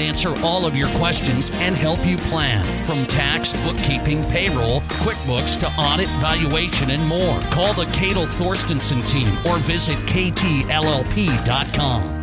answer all of your questions and help you plan. From tax, bookkeeping, payroll, QuickBooks to audit, valuation, and more. Call the Cato Thorstensen team or visit KTLLP.com.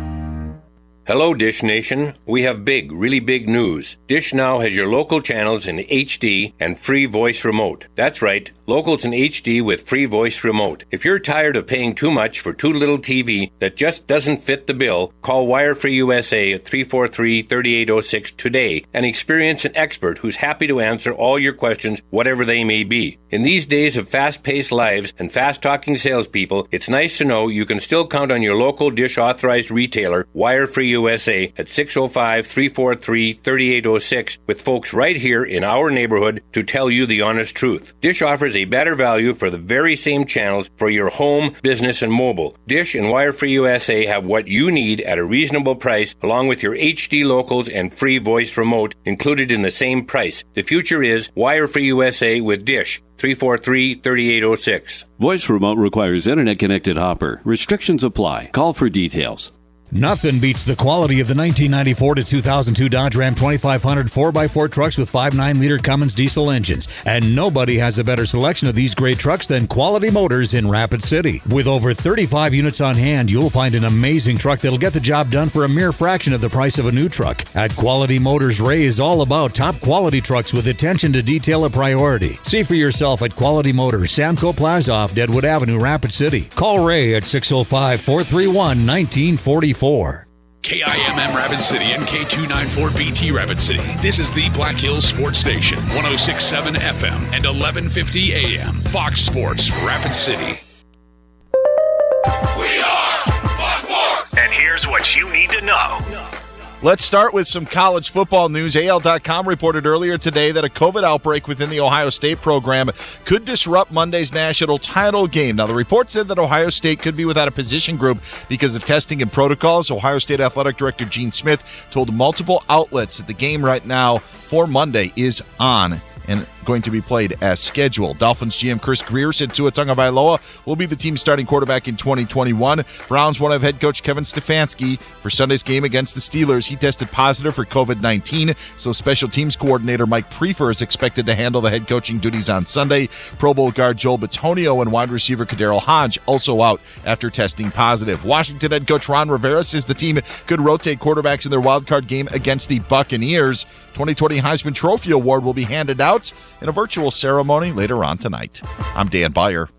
Hello, Dish Nation. We have really big news. Dish now has your local channels in HD and free voice remote. That's right, locals in HD with free voice remote. If you're tired of paying too much for too little TV that just doesn't fit the bill, call Wirefree USA at 343-3806 today and experience an expert who's happy to answer all your questions, whatever they may be. In these days of fast-paced lives and fast-talking salespeople, it's nice to know you can still count on your local Dish authorized retailer, Wirefree USA, at 605-343-3806 with folks right here in our neighborhood to tell you the honest truth. Dish offers a better value for the very same channels for your home, business, and mobile. Dish and Wirefree USA have what you need at a reasonable price, along with your HD locals and free voice remote included in the same price. The future is Wirefree USA with Dish. 343-3806. Voice remote requires internet-connected hopper. Restrictions apply. Call for details. Nothing beats the quality of the 1994 to 2002 Dodge Ram 2500 4x4 trucks with 5.9-liter Cummins diesel engines. And nobody has a better selection of these great trucks than Quality Motors in Rapid City. With over 35 units on hand, you'll find an amazing truck that'll get the job done for a mere fraction of the price of a new truck. At Quality Motors, Ray is all about top quality trucks with attention to detail a priority. See for yourself at Quality Motors, Samco Plaza off Deadwood Avenue, Rapid City. Call Ray at 605-431-1944. KIMM Rapid City and K294BT Rapid City. This is the Black Hills Sports Station, 106.7 FM and 1150 AM. Fox Sports Rapid City. We are Fox Sports! And here's what you need to know. Let's start with some college football news. AL.com reported earlier today that a COVID outbreak within the Ohio State program could disrupt Monday's national title game. Now, the report said that Ohio State could be without a position group because of testing and protocols. Ohio State Athletic Director Gene Smith told multiple outlets that the game right now for Monday is on and going to be played as scheduled. Dolphins GM Chris Grier said Tua Tagovailoa will be the team's starting quarterback in 2021. Browns won't have head coach Kevin Stefanski for Sunday's game against the Steelers. He tested positive for COVID-19, so special teams coordinator Mike Prefer is expected to handle the head coaching duties on Sunday. Pro Bowl guard Joel Bitonio and wide receiver Kadarius Hodge also out after testing positive. Washington head coach Ron Rivera says the team could rotate quarterbacks in their wildcard game against the Buccaneers. 2020 Heisman Trophy Award will be handed out in a virtual ceremony later on tonight. I'm Dan Beyer.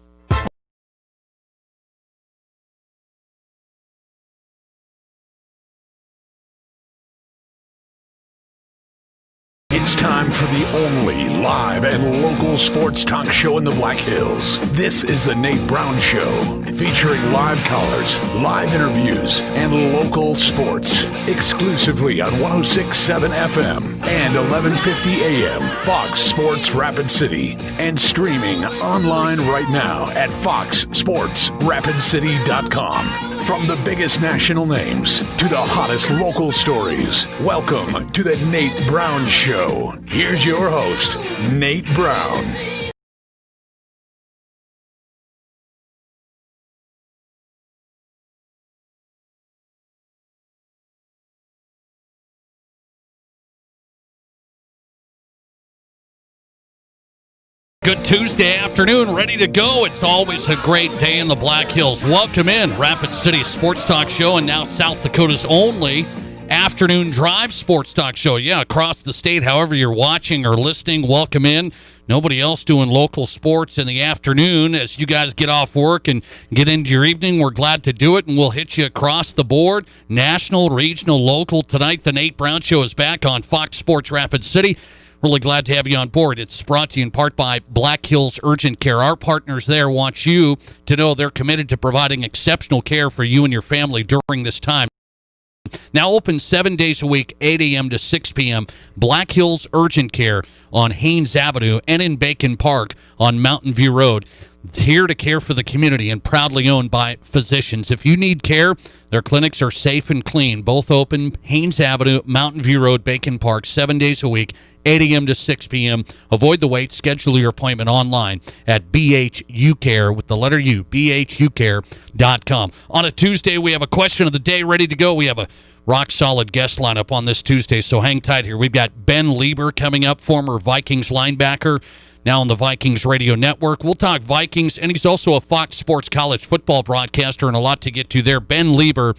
It's time for the only live and local sports talk show in the Black Hills. This is the Nate Brown Show, featuring live callers, live interviews, and local sports. Exclusively on 106.7 FM and 1150 AM, Fox Sports Rapid City. And streaming online right now at foxsportsrapidcity.com. From the biggest national names to the hottest local stories, welcome to the Nate Brown Show. Here's your host, Nate Brown. Good Tuesday afternoon, ready to go. It's always a great day in the Black Hills. Welcome in, Rapid City Sports Talk Show, and now South Dakota's only afternoon drive sports talk show. Yeah, across the state, however you're watching or listening, welcome in. Nobody else doing local sports in the afternoon. As you guys get off work and get into your evening, we're glad to do it, and we'll hit you across the board. National, regional, local. Tonight, the Nate Brown Show is back on Fox Sports Rapid City. Really glad to have you on board. It's brought to you in part by Black Hills Urgent Care. Our partners there want you to know they're committed to providing exceptional care for you and your family during this time. Now open 7 days a week, 8 a.m. to 6 p.m. Black Hills Urgent Care on Haynes Avenue and in Bacon Park on Mountain View Road. here to care for the community and proudly owned by physicians. If you need care, their clinics are safe and clean. Both open, Haynes Avenue, Mountain View Road, Bacon Park, 7 days a week, 8 a.m. to 6 p.m. Avoid the wait. Schedule your appointment online at BHUcare with the letter U, BHUcare.com. On a Tuesday, we have a question of the day ready to go. We have a rock-solid guest lineup on this Tuesday, so hang tight here. We've got Ben Lieber coming up, former Vikings linebacker, now on the Vikings Radio Network. We'll talk Vikings, and he's also a Fox Sports college football broadcaster, and a lot to get to there. Ben Lieber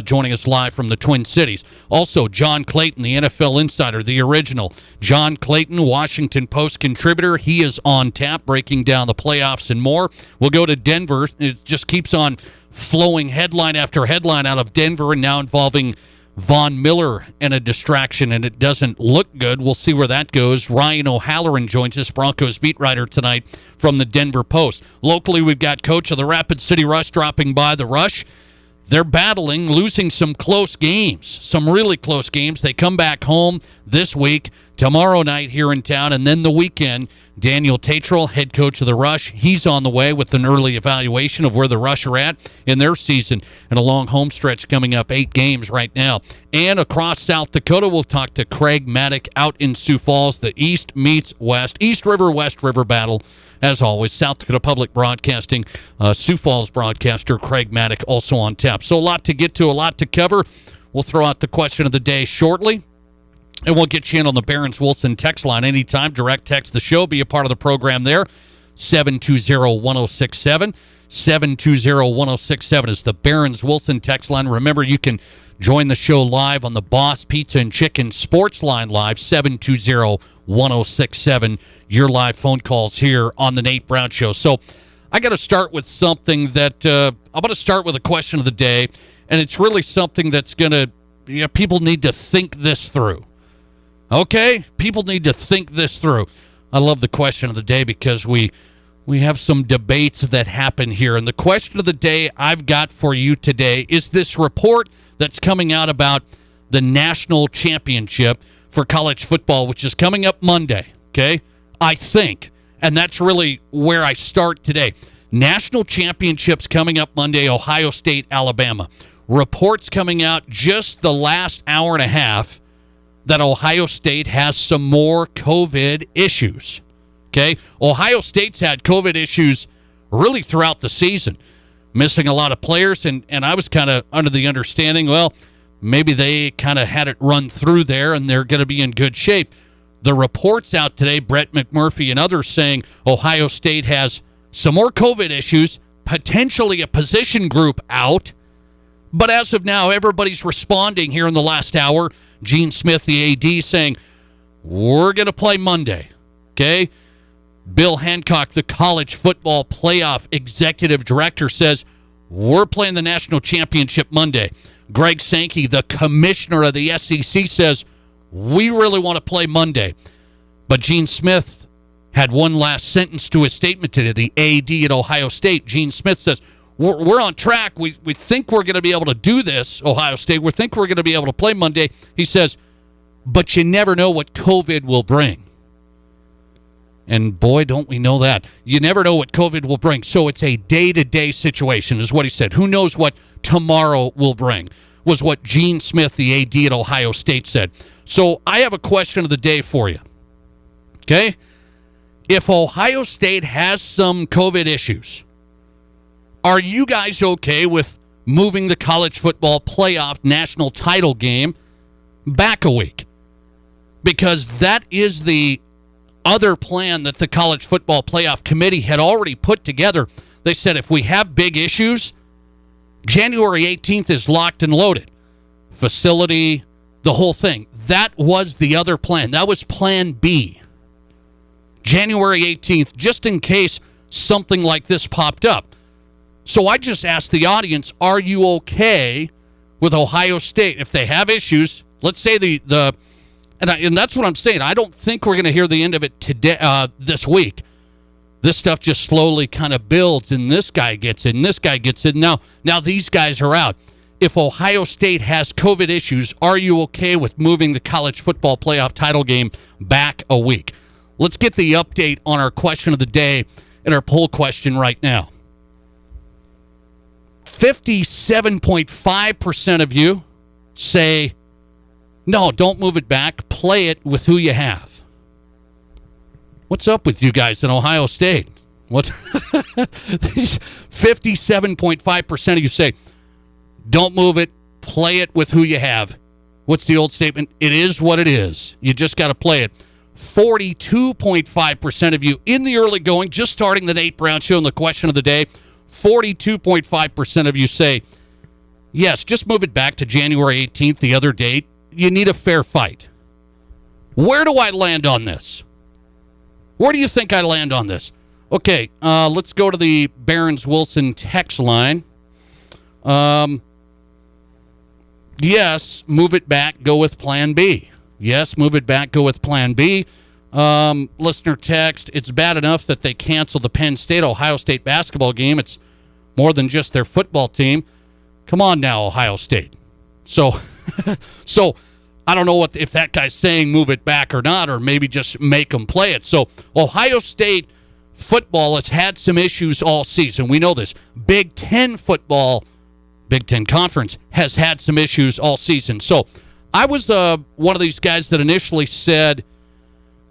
joining us live from the Twin Cities. Also, John Clayton, the NFL insider, the original. John Clayton, Washington Post contributor. He is on tap, breaking down the playoffs and more. We'll go to Denver. It just keeps on flowing headline after headline out of Denver, and now involving Von Miller and a distraction, and it doesn't look good. We'll see where that goes. Ryan O'Halloran joins us, Broncos beat writer tonight from the Denver Post. Locally, we've got coach of the Rapid City Rush dropping by. The Rush, they're battling, losing some close games, some really close games. They come back home this week, tomorrow night here in town, and then the weekend. Daniel Tatral, head coach of the Rush, he's on the way with an early evaluation of where the Rush are at in their season, and a long home stretch coming up, 8 games right now. And across South Dakota, we'll talk to Craig Maddock out in Sioux Falls. The East meets West, East River, West River battle. As always, South Dakota Public Broadcasting, Sioux Falls broadcaster Craig Maddock also on tap. So a lot to get to, a lot to cover. We'll throw out the question of the day shortly. And we'll get you in on the Barron's Wilson text line anytime. Direct text the show. Be a part of the program there. 720-1067. 720-1067 is the Barron's Wilson text line. Remember, you can join the show live on the Boss Pizza and Chicken Sports Line live. 720-1067. Your live phone calls here on the Nate Brown Show. So I got to start with something that I'm going to start with a question of the day. And it's really something that's going to, people need to think this through. Okay? People need to think this through. I love the question of the day because we have some debates that happen here. And the question of the day I've got for you today is this report that's coming out about the national championship for college football, which is coming up Monday. Okay? I think. And that's really where I start today. National championships coming up Monday, Ohio State, Alabama. Reports coming out just the last hour and a half that Ohio State has some more COVID issues. Okay? Ohio State's had COVID issues really throughout the season, missing a lot of players, and I was kind of under the understanding, well, maybe they kind of had it run through there and they're going to be in good shape. The reports out today, Brett McMurphy and others saying Ohio State has some more COVID issues, potentially a position group out. But as of now, everybody's responding here in the last hour. Gene Smith, the AD, saying, we're going to play Monday. Okay? Bill Hancock, the college football playoff executive director, says, we're playing the national championship Monday. Greg Sankey, the commissioner of the SEC, says, we really want to play Monday. But Gene Smith had one last sentence to his statement today. The AD at Ohio State, Gene Smith, says, we're on track. We think we're going to be able to do this, Ohio State. We think we're going to be able to play Monday. He says, but you never know what COVID will bring. And boy, don't we know that. You never know what COVID will bring. So it's a day-to-day situation, is what he said. Who knows what tomorrow will bring, was what Gene Smith, the AD at Ohio State, said. So I have a question of the day for you. Okay? If Ohio State has some COVID issues, are you guys okay with moving the college football playoff national title game back a week? Because that is the other plan that the college football playoff committee had already put together. They said if we have big issues, January 18th is locked and loaded. Facility, the whole thing. That was the other plan. That was plan B. January 18th, just in case something like this popped up. So I just asked the audience, are you okay with Ohio State? If they have issues, let's say and that's what I'm saying. I don't think we're going to hear the end of it today, this week. This stuff just slowly kind of builds, and this guy gets in, this guy gets in. Now these guys are out. If Ohio State has COVID issues, are you okay with moving the college football playoff title game back a week? Let's get the update on our question of the day in our poll question right now. 57.5% of you say, no, don't move it back. Play it with who you have. What's up with you guys in Ohio State? 57.5% of you say, don't move it. Play it with who you have. What's the old statement? It is what it is. You just got to play it. 42.5% of you in the early going, just starting the Nate Brown Show and the question of the day, 42.5% of you say, yes, just move it back to January 18th, the other date. You need a fair fight. Where do I land on this? Where do you think I land on this? Okay, let's go to the Barons-Wilson text line. Yes, move it back, go with Plan B. Yes, move it back, go with Plan B. Listener text, it's bad enough that they canceled the Penn State-Ohio State basketball game. It's more than just their football team. Come on now, Ohio State. So I don't know if that guy's saying move it back or not, or maybe just make them play it. So Ohio State football has had some issues all season. We know this. Big Ten football, Big Ten Conference, has had some issues all season. So I was one of these guys that initially said,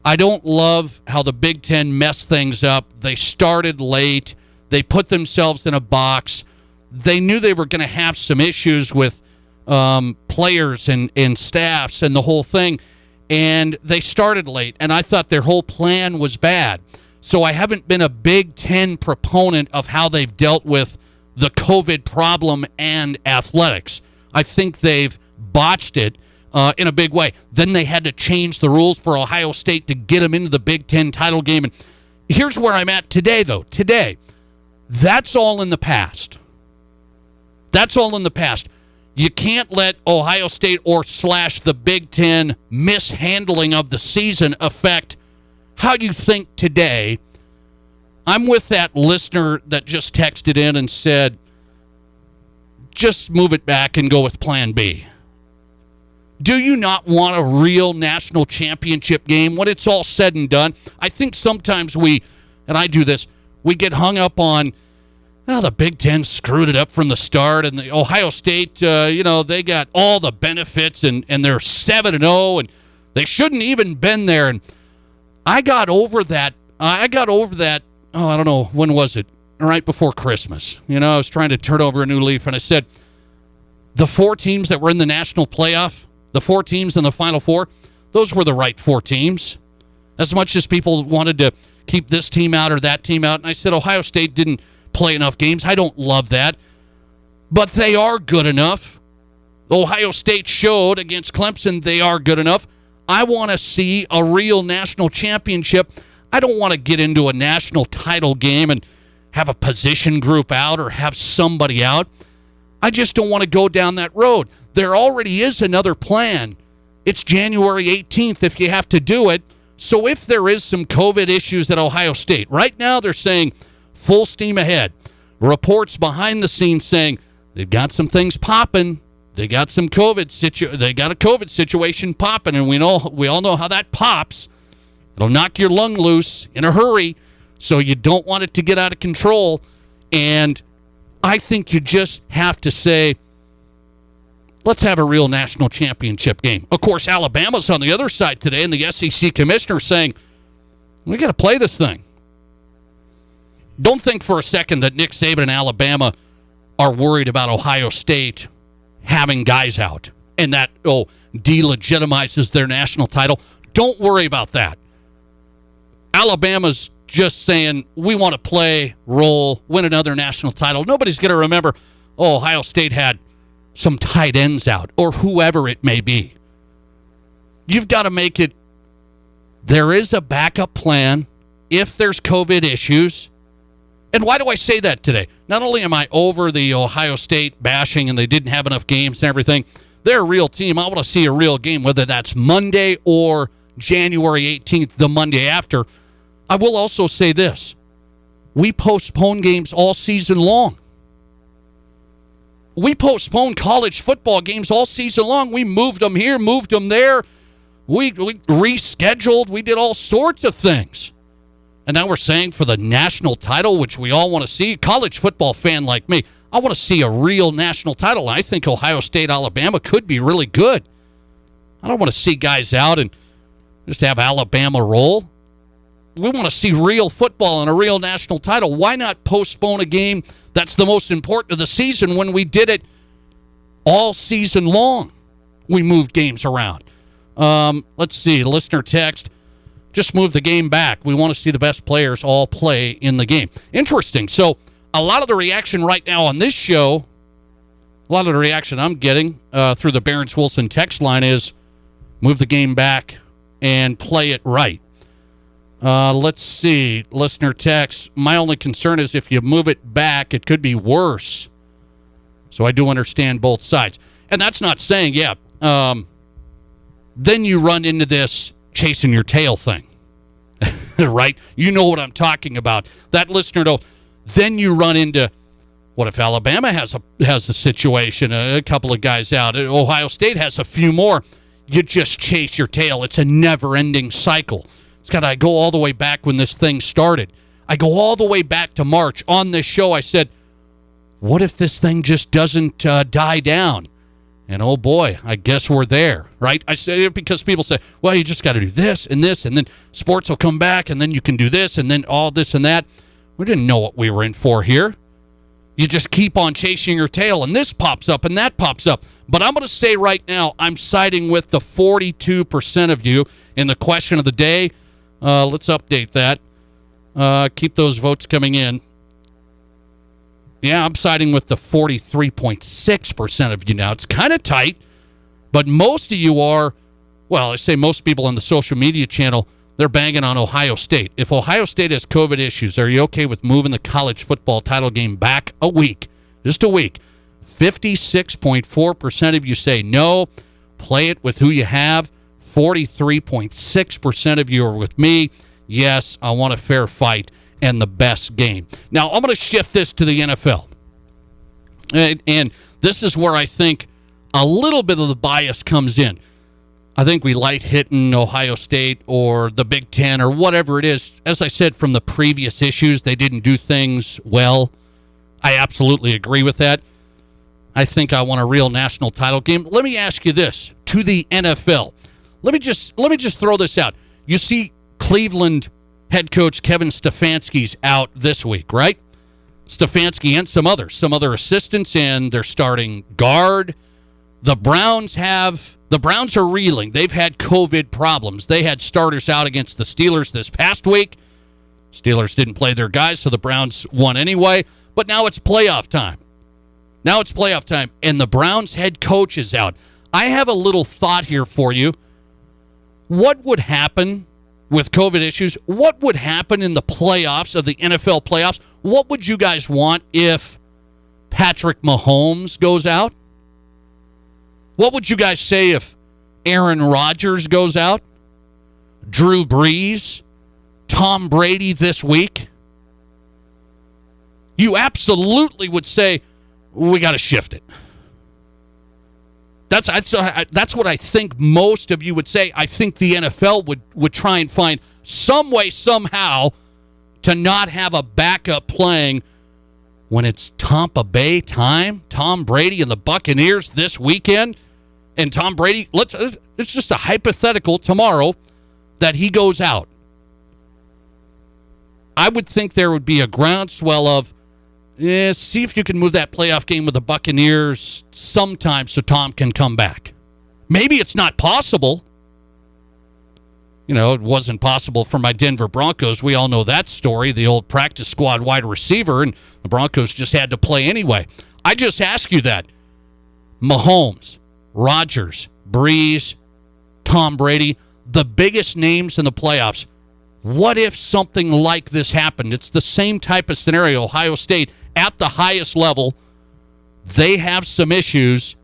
I don't love how the Big Ten messed things up. They started late. They put themselves in a box. They knew they were going to have some issues with players and staffs and the whole thing, and they started late, and I thought their whole plan was bad. So I haven't been a Big Ten proponent of how they've dealt with the COVID problem and athletics. I think they've botched it in a big way. Then they had to change the rules for Ohio State to get them into the Big Ten title game. And here's where I'm at today, though. Today, that's all in the past. That's all in the past. You can't let Ohio State or / the Big Ten mishandling of the season affect how you think today. I'm with that listener that just texted in and said, just move it back and go with Plan B. Do you not want a real national championship game when it's all said and done? I think sometimes we, and I do this, we get hung up on, the Big Ten screwed it up from the start, and the Ohio State, they got all the benefits, and they're 7-0, and they shouldn't even been there. And I got over that. I don't know, when was it? Right before Christmas. I was trying to turn over a new leaf, and I said, the 4 teams that were in the national playoff, the 4 teams in the Final Four, those were the right 4 teams. As much as people wanted to keep this team out or that team out, and I said Ohio State didn't play enough games. I don't love that. But they are good enough. Ohio State showed against Clemson they are good enough. I want to see a real national championship. I don't want to get into a national title game and have a position group out or have somebody out. I just don't want to go down that road. There already is another plan. It's January 18th if you have to do it. So if there is some COVID issues at Ohio State, right now they're saying full steam ahead. Reports behind the scenes saying they've got some things popping. They got a COVID situation popping, and we all know how that pops. It'll knock your lung loose in a hurry, so you don't want it to get out of control. And I think you just have to say, let's have a real national championship game. Of course, Alabama's on the other side today, and the SEC commissioner saying, we got to play this thing. Don't think for a second that Nick Saban and Alabama are worried about Ohio State having guys out and that, delegitimizes their national title. Don't worry about that. Alabama's just saying, we want to play, roll, win another national title. Nobody's going to remember, Ohio State had some tight ends out or whoever it may be. You've got to make it, there is a backup plan if there's COVID issues. And why do I say that today? Not only am I over the Ohio State bashing and they didn't have enough games and everything, they're a real team. I want to see a real game, whether that's Monday or January 18th, the Monday after. I will also say this. We postpone games all season long. We postponed college football games all season long. We moved them here, moved them there. We rescheduled. We did all sorts of things. And now we're saying for the national title, which we all want to see, college football fan like me, I want to see a real national title. And I think Ohio State, Alabama could be really good. I don't want to see guys out and just have Alabama roll. We want to see real football and a real national title. Why not postpone a game that's the most important of the season when we did it all season long? We moved games around. Let's see, listener text. Just move the game back. We want to see the best players all play in the game. Interesting. So a lot of the reaction right now on this show, a lot of the reaction I'm getting through the Barron's Wilson text line is move the game back and play it right. Let's see. Listener text. My only concern is if you move it back, it could be worse. So I do understand both sides. And that's not saying, then you run into this chasing your tail thing, right? You know what I'm talking about. That listener, though, then you run into, what if Alabama has a situation, a couple of guys out, Ohio State has a few more. You just chase your tail. It's a never-ending cycle. It's got to go all the way back when this thing started. I go all the way back to March. On this show, I said, what if this thing just doesn't die down? And oh boy, I guess we're there, right? I say it because people say, well, you just got to do this, and then sports will come back, and then you can do this, and then all this and that. We didn't know what we were in for here. You just keep on chasing your tail, and this pops up, and that pops up. But I'm going to say right now, I'm siding with the 42% of you in the question of the day. Let's update that. Keep those votes coming in. Yeah, I'm siding with the 43.6% of you now. It's kind of tight, but most of you are, well, I say most people on the social media channel, they're banging on Ohio State. If Ohio State has COVID issues, are you okay with moving the college football title game back a week? Just a week. 56.4% of you say no. Play it with who you have. 43.6% of you are with me. Yes, I want a fair fight and the best game. Now, I'm going to shift this to the NFL. And this is where I think a little bit of the bias comes in. I think we light hitting Ohio State or the Big Ten or whatever it is. As I said from the previous issues, they didn't do things well. I absolutely agree with that. I think I want a real national title game. Let me ask you this, to the NFL. Let me just throw this out. You see Cleveland head coach Kevin Stefanski's out this week, right? Stefanski and some other assistants and their starting guard. The Browns are reeling. They've had COVID problems. They had starters out against the Steelers this past week. Steelers didn't play their guys, so the Browns won anyway. But now it's playoff time. And the Browns head coach is out. I have a little thought here for you. What would happen with COVID issues? What would happen in the playoffs of the NFL playoffs? What would you guys want if Patrick Mahomes goes out? What would you guys say if Aaron Rodgers goes out? Drew Brees? Tom Brady this week? You absolutely would say, we got to shift it. That's what I think most of you would say. I think the NFL would try and find some way, somehow, to not have a backup playing when it's Tampa Bay time. Tom Brady and the Buccaneers this weekend. And Tom Brady, it's just a hypothetical tomorrow that he goes out. I would think there would be a groundswell of, see if you can move that playoff game with the Buccaneers sometime so Tom can come back. Maybe it's not possible. It wasn't possible for my Denver Broncos. We all know that story, the old practice squad wide receiver, and the Broncos just had to play anyway. I just ask you that. Mahomes, Rodgers, Brees, Tom Brady, the biggest names in the playoffs. What if something like this happened? It's the same type of scenario. Ohio State at the highest level, they have some issues.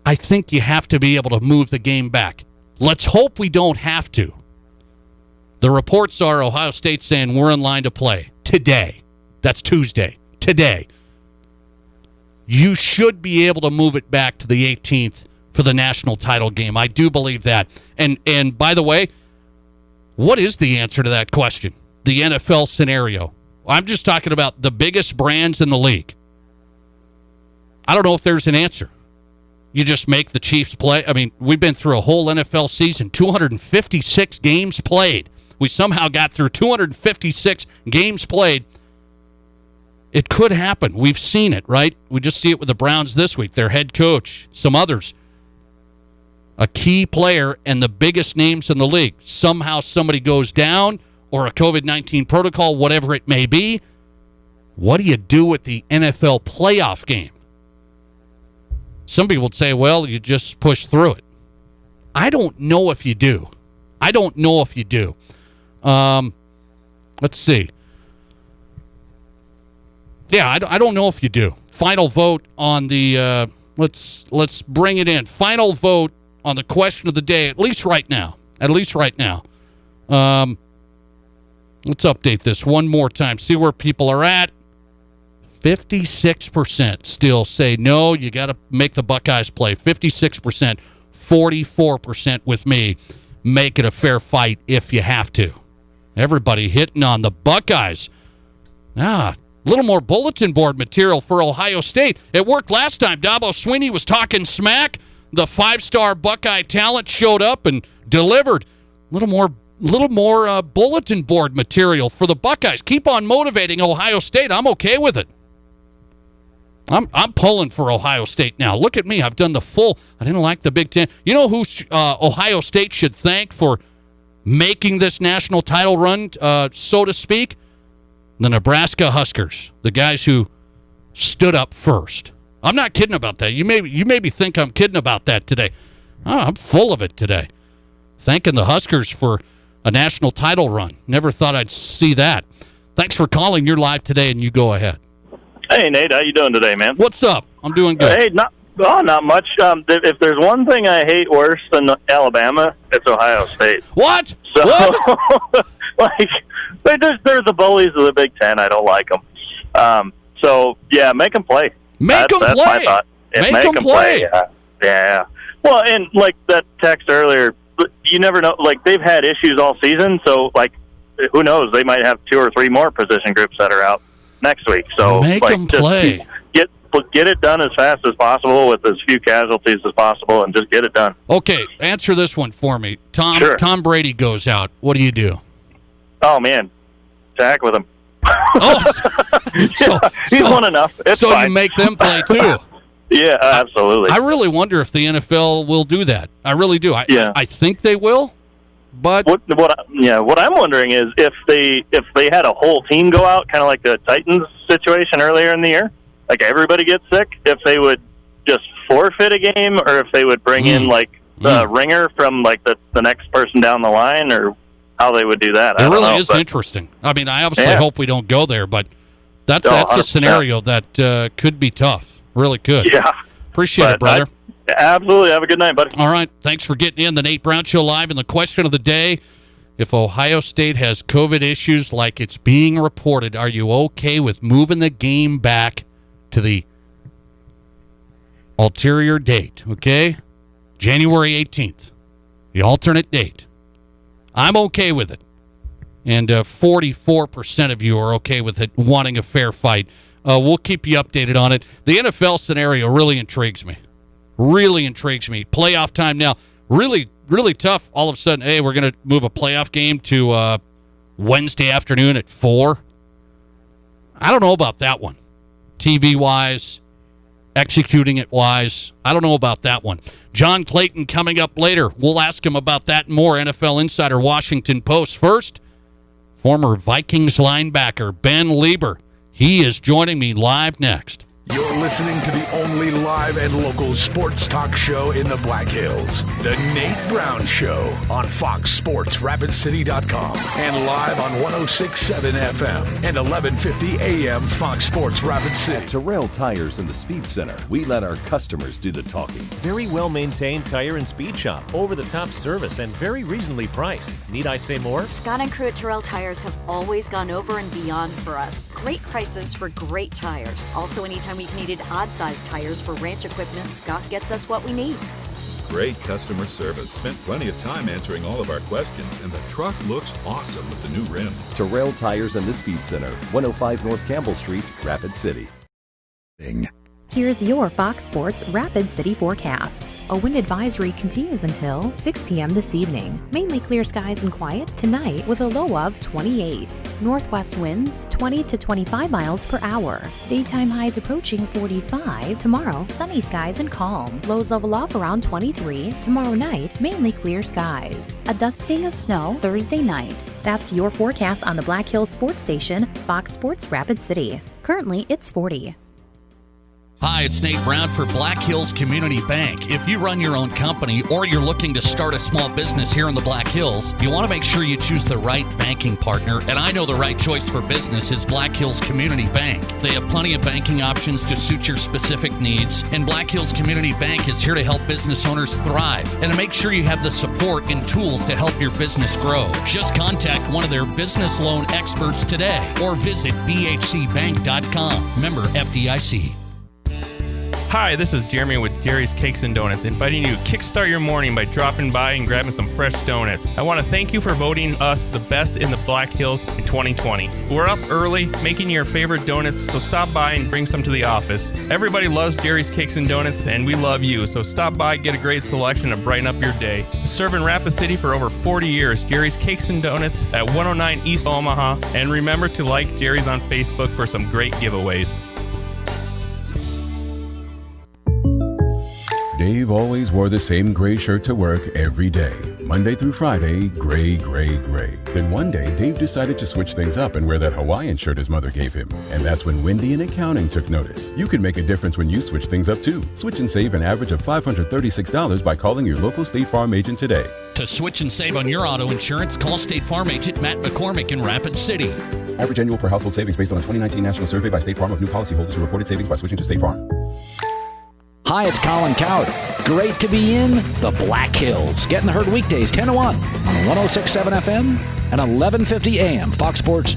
I think you have to be able to move the game back. Let's hope we don't have to. The reports are Ohio State saying we're in line to play today. That's Tuesday. Today. You should be able to move it back to the 18th for the national title game. I do believe that. And by the way, What is the answer to that question? The NFL scenario. I'm just talking about the biggest brands in the league. I don't know if there's an answer. You just make the Chiefs play. I mean, we've been through a whole NFL season, 256 games played. We somehow got through 256 games played. It could happen. We've seen it, right? We just see it with the Browns this week. Their head coach, some others. A key player and the biggest names in the league. Somehow somebody goes down or a COVID-19 protocol, whatever it may be. What do you do with the NFL playoff game? Some people would say, well, you just push through it. I don't know if you do. Let's see. Yeah, I don't know if you do. Final vote on the, let's bring it in. Final vote on the question of the day, at least right now. Let's update this one more time. See where people are at. 56% still say no, you got to make the Buckeyes play. 56%, 44% with me. Make it a fair fight if you have to. Everybody hitting on the Buckeyes. A little more bulletin board material for Ohio State. It worked last time. Dabo Swinney was talking smack. The 5-star Buckeye talent showed up and delivered. A little more bulletin board material for the Buckeyes. Keep on motivating Ohio State. I'm okay with it. I'm pulling for Ohio State now. Look at me. I've done the full. I didn't like the Big Ten. You know who Ohio State should thank for making this national title run, so to speak? The Nebraska Huskers, the guys who stood up first. I'm not kidding about that. You maybe think I'm kidding about that today. I'm full of it today. Thanking the Huskers for a national title run. Never thought I'd see that. Thanks for calling. You're live today, and you go ahead. Hey, Nate, how you doing today, man? What's up? I'm doing good. Hey, not much. If there's one thing I hate worse than Alabama, it's Ohio State. What? So, what? they're the bullies of the Big Ten. I don't like them. So, yeah, make them play. That's my thought. Make them play. Yeah. Well, and like that text earlier, you never know. Like, they've had issues all season, so, like, who knows? They might have 2 or 3 more position groups that are out next week. So make them play. Get it done as fast as possible with as few casualties as possible, and just get it done. Okay, answer this one for me. Sure. Tom Brady goes out. What do you do? Oh man, attack with him. He's won enough. It's fine. You make them play too. Yeah, absolutely. I really wonder if the NFL will do that. I really do. I think they will. But what I'm wondering is if they had a whole team go out, kind of like the Titans situation earlier in the year, like everybody gets sick, if they would just forfeit a game, or if they would bring in like the ringer from like the next person down the line, or how they would do that. It really is interesting. I mean, I obviously hope we don't go there, but that's a scenario that could be tough. Really could. Yeah. Appreciate it, brother. Absolutely. Have a good night, buddy. All right. Thanks for getting in. The Nate Brown Show live. And the question of the day, if Ohio State has COVID issues like it's being reported, are you okay with moving the game back to the ulterior date, okay? January 18th, the alternate date. I'm okay with it. And 44% of you are okay with it, wanting a fair fight. We'll keep you updated on it. The NFL scenario really intrigues me. Playoff time now. Really, really tough. All of a sudden, hey, we're going to move a playoff game to Wednesday afternoon at 4. I don't know about that one. TV-wise, executing it wise, I don't know about that one. John Clayton coming up later. We'll ask him about that and more. NFL Insider Washington Post. First, former Vikings linebacker Ben Lieber. He is joining me live next. You're listening to the only live and local sports talk show in the Black Hills. The Nate Brown Show on FoxSportsRapidCity.com and live on 106.7 FM and 1150 AM Fox Sports Rapid City. At Terrell Tires in the Speed Center, we let our customers do the talking. Very well-maintained tire and speed shop, over-the-top service, and very reasonably priced. Need I say more? Scott and crew at Terrell Tires have always gone over and beyond for us. Great prices for great tires. Also, anytime we've needed odd-sized tires for ranch equipment, Scott gets us what we need. great customer service. Spent plenty of time answering all of our questions, and the truck looks awesome with the new rims. Terrell Tires and the Speed Center, 105 North Campbell Street, Rapid City. Here's your Fox Sports Rapid City forecast. A wind advisory continues until 6 p.m. this evening. Mainly clear skies and quiet tonight with a low of 28. Northwest winds 20 to 25 miles per hour. Daytime highs approaching 45. Tomorrow, sunny skies and calm. Lows level off around 23. Tomorrow night, mainly clear skies. A dusting of snow Thursday night. That's your forecast on the Black Hills Sports Station, Fox Sports Rapid City. Currently, it's 40. Hi, it's Nate Brown for Black Hills Community Bank. If you run your own company or you're looking to start a small business here in the Black Hills, you want to make sure you choose the right banking partner, and I know the right choice for business is Black Hills Community Bank. They have plenty of banking options to suit your specific needs, and Black Hills Community Bank is here to help business owners thrive and to make sure you have the support and tools to help your business grow. Just contact one of their business loan experts today or visit bhcbank.com. Member FDIC. Hi, this is Jeremy with Jerry's Cakes and Donuts, inviting you to kickstart your morning by dropping by and grabbing some fresh donuts. I want to thank you for voting us the best in the Black Hills in 2020. We're up early making your favorite donuts, so stop by and bring some to the office. Everybody loves Jerry's Cakes and Donuts, and we love you, so stop by, get a great selection, and brighten up your day. Serving Rapid City for over 40 years, Jerry's Cakes and Donuts at 109 East Omaha, and remember to like Jerry's on Facebook for some great giveaways. Dave always wore the same gray shirt to work every day. Monday through Friday, gray, gray, gray. Then one day, Dave decided to switch things up and wear that Hawaiian shirt his mother gave him. And that's when Wendy in accounting took notice. You can make a difference when you switch things up too. Switch and save an average of $536 by calling your local State Farm agent today. To switch and save on your auto insurance, call State Farm agent Matt McCormick in Rapid City. Average annual per household savings based on a 2019 national survey by State Farm of new policyholders who reported savings by switching to State Farm. Hi, it's Colin Coward. Great to be in the Black Hills. Getting the herd weekdays 10 to 1 on 106.7 FM and 1150 AM. Fox Sports.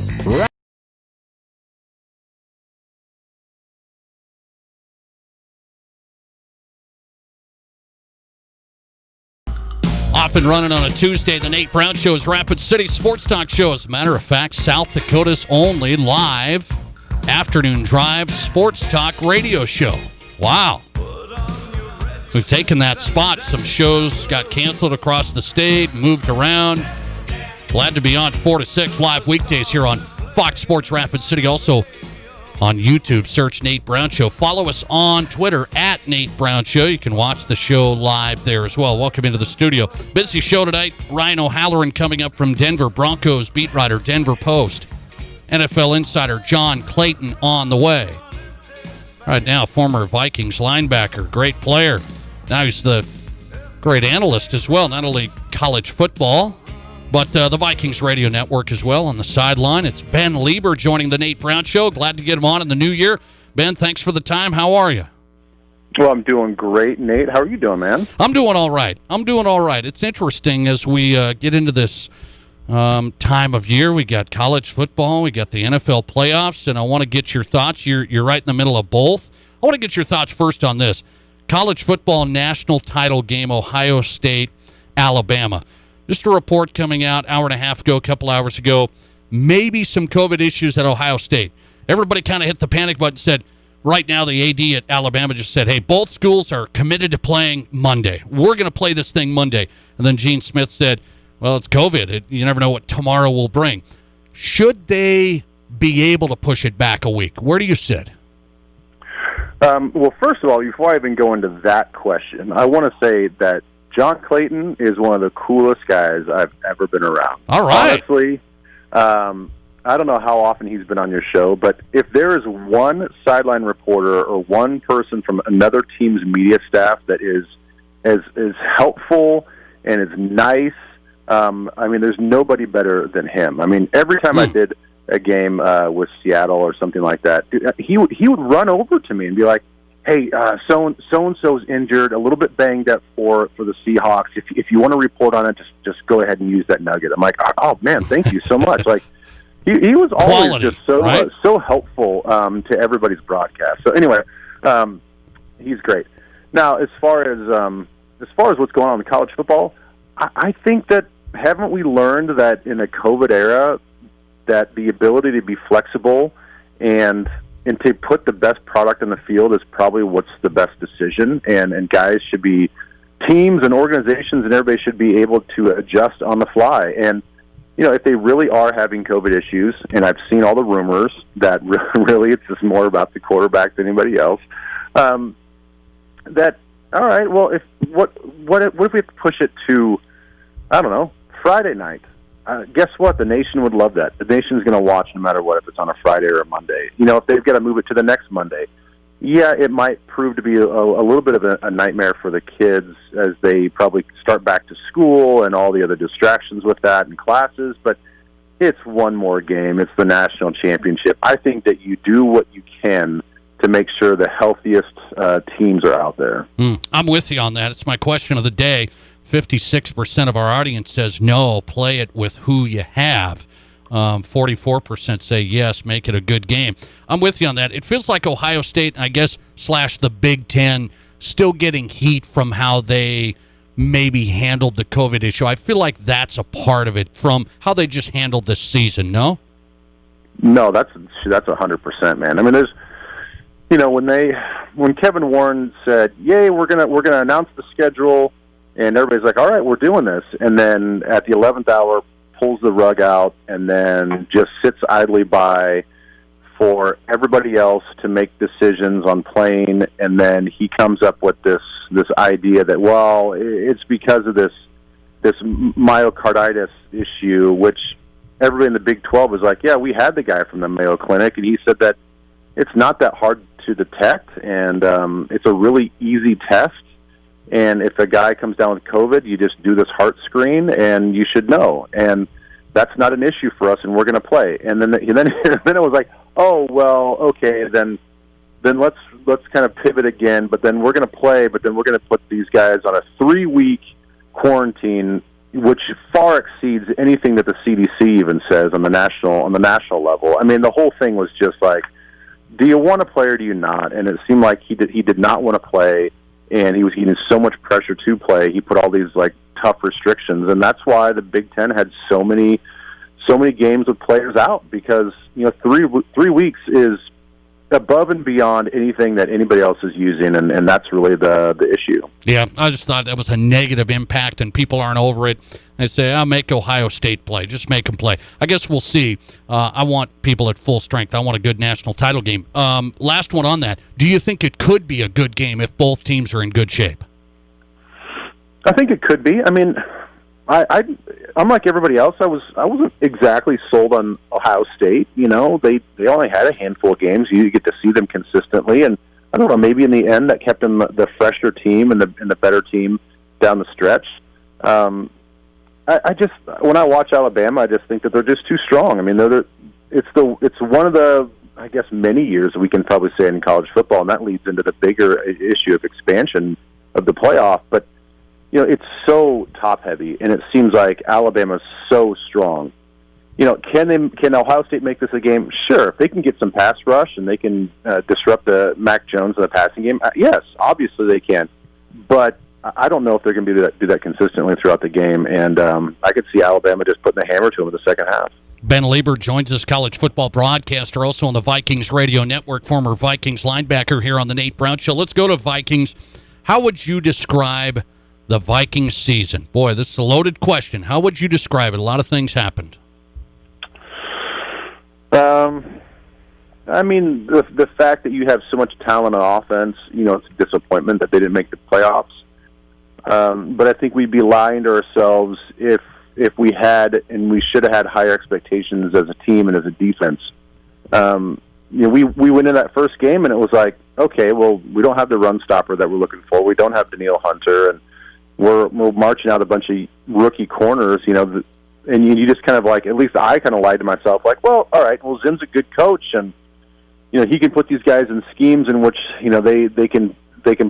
Off and running on a Tuesday, the Nate Brown Show's Rapid City Sports Talk Show. As a matter of fact, South Dakota's only live afternoon drive sports talk radio show. Wow. We've taken that spot. Some shows got canceled across the state, moved around. Glad to be on 4 to 6 live weekdays here on Fox Sports Rapid City. Also on YouTube, search Nate Brown Show. Follow us on Twitter at Nate Brown Show. You can watch the show live there as well. Welcome into the studio. Busy show tonight. Ryan O'Halloran coming up from Denver. Broncos beat writer, Denver Post. NFL insider John Clayton on the way. Right now, former Vikings linebacker, great player. Now he's the great analyst as well, not only college football, but the Vikings radio network as well on the sideline. It's Ben Lieber joining the Nate Brown Show. Glad to get him on in the new year. Ben, thanks for the time. How are you? Well, I'm doing great, Nate. How are you doing, man? I'm doing all right. It's interesting as we get into this time of year. We got college football, we got the NFL playoffs, and I want to get your thoughts. You're right in the middle of both. I want to get your thoughts first on this. College football national title game, Ohio State, Alabama. Just a report coming out hour and a half ago, a couple hours ago, maybe some COVID issues at Ohio State. Everybody kind of hit the panic button and said, right now the AD at Alabama just said, hey, both schools are committed to playing Monday. We're going to play this thing Monday. And then Gene Smith said, well, it's COVID. You never know what tomorrow will bring. Should they be able to push it back a week? Where do you sit? Well, first of all, before I even go into that question, I want to say that John Clayton is one of the coolest guys I've ever been around. All right. Honestly, I don't know how often he's been on your show, but if there is one sideline reporter or one person from another team's media staff that is helpful and is nice, I mean, there's nobody better than him. I mean, every time I did a game with Seattle or something like that, he would run over to me and be like, hey, so-and-so's injured, a little bit banged up for the Seahawks. If you want to report on it, just go ahead and use that nugget. I'm like, oh, man, thank you so much. Like, he was always Quality, just so right? So helpful to everybody's broadcast. So anyway, he's great. Now, as far as far as what's going on in college football, I think that haven't we learned that in a COVID era that the ability to be flexible and to put the best product in the field is probably what's the best decision, and guys should be, teams and organizations and everybody should be able to adjust on the fly. And, you know, if they really are having COVID issues, and I've seen all the rumors that really it's just more about the quarterback than anybody else, that, all right, well, what if we have to push it to, I don't know, Friday night? Guess what? The nation would love that. The nation's going to watch no matter what, if it's on a Friday or a Monday. You know, if they've got to move it to the next Monday, yeah, it might prove to be a little bit of a nightmare for the kids as they probably start back to school and all the other distractions with that and classes, but it's one more game. It's the national championship. I think that you do what you can to make sure the healthiest teams are out there. I'm with you on that. It's my question of the day. 56% of our audience says no, play it with who you have. 44% say yes, make it a good game. I'm with you on that. It feels like Ohio State, I guess, / the Big Ten, still getting heat from how they maybe handled the COVID issue. I feel like that's a part of it from how they just handled this season, no? No, that's 100%, man. I mean, there's, you know, when Kevin Warren said, "Yay, we're gonna announce the schedule," and everybody's like, "All right, we're doing this," and then at the 11th hour pulls the rug out and then just sits idly by for everybody else to make decisions on playing, and then he comes up with this idea that, well, it's because of this myocarditis issue, which everybody in the Big 12 was like, yeah, we had the guy from the Mayo Clinic, and he said that it's not that hard to detect, and it's a really easy test. And if a guy comes down with COVID, you just do this heart screen, and you should know. And that's not an issue for us, and we're going to play. And then it was like, oh well, okay, then let's kind of pivot again. But then we're going to play. But then we're going to put these guys on a 3-week quarantine, which far exceeds anything that the CDC even says on the national level. I mean, the whole thing was just like, do you want to play or do you not? And it seemed like he did not want to play. And he was getting so much pressure to play. He put all these like tough restrictions, and that's why the Big Ten had so many games with players out, because, you know, 3 weeks is above and beyond anything that anybody else is using, and that's really the issue. Yeah, I just thought that was a negative impact, and people aren't over it. They say, I'll make Ohio State play. Just make them play. I guess we'll see. I want people at full strength. I want a good national title game. Last one on that. Do you think it could be a good game if both teams are in good shape? I think it could be. I mean, I'm like everybody else. I wasn't exactly sold on Ohio State. You know, they only had a handful of games. You get to see them consistently, and I don't know. Maybe in the end, that kept them the fresher team and the better team down the stretch. I just, when I watch Alabama, I just think that they're just too strong. I mean, it's one of the, I guess, many years we can probably say in college football, and that leads into the bigger issue of expansion of the playoff. But you know, it's so top-heavy, and it seems like Alabama's so strong. You know, can Ohio State make this a game? Sure, if they can get some pass rush and they can disrupt the Mac Jones in the passing game, yes, obviously they can. But I don't know if they're going to do that consistently throughout the game, and I could see Alabama just putting the hammer to them in the second half. Ben Lieber joins us, college football broadcaster, also on the Vikings Radio Network, former Vikings linebacker here on the Nate Brown Show. Let's go to Vikings. How would you describe the Vikings season? Boy, this is a loaded question. How would you describe it? A lot of things happened. I mean, the fact that you have so much talent on offense, you know, it's a disappointment that they didn't make the playoffs. But I think we'd be lying to ourselves if we had, and we should have had, higher expectations as a team and as a defense. You know, we went in that first game and it was like, okay, well, we don't have the run stopper that we're looking for. We don't have Danielle Hunter, and we're marching out a bunch of rookie corners, you know, and you just kind of like, at least I kind of lied to myself, like, well, all right, well, Zim's a good coach, and, you know, he can put these guys in schemes in which, you know, they can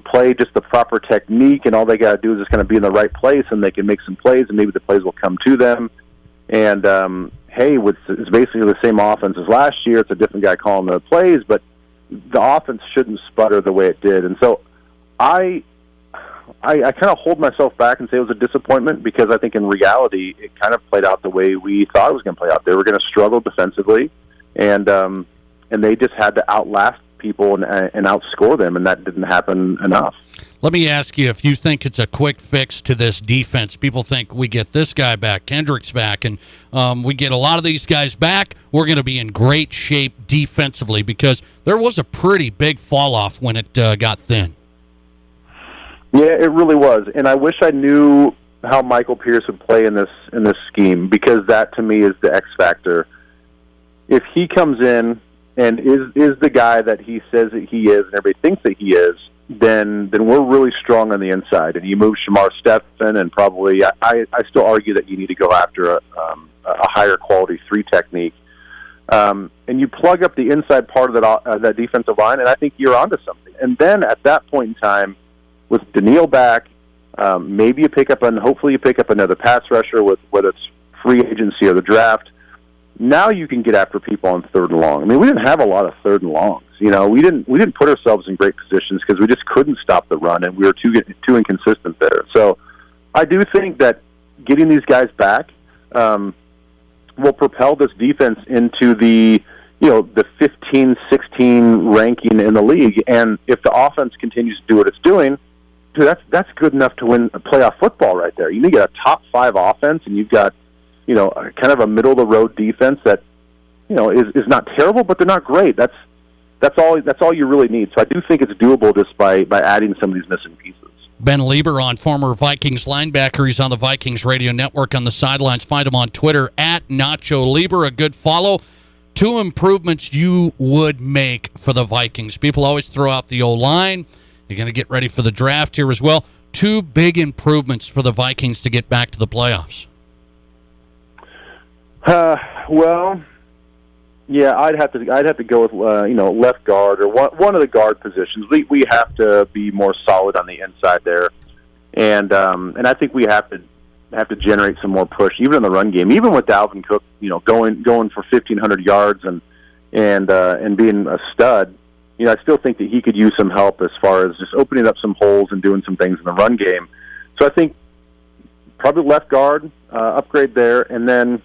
play just the proper technique, and all they got to do is just kind of be in the right place, and they can make some plays, and maybe the plays will come to them. And, hey, it's basically the same offense as last year. It's a different guy calling the plays, but the offense shouldn't sputter the way it did. And so I kind of hold myself back and say it was a disappointment because I think in reality it kind of played out the way we thought it was going to play out. They were going to struggle defensively, and they just had to outlast people and outscore them, and that didn't happen enough. Let me ask you if you think it's a quick fix to this defense. People think we get this guy back, Kendricks back, and we get a lot of these guys back, we're going to be in great shape defensively, because there was a pretty big fall-off when it got thin. Yeah, it really was, and I wish I knew how Michael Pierce would play in this scheme, because that to me is the X factor. If he comes in and is the guy that he says that he is, and everybody thinks that he is, then we're really strong on the inside. And you move Shamar Stephen, and probably I still argue that you need to go after a higher quality 3 technique. And you plug up the inside part of that defensive line, and I think you're onto something. And then at that point in time, with Daniil back, maybe hopefully you pick up another pass rusher, with whether it's free agency or the draft. Now you can get after people on 3rd and long. I mean, we didn't have a lot of 3rd and longs. You know, we didn't put ourselves in great positions because we just couldn't stop the run, and we were too inconsistent there. So I do think that getting these guys back will propel this defense into the 15-16 ranking in the league. And if the offense continues to do what it's doing, dude, that's good enough to win a playoff football right there. You need to get a top 5 offense, and you've got kind of a middle-of-the-road defense that, is not terrible, but they're not great. That's all you really need. So I do think it's doable just by adding some of these missing pieces. Ben Lieber, on former Vikings linebacker. He's on the Vikings Radio Network on the sidelines. Find him on Twitter at Nacho Lieber. A good follow. 2 improvements you would make for the Vikings. People always throw out the O-line. You're going to get ready for the draft here as well. 2 big improvements for the Vikings to get back to the playoffs. Well, yeah, I'd have to go with left guard or one of the guard positions. We have to be more solid on the inside there, and I think we have to generate some more push even in the run game. Even with Dalvin Cook, going for 1,500 yards and being a stud, I still think that he could use some help as far as just opening up some holes and doing some things in the run game. So I think probably left guard, upgrade there, and then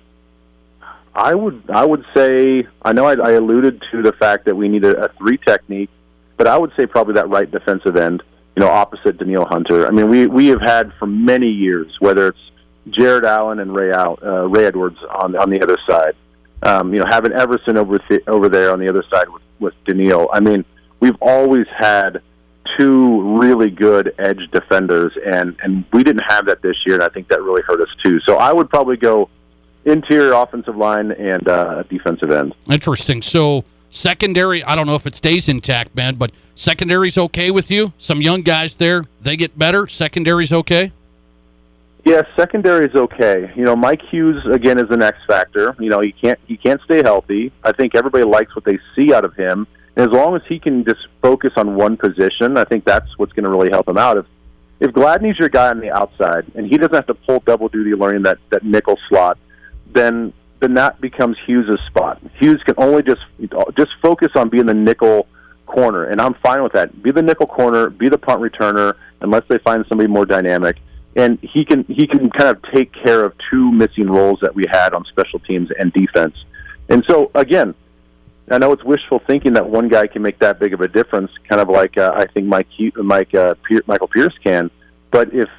I would say, I know I alluded to the fact that we need a 3 technique, but I would say probably that right defensive end, opposite Daniil Hunter. I mean, we have had for many years, whether it's Jared Allen and Ray Edwards on the other side, having Everson over there on the other side with Daniil. I mean, we've always had 2 really good edge defenders, and we didn't have that this year, and I think that really hurt us too. So I would probably go interior offensive line and defensive end. Interesting. So secondary, I don't know if it stays intact, man, but secondary's okay with you? Some young guys there, they get better. Secondary's okay? Yeah, secondary's okay. Mike Hughes again is an X factor. He can't stay healthy. I think everybody likes what they see out of him. And as long as he can just focus on one position, I think that's what's going to really help him out. If Gladney's your guy on the outside and he doesn't have to pull double duty learning that nickel slot, then that becomes Hughes' spot. Hughes can only just focus on being the nickel corner, and I'm fine with that. Be the nickel corner, be the punt returner, unless they find somebody more dynamic. And he can kind of take care of 2 missing roles that we had on special teams and defense. And so, again, I know it's wishful thinking that one guy can make that big of a difference, kind of like I think Michael Pierce can. But if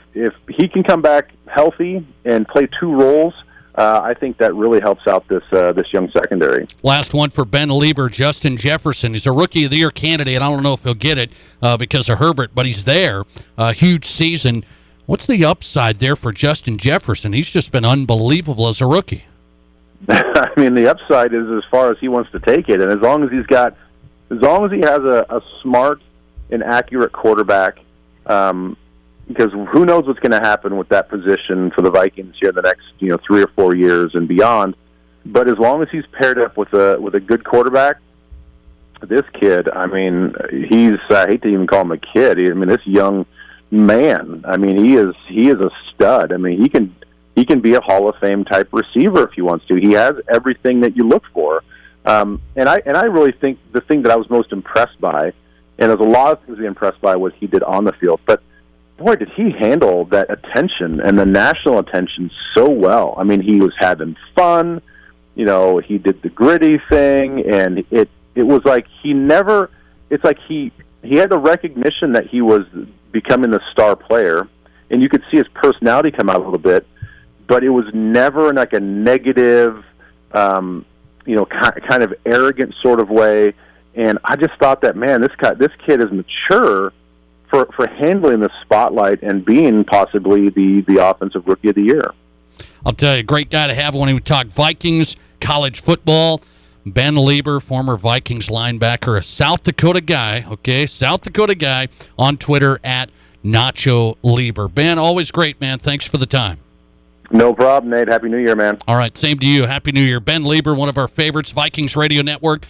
he can come back healthy and play 2 roles, I think that really helps out this young secondary. Last one for Ben Lieber, Justin Jefferson. He's a Rookie of the Year candidate. I don't know if he'll get it because of Herbert, but he's there. Huge season. What's the upside there for Justin Jefferson? He's just been unbelievable as a rookie. I mean, the upside is as far as he wants to take it, and as long as he has a smart and accurate quarterback. Because who knows what's going to happen with that position for the Vikings here in the next 3 or 4 years and beyond. But as long as he's paired up with a good quarterback, this kid, I mean, I hate to even call him a kid. I mean, this young man, I mean, he is a stud. I mean, he can be a Hall of Fame type receiver if he wants to. He has everything that you look for. And I really think the thing that I was most impressed by, and there's a lot of things to be impressed by, what he did on the field, but boy, did he handle that attention and the national attention so well. I mean, he was having fun. You know, he did the gritty thing, and it was like he never. It's like he had the recognition that he was becoming the star player, and you could see his personality come out a little bit, but it was never in like a negative, kind of arrogant sort of way. And I just thought that, man, this kid is mature for handling the spotlight and being possibly the offensive rookie of the year. I'll tell you, great guy to have when we talk Vikings, college football. Ben Lieber, former Vikings linebacker, a South Dakota guy, on Twitter at Nacho Lieber. Ben, always great, man. Thanks for the time. No problem, Nate. Happy New Year, man. All right, same to you. Happy New Year. Ben Lieber, one of our favorites, Vikings Radio Network,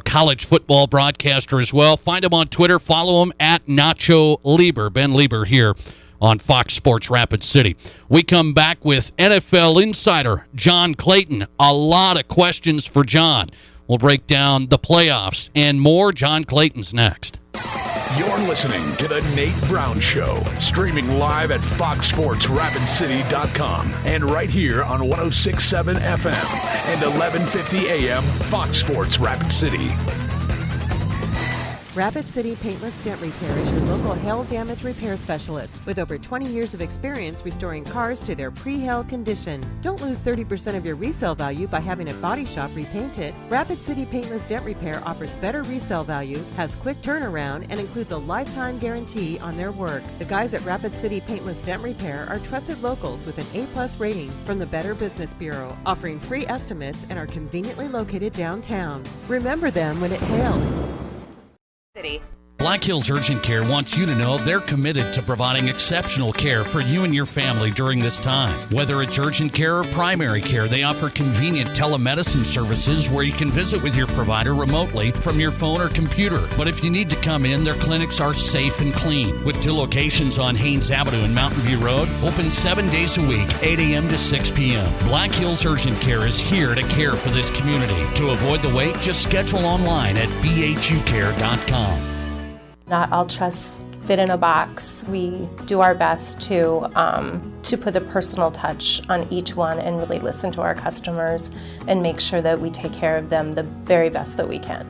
college football broadcaster as well. Find him on Twitter. Follow him at Nacho Lieber. Ben Lieber here on Fox Sports Rapid City. We come back with NFL insider John Clayton. A lot of questions for John. We'll break down the playoffs and more. John Clayton's next. You're listening to The Nate Brown Show, streaming live at foxsportsrapidcity.com and right here on 106.7 FM and 1150 AM Fox Sports Rapid City. Rapid City Paintless Dent Repair is your local hail damage repair specialist with over 20 years of experience restoring cars to their pre-hail condition. Don't lose 30% of your resale value by having a body shop repaint it. Rapid City Paintless Dent Repair offers better resale value, has quick turnaround, and includes a lifetime guarantee on their work. The guys at Rapid City Paintless Dent Repair are trusted locals with an A+ rating from the Better Business Bureau, offering free estimates and are conveniently located downtown. Remember them when it hails. Black Hills Urgent Care wants you to know they're committed to providing exceptional care for you and your family during this time. Whether it's urgent care or primary care, they offer convenient telemedicine services where you can visit with your provider remotely from your phone or computer. But if you need to come in, their clinics are safe and clean. With 2 locations on Haynes Avenue and Mountain View Road, open 7 days a week, 8 a.m. to 6 p.m. Black Hills Urgent Care is here to care for this community. To avoid the wait, just schedule online at bhucare.com. Not all trusts fit in a box. We do our best to put a personal touch on each one and really listen to our customers and make sure that we take care of them the very best that we can.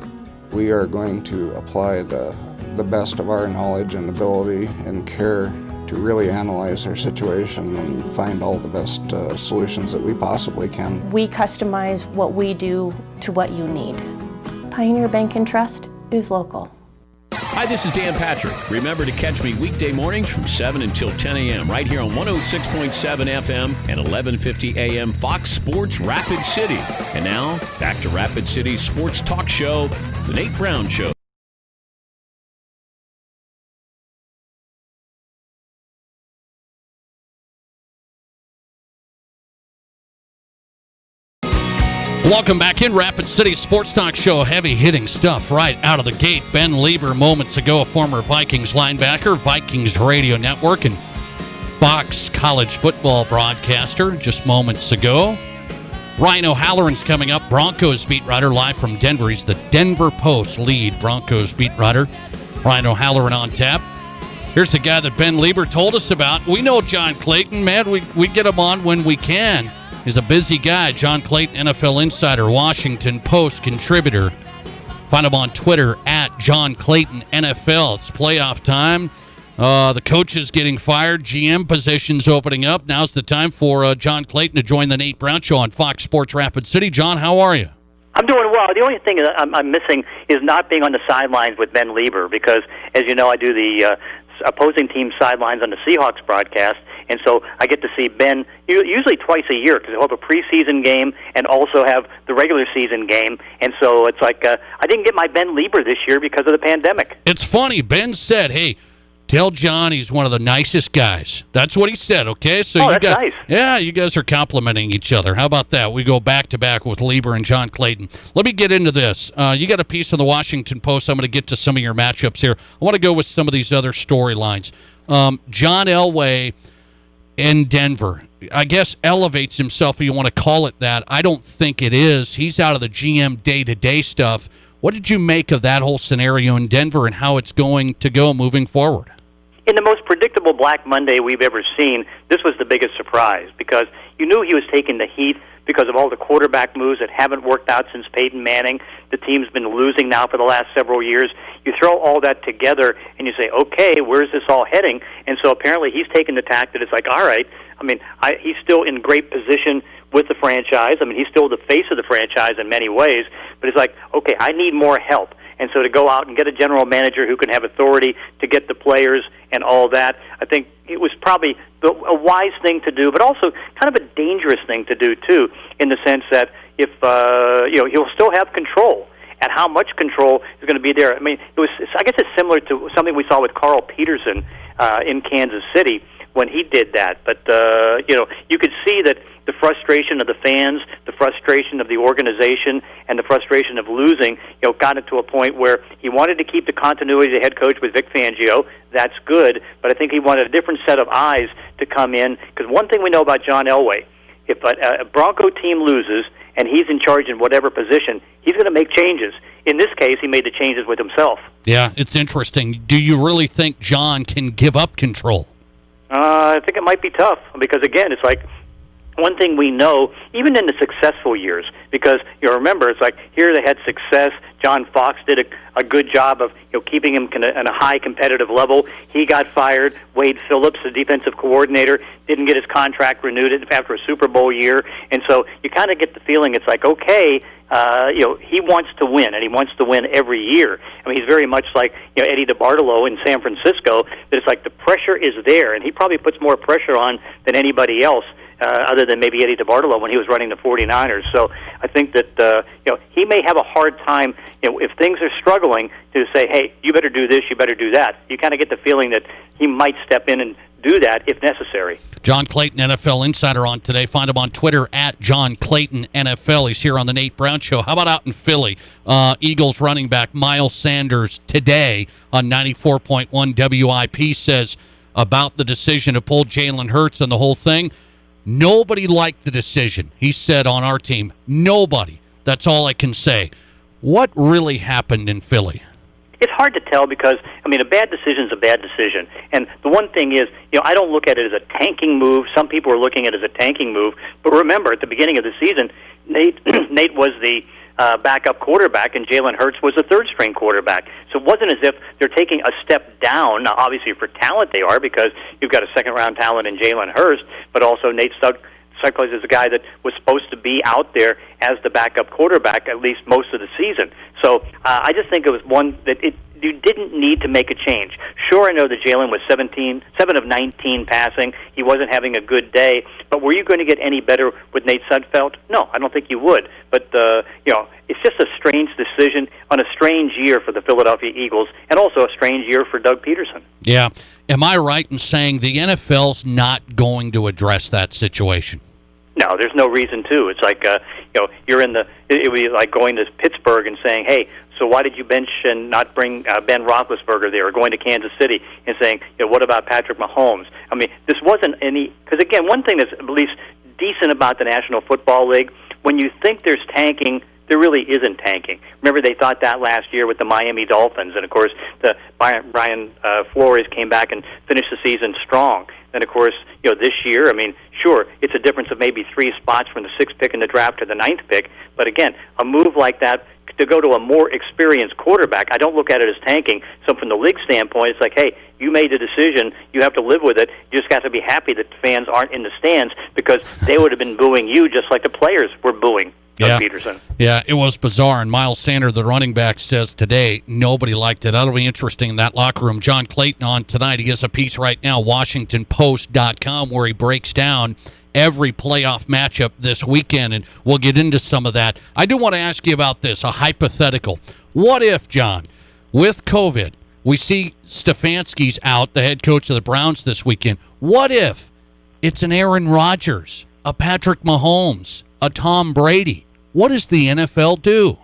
We are going to apply the best of our knowledge and ability and care to really analyze their situation and find all the best solutions that we possibly can. We customize what we do to what you need. Pioneer Bank and Trust is local. Hi, this is Dan Patrick. Remember to catch me weekday mornings from 7 until 10 a.m. right here on 106.7 FM and 1150 a.m. Fox Sports Rapid City. And now, back to Rapid City's sports talk show, The Nate Brown Show. Welcome back in Rapid City Sports Talk Show. Heavy-hitting stuff right out of the gate. Ben Lieber, moments ago, a former Vikings linebacker, Vikings Radio Network, and Fox college football broadcaster just moments ago. Ryan O'Halloran's coming up, Broncos beat writer, live from Denver. He's the Denver Post lead Broncos beat writer. Ryan O'Halloran on tap. Here's the guy that Ben Lieber told us about. We know John Clayton, man. We get him on when we can. He's a busy guy. John Clayton, NFL insider, Washington Post contributor. Find him on Twitter at John Clayton NFL. It's playoff time. The coach is getting fired. GM positions opening up. Now's the time for John Clayton to join the Nate Brown Show on Fox Sports Rapid City. John, how are you? I'm doing well. The only thing that I'm missing is not being on the sidelines with Ben Lieber because, as you know, I do the opposing team sidelines on the Seahawks broadcast. And so I get to see Ben usually twice a year because they'll have a preseason game and also have the regular season game. And so it's like I didn't get my Ben Lieber this year because of the pandemic. It's funny. Ben said, hey, tell John he's one of the nicest guys. That's what he said, okay? So that's nice. Yeah, you guys are complimenting each other. How about that? We go back-to-back with Lieber and John Clayton. Let me get into this. You got a piece of the Washington Post. I'm going to get to some of your matchups here. I want to go with some of these other storylines. John Elway in Denver, I guess, elevates himself, if you want to call it that. I don't think it is. He's out of the GM day-to-day stuff. What did you make of that whole scenario in Denver and how it's going to go moving forward? in the most predictable Black Monday we've ever seen, this was the biggest surprise because you knew he was taking the heat because of all the quarterback moves that haven't worked out since Peyton Manning. The team's been losing now for the last several years. You throw all that together and you say, okay, where's this all heading? And so apparently he's taken the tack that it's like, all right, I mean, he's still in great position with the franchise. I mean, he's still the face of the franchise in many ways, but it's like, okay, I need more help. And so to go out and get a general manager who can have authority to get the players and all that, I think it was probably a wise thing to do, but also kind of a dangerous thing to do, too, in the sense that if, he'll still have control. And how much control is going to be there? I mean, I guess it's similar to something we saw with Carl Peterson in Kansas City when he did that. But, you could see that the frustration of the fans, the frustration of the organization, and the frustration of losing, got it to a point where he wanted to keep the continuity of the head coach with Vic Fangio. That's good, but I think he wanted a different set of eyes to come in. Because one thing we know about John Elway, if a Bronco team loses and he's in charge in whatever position, he's going to make changes. In this case, he made the changes with himself. Yeah, it's interesting. Do you really think John can give up control? I think it might be tough because, again, it's like one thing we know, even in the successful years, because you remember, it's like here they had success. John Fox did a good job of keeping him at a high competitive level. He got fired. Wade Phillips, the defensive coordinator, didn't get his contract renewed after a Super Bowl year, and so you kind of get the feeling it's like, okay, he wants to win, and he wants to win every year. I mean, he's very much like Eddie DeBartolo in San Francisco. That it's like the pressure is there, and he probably puts more pressure on than anybody else. Other than maybe Eddie DeBartolo when he was running the 49ers. So I think that he may have a hard time if things are struggling to say, hey, you better do this, you better do that. You kind of get the feeling that he might step in and do that if necessary. John Clayton, NFL Insider, on today. Find him on Twitter at John Clayton NFL. He's here on the Nate Brown Show. How about out in Philly? Eagles running back Miles Sanders today on 94.1 WIP says about the decision to pull Jalen Hurts and the whole thing. Nobody liked the decision. He said on our team, nobody. That's all I can say. What really happened in Philly? It's hard to tell because, I mean, a bad decision is a bad decision. And the one thing is, I don't look at it as a tanking move. Some people are looking at it as a tanking move. But remember, at the beginning of the season, Nate was the backup quarterback, and Jalen Hurts was a third-string quarterback. So it wasn't as if they're taking a step down. Now, obviously, for talent they are because you've got a second-round talent in Jalen Hurts, but also Nate Sutcliffe is a guy that was supposed to be out there as the backup quarterback at least most of the season. So I just think it was one that you didn't need to make a change. Sure, I know that Jalen was 7 of 19 passing. He wasn't having a good day. But were you going to get any better with Nate Sudfeld? No, I don't think you would. But, it's just a strange decision on a strange year for the Philadelphia Eagles and also a strange year for Doug Peterson. Yeah. Am I right in saying the NFL's not going to address that situation? No, there's no reason to. It's like, you're in it would be like going to Pittsburgh and saying, hey, so why did you bench and not bring Ben Roethlisberger there, or going to Kansas City and saying, what about Patrick Mahomes? I mean, this wasn't any, because again, one thing that's at least decent about the National Football League, when you think there's tanking, there really isn't tanking. Remember, they thought that last year with the Miami Dolphins, and of course, Brian Flores came back and finished the season strong. And of course, this year, I mean, sure, it's a difference of maybe 3 spots from the 6th pick in the draft to the 9th pick. But again, a move like that to go to a more experienced quarterback, I don't look at it as tanking. So from the league standpoint, it's like, hey, you made the decision, you have to live with it. You just got to be happy that fans aren't in the stands because they would have been booing you just like the players were booing Doug Peterson. Yeah, it was bizarre. And Miles Sanders, the running back, says today nobody liked it. That'll be interesting in that locker room. John Clayton on tonight. He has a piece right now, WashingtonPost.com, where he breaks down every playoff matchup this weekend, and we'll get into some of that. I do want to ask you about this, a hypothetical. What if, John, with COVID, we see Stefanski's out, the head coach of the Browns this weekend. What if it's an Aaron Rodgers, a Patrick Mahomes, a Tom Brady? What does the NFL do?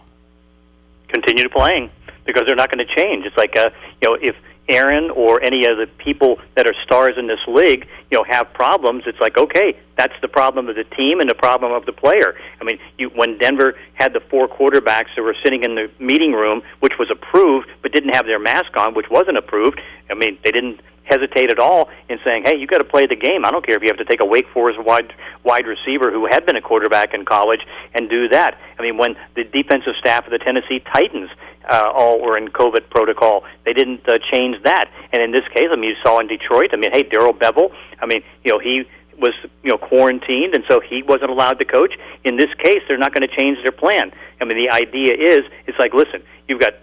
Continue playing because they're not going to change. It's like, if Aaron or any of the people that are stars in this league, have problems, it's like, okay, that's the problem of the team and the problem of the player. I mean, when Denver had the 4 quarterbacks that were sitting in the meeting room, which was approved, but didn't have their mask on, which wasn't approved, I mean, they didn't hesitate at all in saying, hey, you got to play the game. I don't care if you have to take a Wake Forest wide receiver who had been a quarterback in college and do that. I mean, when the defensive staff of the Tennessee Titans all were in COVID protocol, they didn't change that. And in this case, I mean, you saw in Detroit, I mean, hey, Darrell Bevell, I mean, he was quarantined, and so he wasn't allowed to coach. In this case, they're not going to change their plan. I mean, the idea is, it's like, listen, you've got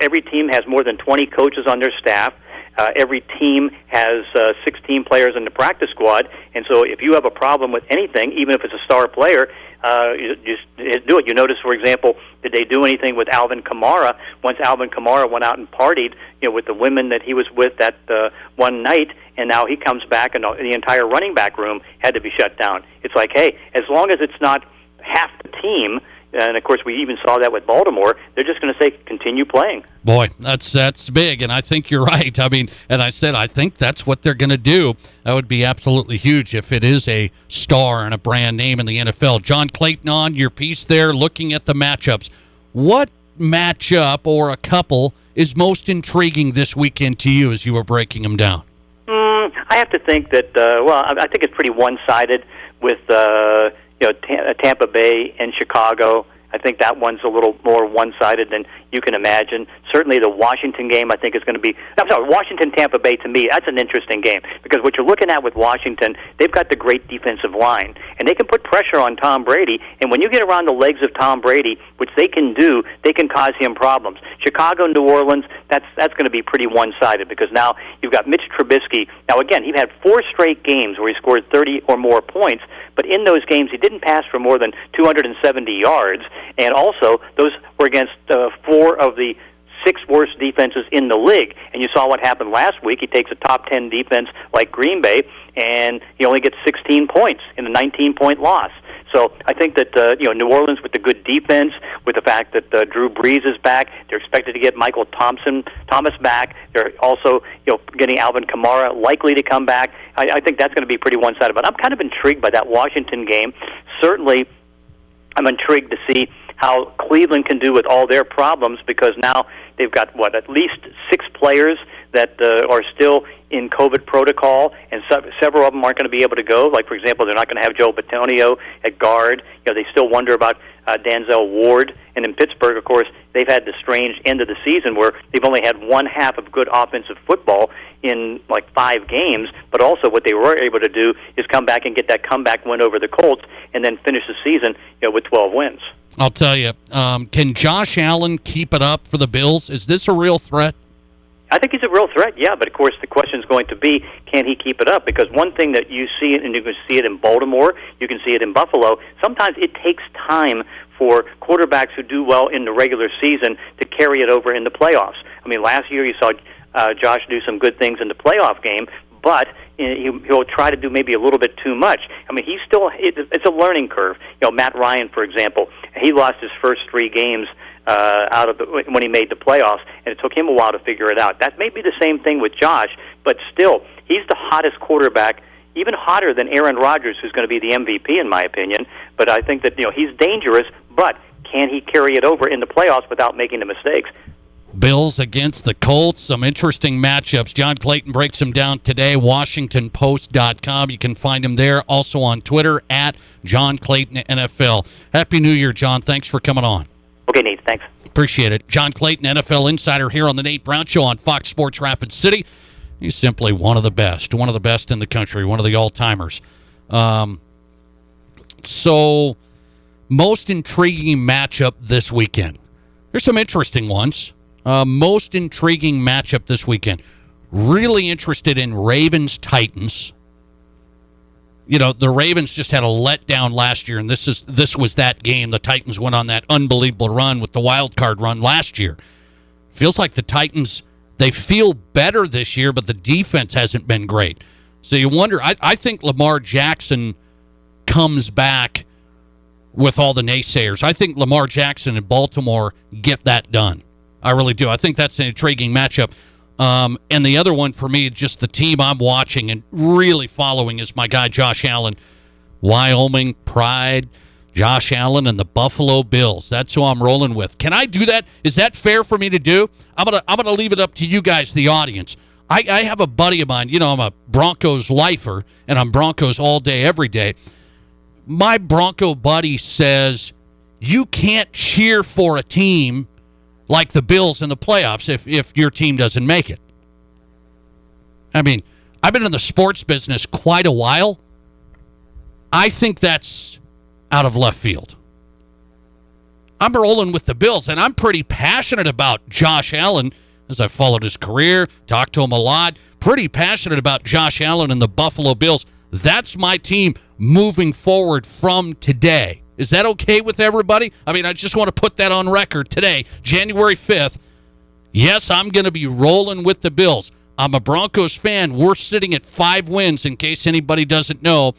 every team has more than 20 coaches on their staff. Every team has 16 players in the practice squad, and so if you have a problem with anything, even if it's a star player, you just do it. You notice, for example, did they do anything with Alvin Kamara? Once Alvin Kamara went out and partied, with the women that he was with that one night, and now he comes back, and the entire running back room had to be shut down. It's like, hey, as long as it's not half the team. And, of course, we even saw that with Baltimore. They're just going to say, continue playing. Boy, that's big, and I think you're right. I mean, and I said I think that's what they're going to do. That would be absolutely huge if it is a star and a brand name in the NFL. John Clayton, on your piece there, looking at the matchups. What matchup or a couple is most intriguing this weekend to you as you were breaking them down? I have to think that, I think it's pretty one-sided with Tampa Bay and Chicago. I think that one's a little more one-sided than you can imagine. Certainly the Washington game, I think, is going to be... Washington-Tampa Bay, to me, that's an interesting game. Because what you're looking at with Washington, they've got the great defensive line. And they can put pressure on Tom Brady. And when you get around the legs of Tom Brady, which they can do, they can cause him problems. Chicago, New Orleans, that's going to be pretty one-sided. Because now you've got Mitch Trubisky. Now, again, he had 4 straight games where he scored 30 or more points. But in those games, he didn't pass for more than 270 yards. And also, those were against 4 of the 6 worst defenses in the league. And you saw what happened last week. He takes a top 10 defense like Green Bay, and he only gets 16 points in a 19-point loss. So I think that New Orleans, with the good defense, with the fact that Drew Brees is back, they're expected to get Michael Thomas back. They're also getting Alvin Kamara likely to come back. I think that's going to be pretty one-sided. But I'm kind of intrigued by that Washington game. Certainly, I'm intrigued to see how Cleveland can do with all their problems, because now they've got, at least 6 players that are still in COVID protocol, and several of them aren't going to be able to go. Like, for example, they're not going to have Joe Bitonio at guard. They still wonder about Denzel Ward. And in Pittsburgh, of course, they've had the strange end of the season where they've only had one half of good offensive football in, 5 games. But also what they were able to do is come back and get that comeback win over the Colts and then finish the season with 12 wins. I'll tell you, can Josh Allen keep it up for the Bills? Is this a real threat? I think he's a real threat, yeah, but of course the question is going to be, can he keep it up? Because one thing that you see, and you can see it in Baltimore, you can see it in Buffalo, sometimes it takes time for quarterbacks who do well in the regular season to carry it over in the playoffs. I mean, last year you saw Josh do some good things in the playoff game, but he'll try to do maybe a little bit too much. I mean, it's a learning curve. Matt Ryan, for example, he lost his first 3 games when he made the playoffs, and it took him a while to figure it out. That may be the same thing with Josh, but still, he's the hottest quarterback, even hotter than Aaron Rodgers, who's going to be the MVP in my opinion. But I think that he's dangerous, but can he carry it over in the playoffs without making the mistakes? Bills against the Colts, some interesting matchups. John Clayton breaks them down today, WashingtonPost.com. You can find him there, also on Twitter, at John Clayton NFL. Happy New Year, John. Thanks for coming on. Okay, Nate, thanks. Appreciate it. John Clayton, NFL insider here on the Nate Brown Show on Fox Sports Rapid City. He's simply one of the best in the country, one of the all-timers. So, most intriguing matchup this weekend. There's some interesting ones. Most intriguing matchup this weekend. Really interested in Ravens-Titans. The Ravens just had a letdown last year, and this was that game. The Titans went on that unbelievable run with the wild card run last year. Feels like the Titans, they feel better this year, but the defense hasn't been great. So you wonder, I think Lamar Jackson comes back with all the naysayers. I think Lamar Jackson and Baltimore get that done. I really do. I think that's an intriguing matchup. And the other one for me, just the team I'm watching and really following, is my guy Josh Allen. Wyoming Pride, Josh Allen and the Buffalo Bills. That's who I'm rolling with. Can I do that? Is that fair for me to do? I'm gonna leave it up to you guys, the audience. I have a buddy of mine, I'm a Broncos lifer, and I'm Broncos all day, every day. My Bronco buddy says you can't cheer for a team like the Bills in the playoffs if your team doesn't make it. I mean, I've been in the sports business quite a while. I think that's out of left field. I'm rolling with the Bills, and I'm pretty passionate about Josh Allen as I followed his career, talked to him a lot. Pretty passionate about Josh Allen and the Buffalo Bills. That's my team moving forward from today. Is that okay with everybody? I mean, I just want to put that on record today, January 5th. Yes, I'm going to be rolling with the Bills. I'm a Broncos fan. We're sitting at 5 wins, in case anybody doesn't know.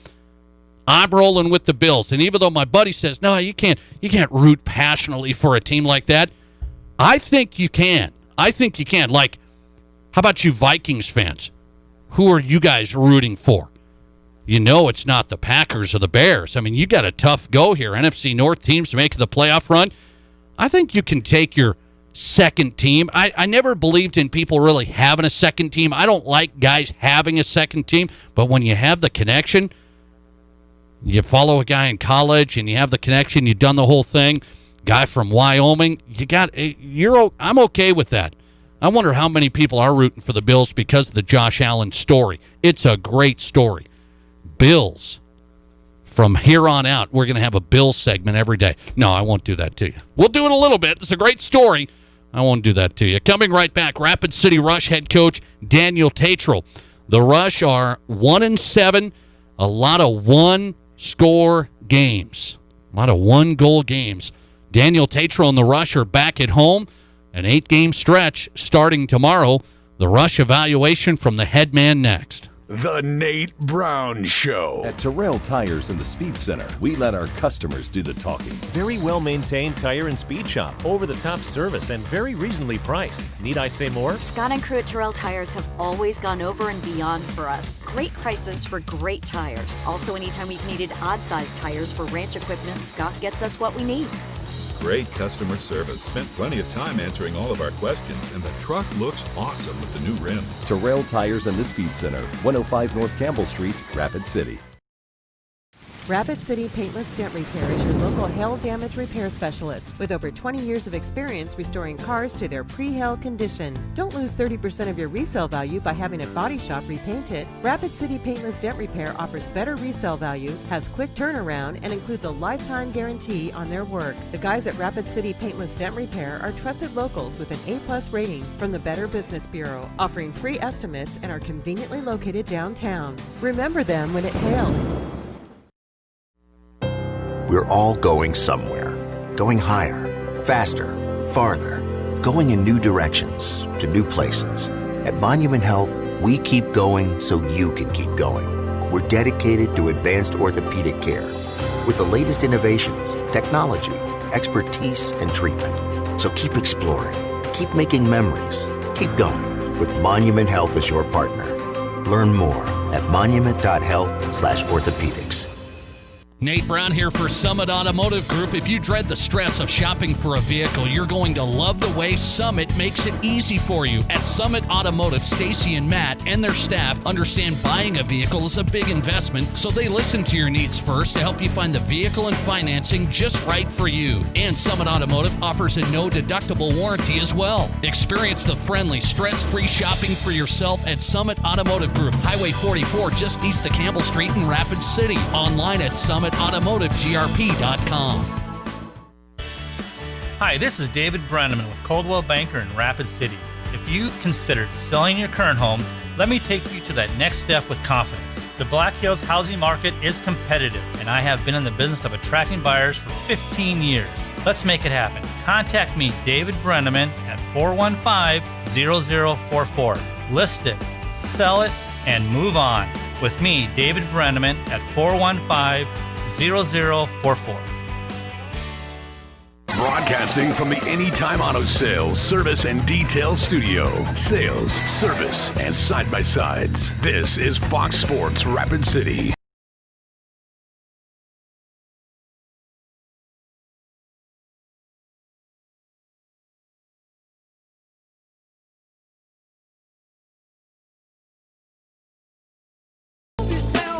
I'm rolling with the Bills. And even though my buddy says, no, you can't root passionately for a team like that, I think you can. I think you can. Like, how about you Vikings fans? Who are you guys rooting for? It's not the Packers or the Bears. I mean, you got a tough go here. NFC North teams making the playoff run. I think you can take your second team. I never believed in people really having a second team. I don't like guys having a second team, but when you have the connection, you follow a guy in college and you have the connection, you've done the whole thing, guy from Wyoming, I'm okay with that. I wonder how many people are rooting for the Bills because of the Josh Allen story. It's a great story. Bills. From here on out, we're going to have a Bills segment every day. No, I won't do that to you. We'll do it a little bit. It's a great story. I won't do that to you. Coming right back, Rapid City Rush head coach Daniel Tatro. The Rush are 1-7, a lot of one-score games, a lot of one-goal games. Daniel Tatro and the Rush are back at home. An 8-game stretch starting tomorrow. The Rush evaluation from the head man next. The Nate Brown Show. At Terrell Tires in the Speed Center, we let our customers do the talking. Very well-maintained tire and speed shop, over-the-top service, and very reasonably priced. Need I say more? Scott and crew at Terrell Tires have always gone over and beyond for us. Great prices for great tires. Also, anytime we've needed odd-sized tires for ranch equipment, Scott gets us what we need. Great customer service. Spent plenty of time answering all of our questions, and the truck looks awesome with the new rims. Terrell Tires in the Speed Center, 105 North Campbell Street, Rapid City. Rapid City Paintless Dent Repair is your local hail damage repair specialist with over 20 years of experience restoring cars to their pre-hail condition. Don't lose 30% of your resale value by having a body shop repaint it. Rapid City Paintless Dent Repair offers better resale value, has quick turnaround, and includes a lifetime guarantee on their work. The guys at Rapid City Paintless Dent Repair are trusted locals with an A+ rating from the Better Business Bureau, offering free estimates and are conveniently located downtown. Remember them when it hails. We're all going somewhere. Going higher, faster, farther. Going in new directions, to new places. At Monument Health, we keep going so you can keep going. We're dedicated to advanced orthopedic care with the latest innovations, technology, expertise, and treatment. So keep exploring. Keep making memories. Keep going with Monument Health as your partner. Learn more at monument.health/orthopedics. Nate Brown here for Summit Automotive Group. If you dread the stress of shopping for a vehicle, you're going to love the way Summit makes it easy for you. At Summit Automotive, Stacy and Matt and their staff understand buying a vehicle is a big investment, so they listen to your needs first to help you find the vehicle and financing just right for you. And Summit Automotive offers a no-deductible warranty as well. Experience the friendly, stress-free shopping for yourself at Summit Automotive Group, Highway 44, just east of Campbell Street in Rapid City. Online at SummitAutomotiveGRP.com. Hi, this is David Brenneman with Coldwell Banker in Rapid City. If you considered selling your current home, let me take you to that next step with confidence. The Black Hills housing market is competitive, and I have been in the business of attracting buyers for 15 years. Let's make it happen. Contact me, David Brenneman, at 415-0044. List it, sell it, and move on. With me, David Brenneman, at 415-0044. Broadcasting from the Anytime Auto Sales, Service, and Detail Studio. Sales, service, and side-by-sides. This is Fox Sports Rapid City.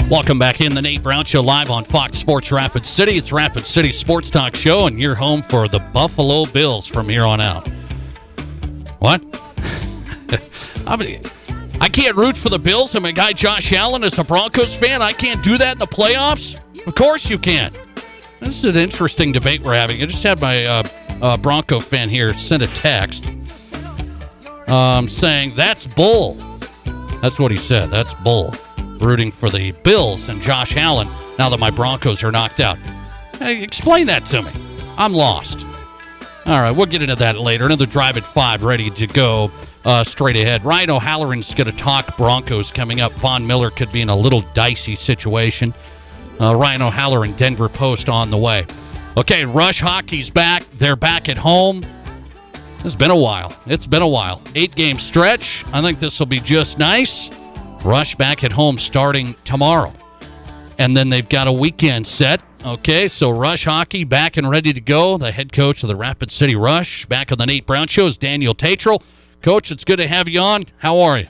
Welcome back in the Nate Brown Show live on Fox Sports Rapid City. It's Rapid City Sports Talk Show, and you're home for the Buffalo Bills from here on out. What? I can't root for the Bills. I'm a guy, Josh Allen, is a Broncos fan. I can't do that in the playoffs? Of course you can. This is an interesting debate we're having. I just had my Bronco fan here send a text saying, that's bull. That's what he said. That's bull. Rooting for the Bills and Josh Allen now that my Broncos are knocked out. Hey, explain that to me. I'm lost. All right, we'll get into that later. Another Drive at 5 ready to go straight ahead. Ryan O'Halloran's going to talk Broncos coming up. Von Miller could be in a little dicey situation. Ryan O'Halloran, Denver Post on the way. Okay, Rush Hockey's back. They're back at home. It's been a while. 8-game stretch. I think this will be just nice. Rush back at home starting tomorrow. And then they've got a weekend set. Okay, so Rush Hockey back and ready to go. The head coach of the Rapid City Rush back on the Nate Brown Show is Daniel Tatral. Coach, it's good to have you on. How are you?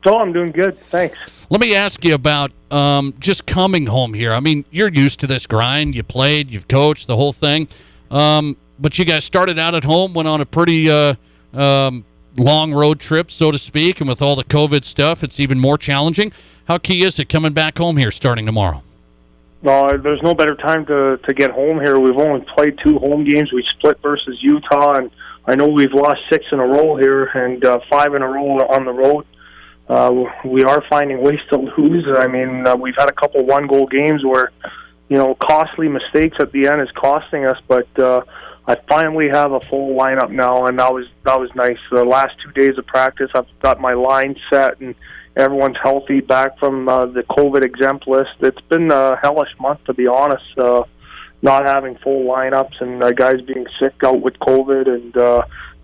So I'm doing good. Thanks. Let me ask you about just coming home here. I mean, you're used to this grind. You played, you've coached, the whole thing. But you guys started out at home, went on a pretty long road trip, so to speak, and with all the COVID stuff, it's even more challenging. How key is it coming back home here starting tomorrow? No, there's no better time to get home here. We've only played 2 home games. We split versus Utah, and I know we've lost 6 in a row here and 5 in a row on the road. We are finding ways to lose. I mean, we've had a couple one-goal games where, costly mistakes at the end is costing us, but I finally have a full lineup now, and that was nice. The last 2 days of practice, I've got my line set, and everyone's healthy, back from the COVID exempt list. It's been a hellish month, to be honest, not having full lineups and guys being sick out with COVID, and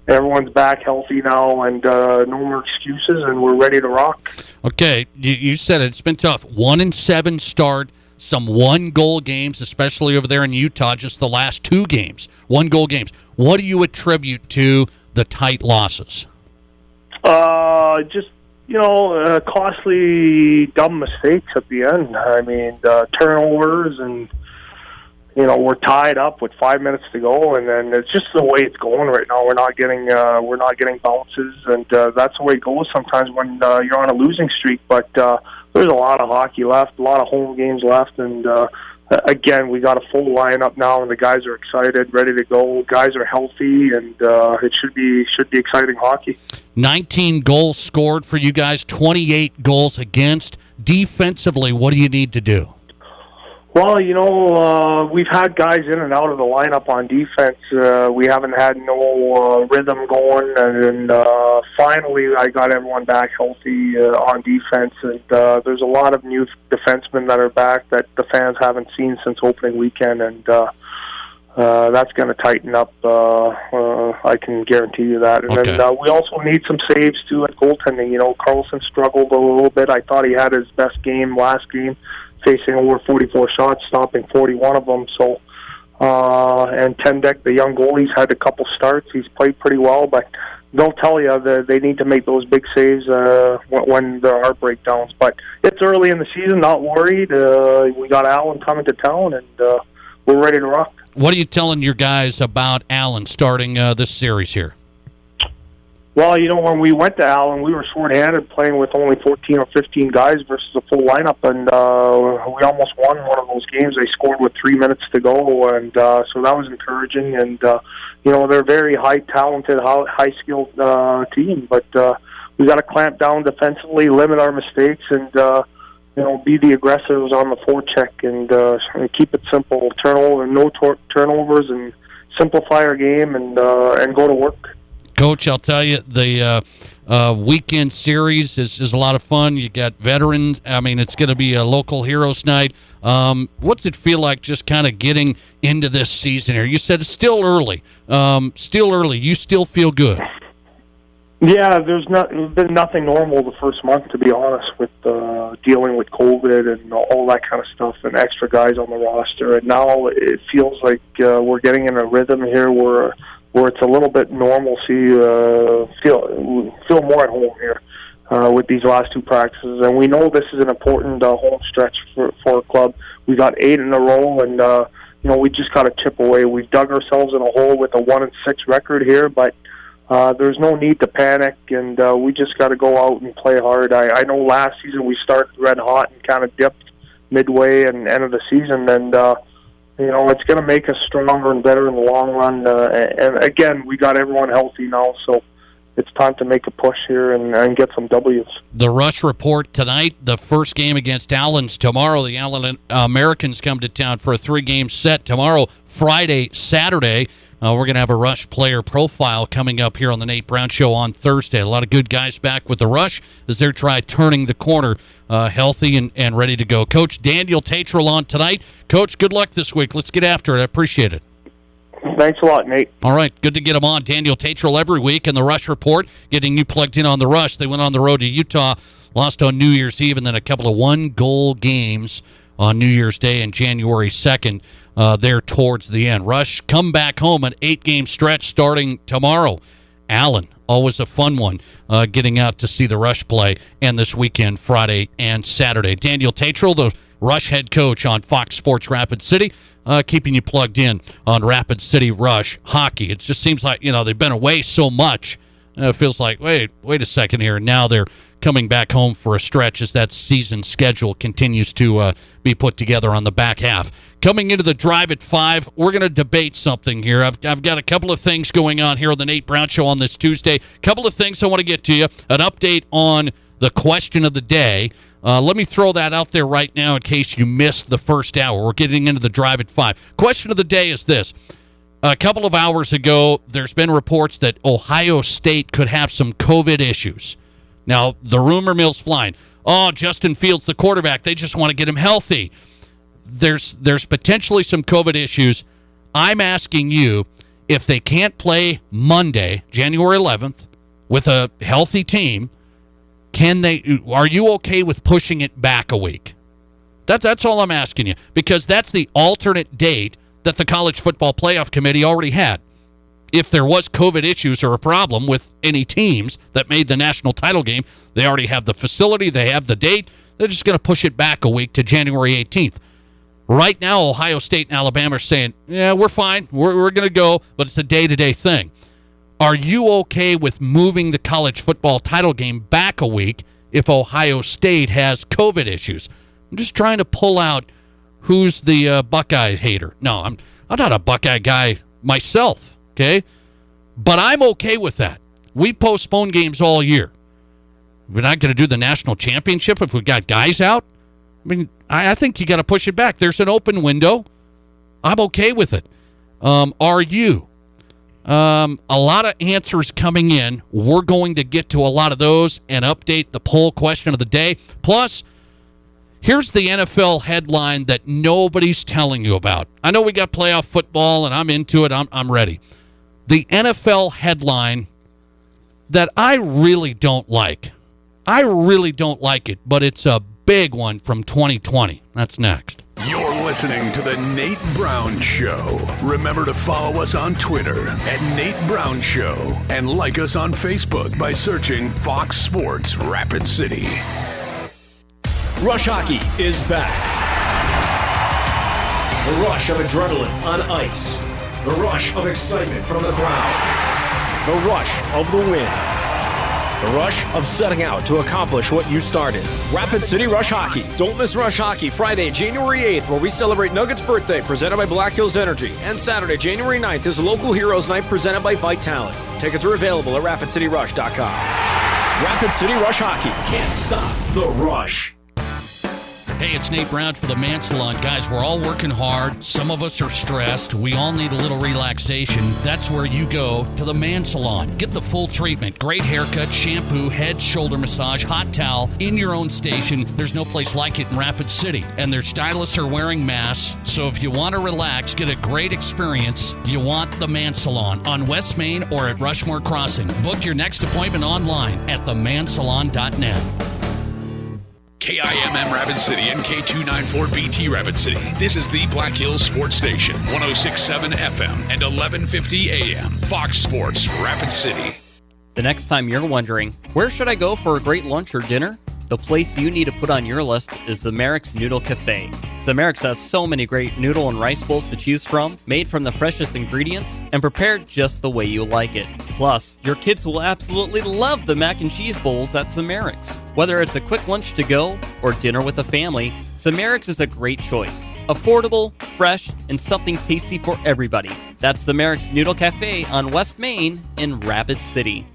everyone's back healthy now, and no more excuses, and we're ready to rock. Okay, you said it's been tough. 1-7 start. Some one-goal games, especially over there in Utah, just the last 2 games, one-goal games. What do you attribute to the tight losses? Just, costly, dumb mistakes at the end. I mean, turnovers, and, we're tied up with 5 minutes to go, and then it's just the way it's going right now. We're not getting bounces, and that's the way it goes sometimes when you're on a losing streak, but there's a lot of hockey left, a lot of home games left, and again, we got a full lineup now, and the guys are excited, ready to go. Guys are healthy, and it should be exciting hockey. 19 goals scored for you guys, 28 goals against. Defensively, what do you need to do? Well, we've had guys in and out of the lineup on defense. We haven't had no rhythm going, and finally I got everyone back healthy on defense. And there's a lot of new defensemen that are back that the fans haven't seen since opening weekend, and that's going to tighten up. I can guarantee you that. And okay. Then we also need some saves, too, at goaltending. Carlson struggled a little bit. I thought he had his best game last game, facing over 44 shots, stopping 41 of them. So, and Tendek, the young goalie's had a couple starts. He's played pretty well, but they'll tell you that they need to make those big saves when there are breakdowns. But it's early in the season, not worried. We got Allen coming to town, and we're ready to rock. What are you telling your guys about Allen starting this series here? Well, when we went to Allen, we were short-handed, playing with only 14 or 15 guys versus a full lineup, and we almost won one of those games. They scored with 3 minutes to go, and so that was encouraging. And they're a very high-talented, high-skilled team, but we got to clamp down defensively, limit our mistakes, and be the aggressors on the forecheck, and keep it simple. No turnovers, and simplify our game, and go to work. Coach, I'll tell you, the weekend series is a lot of fun. You got veterans. I mean, it's going to be a local heroes night. What's it feel like just kind of getting into this season here? You said it's still early. You still feel good? Yeah, there's been nothing normal the first month, to be honest, with dealing with COVID and all that kind of stuff, and extra guys on the roster. And now it feels like we're getting in a rhythm here where it's a little bit normalcy, feel more at home here. with these last 2 practices. And we know this is an important home stretch for our club. We got 8 in a row, and we just got to chip away. We've dug ourselves in a hole with a 1-6 record here, but there's no need to panic, and we just got to go out and play hard. I know last season we started red hot and kind of dipped midway and end of the season, and it's going to make us stronger and better in the long run. And again, we got everyone healthy now, so it's time to make a push here and get some W's. The Rush Report tonight, the first game against Allen's tomorrow. The Allen Americans come to town for a 3-game set tomorrow, Friday, Saturday. We're going to have a Rush player profile coming up here on the Nate Brown Show on Thursday. A lot of good guys back with the Rush as they're trying turning the corner, healthy and ready to go. Coach Daniel Tatral on tonight. Coach, good luck this week. Let's get after it. I appreciate it. Thanks a lot, Nate. All right, good to get him on. Daniel Tatral every week in the Rush Report, getting you plugged in on the Rush. They went on the road to Utah, lost on New Year's Eve, and then a couple of 1-goal games on New Year's Day and January 2nd. There towards the end. Rush come back home, an 8-game stretch starting tomorrow. Allen, always a fun one, getting out to see the Rush play, and this weekend, Friday and Saturday. Daniel Tatral, the Rush head coach on Fox Sports Rapid City, keeping you plugged in on Rapid City Rush hockey. It just seems like, they've been away so much. It feels like, wait a second here, and now they're coming back home for a stretch as that season schedule continues to be put together on the back half. Coming into the Drive at 5, we're going to debate something here. I've got a couple of things going on here on the Nate Brown Show on this Tuesday. A couple of things I want to get to you. An update on the question of the day. Let me throw that out there right now in case you missed the first hour. We're getting into the Drive at 5. Question of the day is this. A couple of hours ago, there's been reports that Ohio State could have some COVID issues. Now, the rumor mill's flying. Oh, Justin Fields, the quarterback, they just want to get him healthy. There's potentially some COVID issues. I'm asking you, if they can't play Monday, January 11th, with a healthy team, are you okay with pushing it back a week? That's all I'm asking you, because that's the alternate date that the College Football Playoff Committee already had. If there was COVID issues or a problem with any teams that made the national title game, they already have the facility, they have the date. They're just going to push it back a week to January 18th. Right now, Ohio State and Alabama are saying, yeah, we're fine. We're going to go, but it's a day-to-day thing. Are you okay with moving the college football title game back a week if Ohio State has COVID issues? I'm just trying to pull out who's the Buckeye hater. No, I'm not a Buckeye guy myself, okay? But I'm okay with that. We've postponed games all year. We're not going to do the national championship if we've got guys out. I mean, I think you got to push it back. There's an open window. I'm okay with it. Are you? A lot of answers coming in. We're going to get to a lot of those and update the poll question of the day. Plus, here's the NFL headline that nobody's telling you about. I know we got playoff football, and I'm into it. I'm ready. The NFL headline that I really don't like. I really don't like it, but it's a big one from 2020. That's next. You're listening to The Nate Brown Show. Remember to follow us on Twitter at Nate Brown Show and like us on Facebook by searching Fox Sports Rapid City. Rush Hockey is back. The rush of adrenaline on ice. The rush of excitement from the crowd. The rush of the win. The rush of setting out to accomplish what you started. Rapid City Rush Hockey. Don't miss Rush Hockey Friday, January 8th, where we celebrate Nuggets' birthday, presented by Black Hills Energy. And Saturday, January 9th, is Local Heroes Night, presented by Vite Talent. Tickets are available at RapidCityRush.com. Rapid City Rush Hockey. Can't stop the rush. Hey, it's Nate Brown for the Man Salon. Guys, we're all working hard. Some of us are stressed. We all need a little relaxation. That's where you go to the Man Salon. Get the full treatment. Great haircut, shampoo, head, shoulder massage, hot towel, in your own station. There's no place like it in Rapid City. And their stylists are wearing masks. So if you want to relax, get a great experience, you want the Man Salon on West Main or at Rushmore Crossing. Book your next appointment online at themansalon.net. KIMM Rapid City and K294BT Rapid City. This is the Black Hills Sports Station, 106.7 FM and 1150 AM. Fox Sports Rapid City. The next time you're wondering, where should I go for a great lunch or dinner? The place you need to put on your list is Zamerik's Noodle Cafe. Zamerik's has so many great noodle and rice bowls to choose from, made from the freshest ingredients, and prepared just the way you like it. Plus, your kids will absolutely love the mac and cheese bowls at Zamerik's. Whether it's a quick lunch to go or dinner with the family, Zamerik's is a great choice. Affordable, fresh, and something tasty for everybody. That's Zamerik's Noodle Cafe on West Main in Rapid City.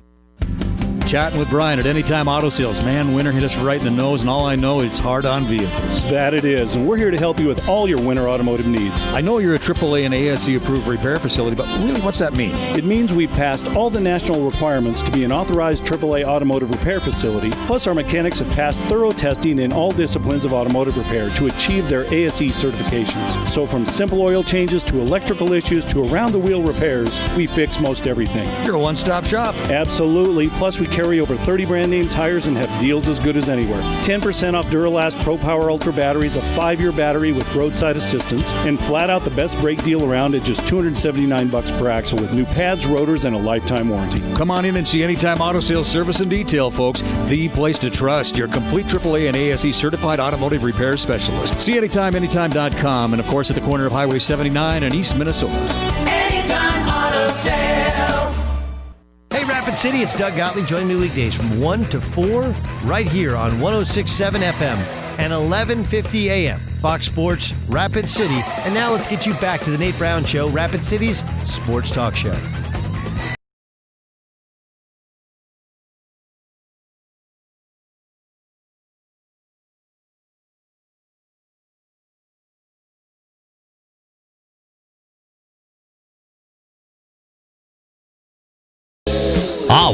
Chatting with Brian at Anytime Auto Sales. Man, winter hit us right in the nose, and all I know is it's hard on vehicles. That it is, and we're here to help you with all your winter automotive needs. I know you're a AAA and ASE approved repair facility, but really, what's that mean? It means we've passed all the national requirements to be an authorized AAA automotive repair facility, plus our mechanics have passed thorough testing in all disciplines of automotive repair to achieve their ASE certifications. So from simple oil changes to electrical issues to around-the-wheel repairs, we fix most everything. You're a one-stop shop. Absolutely, plus we carry over 30 brand name tires and have deals as good as anywhere. 10% off Duralast Pro Power Ultra batteries, a 5-year battery with roadside assistance, and flat out the best brake deal around at just $279 per axle with new pads, rotors, and a lifetime warranty. Come on in and see Anytime Auto Sales Service and Detail, folks. The place to trust. Your complete AAA and ASE certified automotive repair specialist. See anytime.com, and of course at the corner of Highway 79 in East Minnesota. Anytime Auto Sales. Hey, Rapid City, it's Doug Gottlieb. Join me weekdays from 1 to 4 right here on 106.7 FM and 11:50 a.m. Fox Sports Rapid City. And now let's get you back to the Nate Brown Show, Rapid City's sports talk show.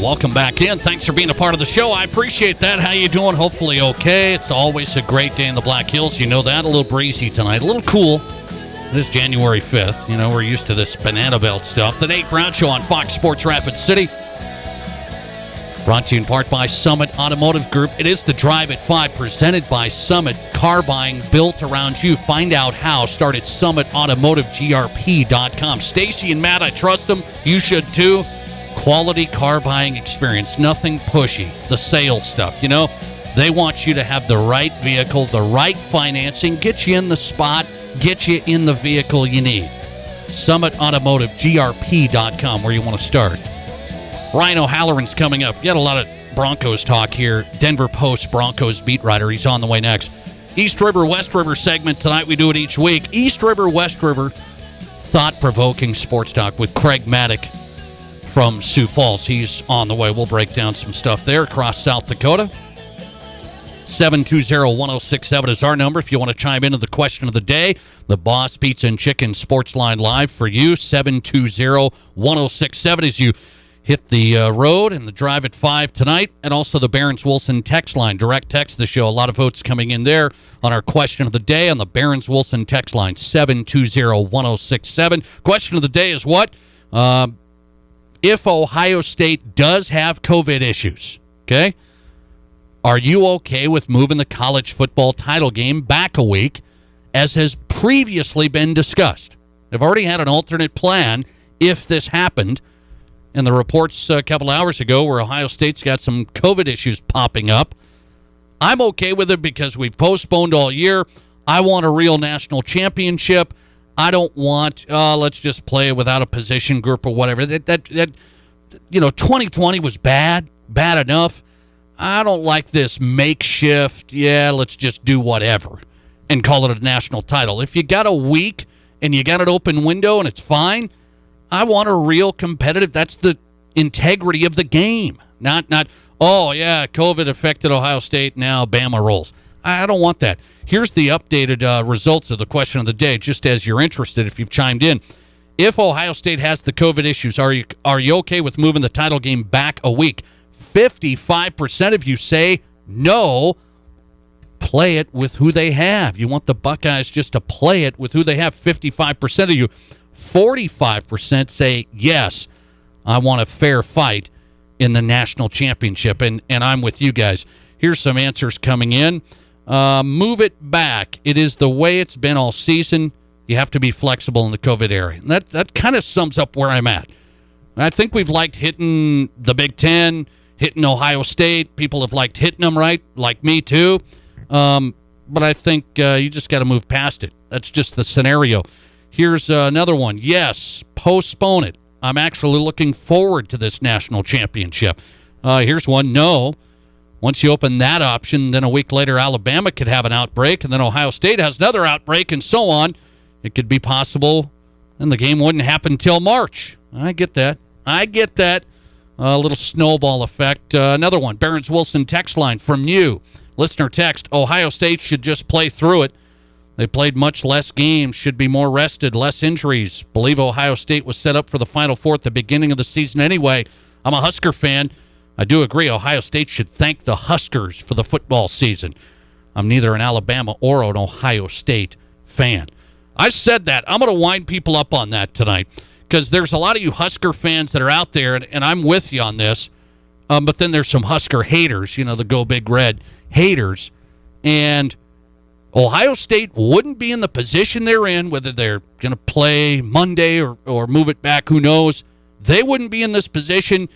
Welcome back in. Thanks for being a part of the show. I appreciate that. How you doing? Hopefully okay. It's always a great day in the Black Hills. You know that. A little breezy tonight. A little cool. It is January 5th. You know, we're used to this banana belt stuff. The Nate Brown Show on Fox Sports Rapid City. Brought to you in part by Summit Automotive Group. It is the Drive at 5 presented by Summit. Car buying built around you. Find out how. Start at SummitAutomotiveGRP.com. Stacy and Matt, I trust them. You should too. Quality car buying experience. Nothing pushy. The sales stuff, you know. They want you to have the right vehicle, the right financing, get you in the spot, get you in the vehicle you need. SummitAutomotiveGRP.com, where you want to start. Ryan O'Halloran's coming up. You had a lot of Broncos talk here. Denver Post Broncos beat writer. He's on the way next. East River, West River segment tonight. We do it each week. East River, West River, thought-provoking sports talk with Craig Maddock from Sioux Falls. He's on the way. We'll break down some stuff there across South Dakota. 720-1067 is our number if you want to chime into the question of the day. The Boss Pizza and Chicken Sports Line live for you. 720-1067 as you hit the road and the Drive at 5 tonight. And also the Barron's Wilson text line. Direct text the show. A lot of votes coming in there on our question of the day on the Barron's Wilson text line. 720-1067. Question of the day is what? If Ohio State does have COVID issues, okay, are you okay with moving the college football title game back a week, as has previously been discussed? They've already had an alternate plan if this happened, and the reports a couple hours ago where Ohio State's got some COVID issues popping up. I'm okay with it because we've postponed all year. I want a real national championship. I don't want, let's just play without a position group or whatever. That 2020 was bad enough. I don't like this makeshift, let's just do whatever and call it a national title. If you got a week and you got an open window and it's fine, I want a real competitive, that's the integrity of the game. Not, COVID affected Ohio State, now Bama rolls. I don't want that. Here's the updated results of the question of the day, just as you're interested if you've chimed in. If Ohio State has the COVID issues, are you okay with moving the title game back a week? 55% of you say no. Play it with who they have. You want the Buckeyes just to play it with who they have. 55% of you. 45% say yes, I want a fair fight in the national championship. And I'm with you guys. Here's some answers coming in. Move it back. It is the way it's been all season. You have to be flexible in the COVID area. And that kind of sums up where I'm at. I think we've liked hitting the Big Ten, hitting Ohio State. People have liked hitting them, right? Like me, too. But I think you just got to move past it. That's just the scenario. Here's another one. Yes, postpone it. I'm actually looking forward to this national championship. Here's one. No. Once you open that option, then a week later Alabama could have an outbreak, and then Ohio State has another outbreak, and so on. It could be possible, and the game wouldn't happen until March. I get that. A little snowball effect. Another one. Barron's Wilson text line from you. Listener text, Ohio State should just play through it. They played much less games, should be more rested, less injuries. Believe Ohio State was set up for the Final Four at the beginning of the season anyway. I'm a Husker fan. I do agree Ohio State should thank the Huskers for the football season. I'm neither an Alabama or an Ohio State fan. I said that. I'm going to wind people up on that tonight because there's a lot of you Husker fans that are out there, and I'm with you on this. But then there's some Husker haters, the Go Big Red haters. And Ohio State wouldn't be in the position they're in, whether they're going to play Monday or move it back, who knows. They wouldn't be in this position,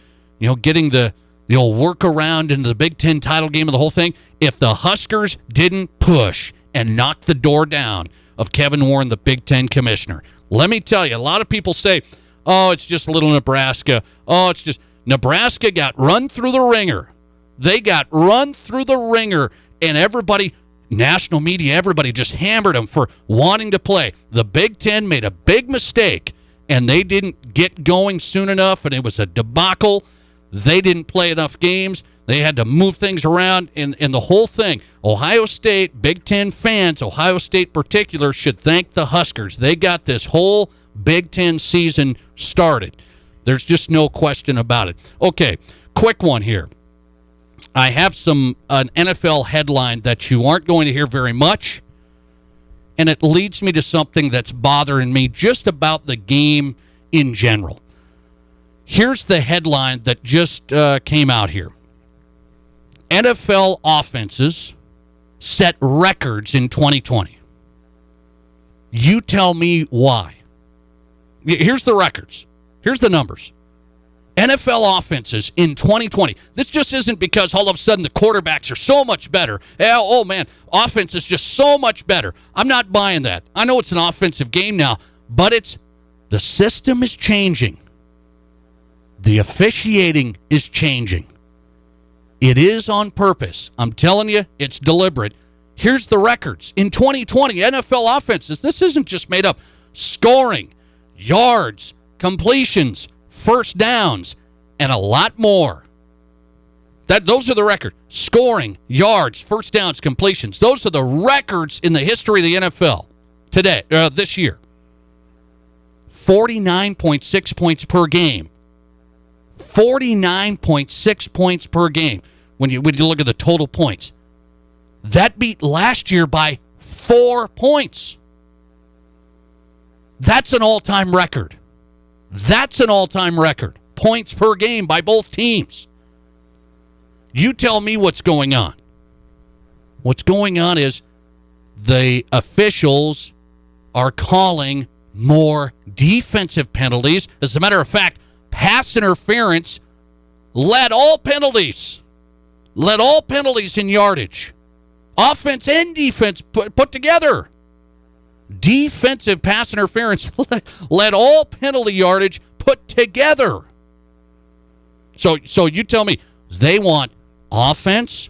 getting the old workaround into the Big Ten title game of the whole thing, if the Huskers didn't push and knock the door down of Kevin Warren, the Big Ten commissioner. Let me tell you, a lot of people say, oh, it's just little Nebraska. Oh, it's just Nebraska got run through the ringer. They got run through the ringer, and everybody, national media, everybody just hammered them for wanting to play. The Big Ten made a big mistake, and they didn't get going soon enough, and it was a debacle. They didn't play enough games. They had to move things around, and the whole thing. Ohio State, Big Ten fans, Ohio State particular, should thank the Huskers. They got this whole Big Ten season started. There's just no question about it. Okay, quick one here. I have an NFL headline that you aren't going to hear very much, and it leads me to something that's bothering me just about the game in general. Here's the headline that just came out here. NFL offenses set records in 2020. You tell me why. Here's the records. Here's the numbers. NFL offenses in 2020. This just isn't because all of a sudden the quarterbacks are so much better. Oh, man, offense is just so much better. I'm not buying that. I know it's an offensive game now, but the system is changing. The officiating is changing. It is on purpose. I'm telling you, it's deliberate. Here's the records. In 2020, NFL offenses, this isn't just made up. Scoring, yards, completions, first downs, and a lot more. Those are the records. Scoring, yards, first downs, completions. Those are the records in the history of the NFL this year. 49.6 points per game. 49.6 points per game when you look at the total points. That beat last year by 4 points. That's an all-time record. Points per game by both teams. You tell me what's going on. What's going on is the officials are calling more defensive penalties. As a matter of fact, pass interference led all penalties in yardage. Offense and defense put together. Defensive pass interference led all penalty yardage put together. So you tell me, they want offense.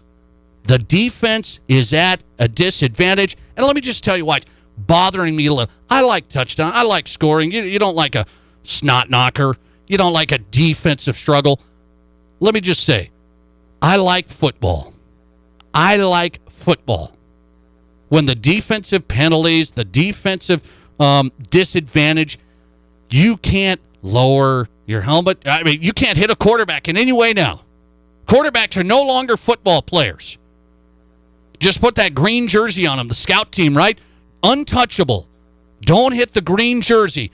The defense is at a disadvantage. And let me just tell you why it's bothering me a little. I like touchdown. I like scoring. You don't like a snot knocker. You don't like a defensive struggle. Let me just say, I like football. When the defensive penalties, the defensive disadvantage, you can't lower your helmet. I mean, you can't hit a quarterback in any way now. Quarterbacks are no longer football players. Just put that green jersey on them, the scout team, right? Untouchable. Don't hit the green jersey.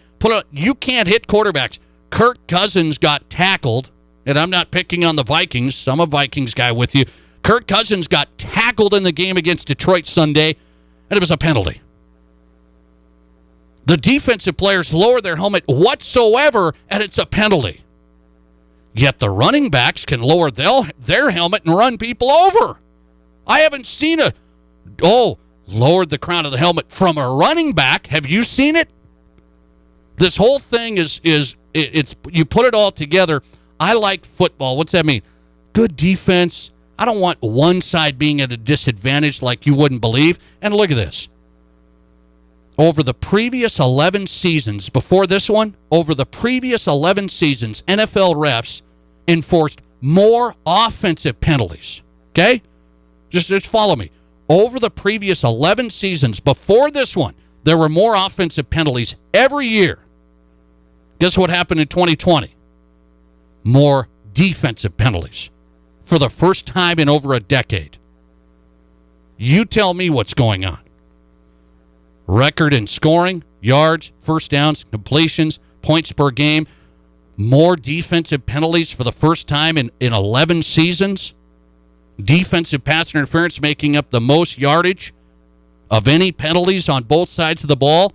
You can't hit quarterbacks. Kirk Cousins got tackled, and I'm not picking on the Vikings. I'm a Vikings guy with you. Kirk Cousins got tackled in the game against Detroit Sunday, and it was a penalty. The defensive players lower their helmet whatsoever, and it's a penalty. Yet the running backs can lower their helmet and run people over. I haven't seen lowered the crown of the helmet from a running back. Have you seen it? This whole thing it's you put it all together. I like football. What's that mean? Good defense. I don't want one side being at a disadvantage like you wouldn't believe. And look at this. Over the previous 11 seasons, before this one, NFL refs enforced more offensive penalties. Okay? Just follow me. Over the previous 11 seasons, before this one, there were more offensive penalties every year. Guess what happened in 2020? More defensive penalties for the first time in over a decade. You tell me what's going on. Record in scoring, yards, first downs, completions, points per game. More defensive penalties for the first time in 11 seasons. Defensive pass interference making up the most yardage of any penalties on both sides of the ball.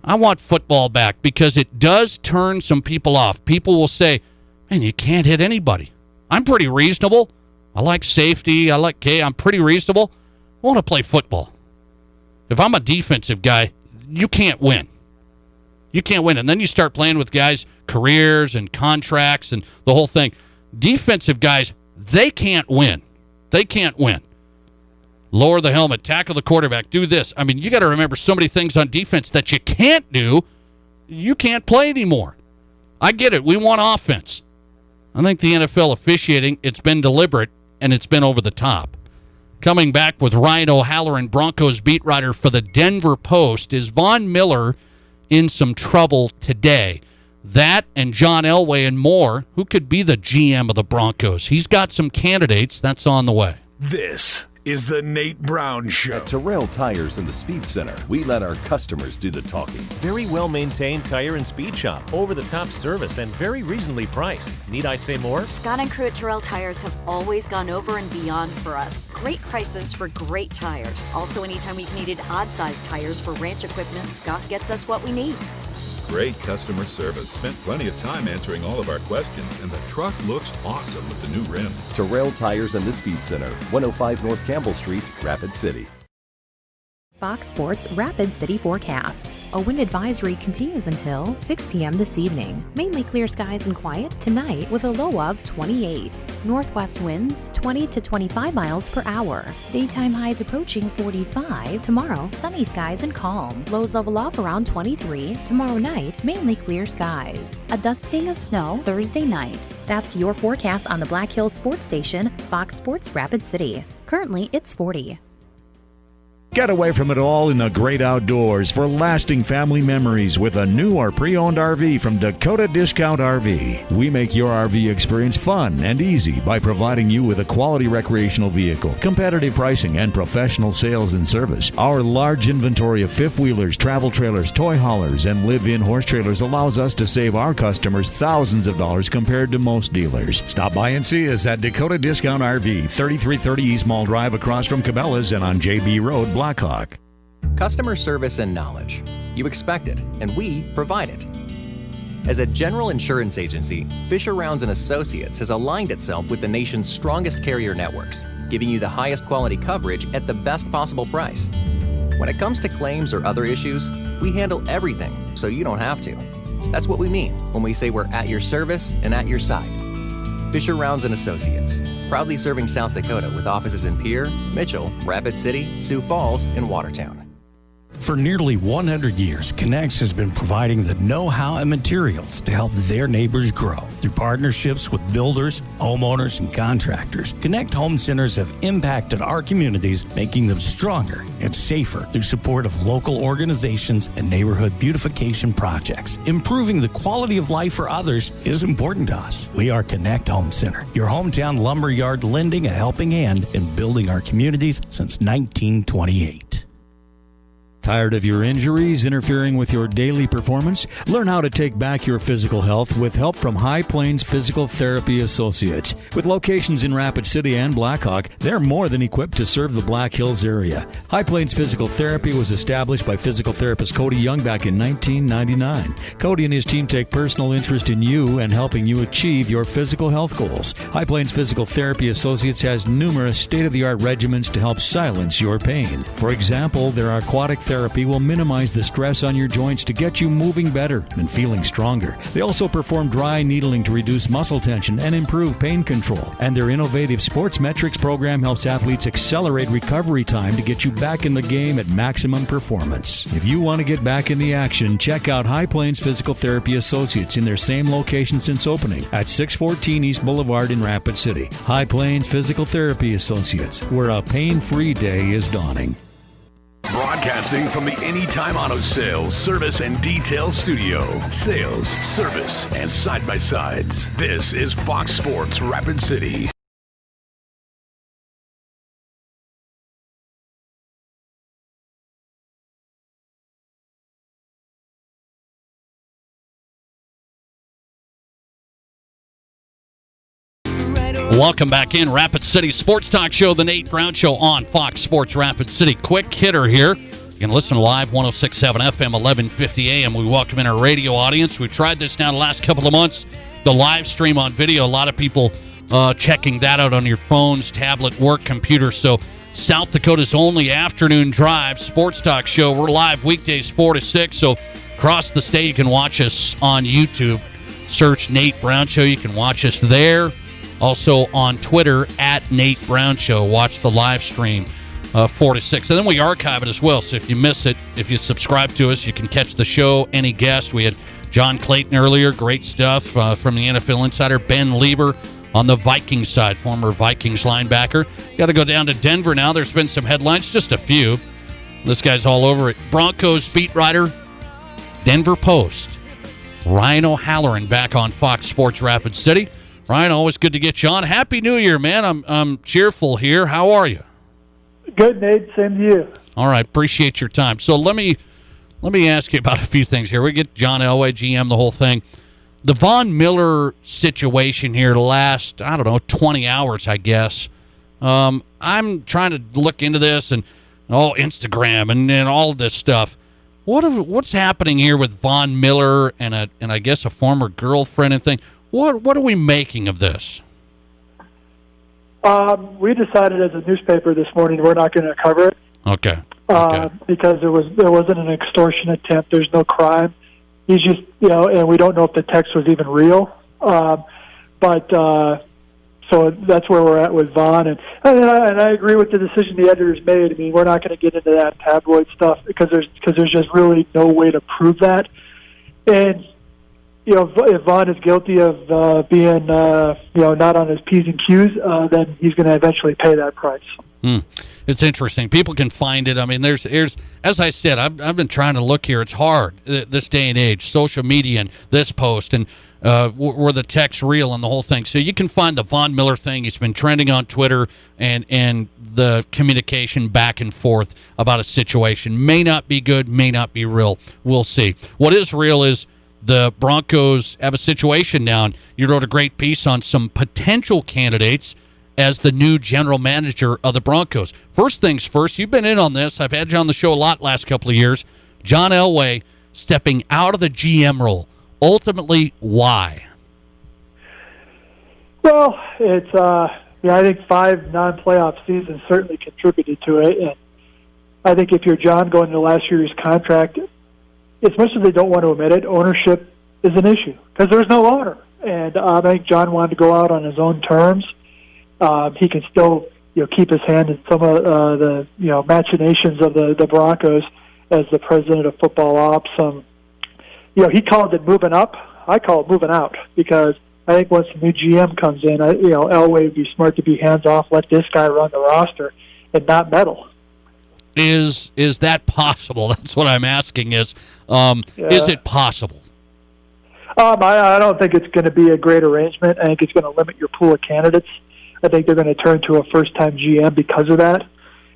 I want football back because it does turn some people off. People will say, man, you can't hit anybody. I'm pretty reasonable. I like safety. I'm pretty reasonable. I want to play football. If I'm a defensive guy, you can't win. You can't win. And then you start playing with guys' careers and contracts and the whole thing. Defensive guys, they can't win. They can't win. Lower the helmet, tackle the quarterback, do this. I mean, you got to remember so many things on defense that you can't do. You can't play anymore. I get it. We want offense. I think the NFL officiating, it's been deliberate, and it's been over the top. Coming back with Ryan O'Halloran, Broncos beat writer for the Denver Post. Is Von Miller in some trouble today? That and John Elway and more. Who could be the GM of the Broncos? He's got some candidates. That's on the way. This is the Nate Brown Show. At Terrell Tires in the Speed Center, we let our customers do the talking. Very well-maintained tire and speed shop. Over-the-top service and very reasonably priced. Need I say more? Scott and crew at Terrell Tires have always gone over and beyond for us. Great prices for great tires. Also, anytime we've needed odd-sized tires for ranch equipment, Scott gets us what we need. Great customer service. Spent plenty of time answering all of our questions, and the truck looks awesome with the new rims. Terrell Tires and the Speed Center, 105 North Campbell Street, Rapid City. Fox Sports Rapid City Forecast. A wind advisory continues until 6 p.m. this evening. Mainly clear skies and quiet tonight with a low of 28. Northwest winds 20 to 25 miles per hour. Daytime highs approaching 45. Tomorrow, sunny skies and calm. Lows level off around 23. Tomorrow night, mainly clear skies. A dusting of snow Thursday night. That's your forecast on the Black Hills Sports Station, Fox Sports Rapid City. Currently, it's 40. Get away from it all in the great outdoors for lasting family memories with a new or pre-owned RV from Dakota Discount RV. We make your RV experience fun and easy by providing you with a quality recreational vehicle, competitive pricing, and professional sales and service. Our large inventory of fifth-wheelers, travel trailers, toy haulers, and live-in horse trailers allows us to save our customers thousands of dollars compared to most dealers. Stop by and see us at Dakota Discount RV, 3330 East Mall Drive across from Cabela's and on JB Road, Blackhawk. Customer service and knowledge. You expect it, and we provide it. As a general insurance agency, Fisher Rounds & Associates has aligned itself with the nation's strongest carrier networks, giving you the highest quality coverage at the best possible price. When it comes to claims or other issues, we handle everything so you don't have to. That's what we mean when we say we're at your service and at your side. Fisher Rounds & Associates, proudly serving South Dakota with offices in Pierre, Mitchell, Rapid City, Sioux Falls, and Watertown. For nearly 100 years, Connex has been providing the know-how and materials to help their neighbors grow. Through partnerships with builders, homeowners, and contractors, Connect Home Centers have impacted our communities, making them stronger and safer through support of local organizations and neighborhood beautification projects. Improving the quality of life for others is important to us. We are Connect Home Center, your hometown lumberyard lending a helping hand in building our communities since 1928. Tired of your injuries interfering with your daily performance? Learn how to take back your physical health with help from High Plains Physical Therapy Associates. With locations in Rapid City and Blackhawk, they're more than equipped to serve the Black Hills area. High Plains Physical Therapy was established by physical therapist Cody Young back in 1999. Cody and his team take personal interest in you and helping you achieve your physical health goals. High Plains Physical Therapy Associates has numerous state-of-the-art regimens to help silence your pain. For example, their aquatic therapy will minimize the stress on your joints to get you moving better and feeling stronger. They also perform dry needling to reduce muscle tension and improve pain control. And their innovative Sports Metrics program helps athletes accelerate recovery time to get you back in the game at maximum performance. If you want to get back in the action, check out High Plains Physical Therapy Associates in their same location since opening at 614 East Boulevard in Rapid City. High Plains Physical Therapy Associates, where a pain-free day is dawning. Broadcasting from the Anytime Auto Sales, Service and Detail Studio. Sales, service, and side-by-sides. This is Fox Sports Rapid City. Welcome back in. Rapid City Sports Talk Show, the Nate Brown Show on Fox Sports Rapid City. Quick hitter here. You can listen live, 106.7 FM, 1150 AM. We welcome in our radio audience. We've tried this now the last couple of months. The live stream on video, a lot of people checking that out on your phones, tablet, work, computer. So South Dakota's only afternoon drive sports talk show. We're live weekdays 4 to 6. So across the state, you can watch us on YouTube. Search Nate Brown Show. You can watch us there. Also on Twitter, at Nate Brown Show. Watch the live stream 4 to 6. And then we archive it as well. So if you miss it, if you subscribe to us, you can catch the show. Any guest. We had John Clayton earlier. Great stuff from the NFL Insider. Ben Lieber on the Vikings side, former Vikings linebacker. Got to go down to Denver now. There's been some headlines, just a few. This guy's all over it. Broncos beat writer, Denver Post. Ryan O'Halloran back on Fox Sports Rapid City. Ryan, always good to get you on. Happy New Year, man. I'm cheerful here. How are you? Good, Nate. Same to you. All right. Appreciate your time. So let me ask you about a few things here. We get John Elway, GM, the whole thing. The Von Miller situation here last, 20 hours, I guess. I'm trying to look into this and Instagram and all of this stuff. What's happening here with Von Miller and I guess a former girlfriend and thing? What are we making of this? We decided as a newspaper this morning we're not going to cover it. Okay. Because there wasn't an extortion attempt. There's no crime. He's just and we don't know if the text was even real. So that's where we're at with Von, and I agree with the decision the editors made. I mean, we're not going to get into that tabloid stuff because there's just really no way to prove that. And if Von is guilty of being not on his P's and Q's, then he's going to eventually pay that price. It's interesting. People can find it. I mean, there's as I said, I've been trying to look here. It's hard this day and age. Social media and this post and were the texts real and the whole thing. So you can find the Von Miller thing. It's been trending on Twitter and the communication back and forth about a situation. May not be good, may not be real. We'll see. What is real is the Broncos have a situation now. And you wrote a great piece on some potential candidates as the new general manager of the Broncos. First things first, you've been in on this. I've had you on the show a lot last couple of years. John Elway stepping out of the GM role. Ultimately, why? Well, it's I think 5 non-playoff seasons certainly contributed to it. And I think if you're John going into last year's contract, as much as they don't want to admit it, ownership is an issue because there's no owner. And I think John wanted to go out on his own terms. He can still, keep his hand in some of the, machinations of the Broncos as the president of football ops. He called it moving up. I call it moving out because I think once the new GM comes in, Elway would be smart to be hands off, let this guy run the roster and not meddle. Is that possible? That's what I'm asking. Is it possible? I don't think it's going to be a great arrangement. I think it's going to limit your pool of candidates. I think they're going to turn to a first-time GM because of that.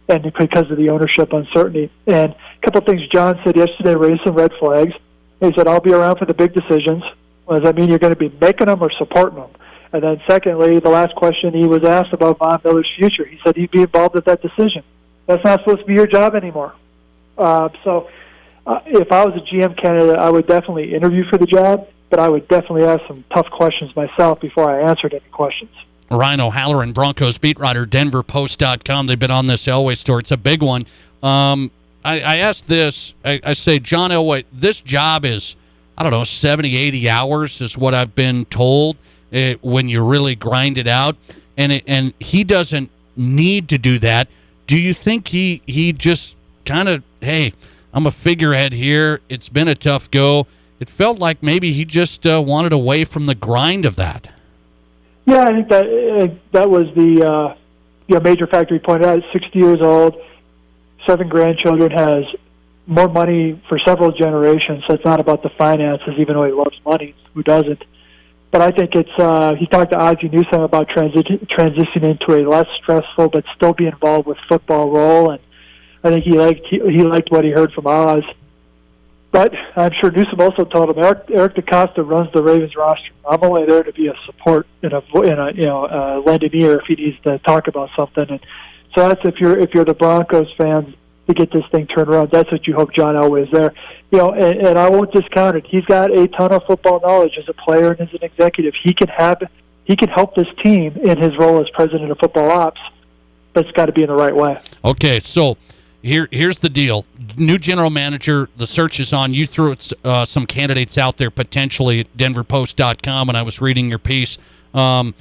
and because of the ownership uncertainty. And a couple of things John said yesterday raised some red flags. He said, I'll be around for the big decisions. Does that mean you're going to be making them or supporting them? And then secondly, the last question he was asked about Von Miller's future, he said he'd be involved with that decision. That's not supposed to be your job anymore. So if I was a GM candidate, I would definitely interview for the job, but I would definitely ask some tough questions myself before I answered any questions. Ryan O'Halloran, Broncos beat writer, DenverPost.com. They've been on this Elway story. It's a big one. I asked this. I say, John Elway, this job is, 70, 80 hours is what I've been told when you really grind it out. And he doesn't need to do that. Do you think he just kind of, hey, I'm a figurehead here. It's been a tough go. It felt like maybe he just wanted away from the grind of that. Yeah, I think that was the major factor he pointed out. He's 60 years old, 7 grandchildren, has more money for several generations, so it's not about the finances, even though he loves money. Who doesn't? But I think it's, he talked to Ozzie Newsome about transitioning into a less stressful but still be involved with football role, and I think he liked what he heard from Oz. But I'm sure Newsome also told him, Eric DeCosta runs the Ravens roster. I'm only there to be a support and a lend an ear if he needs to talk about something. And so that's if you're the Broncos fans to get this thing turned around. That's what you hope John Elway is there. And I won't discount it. He's got a ton of football knowledge as a player and as an executive. He can help this team in his role as president of football ops, but it's got to be in the right way. Okay, so here's the deal. New general manager, the search is on. You threw some candidates out there potentially at DenverPost.com when I was reading your piece. I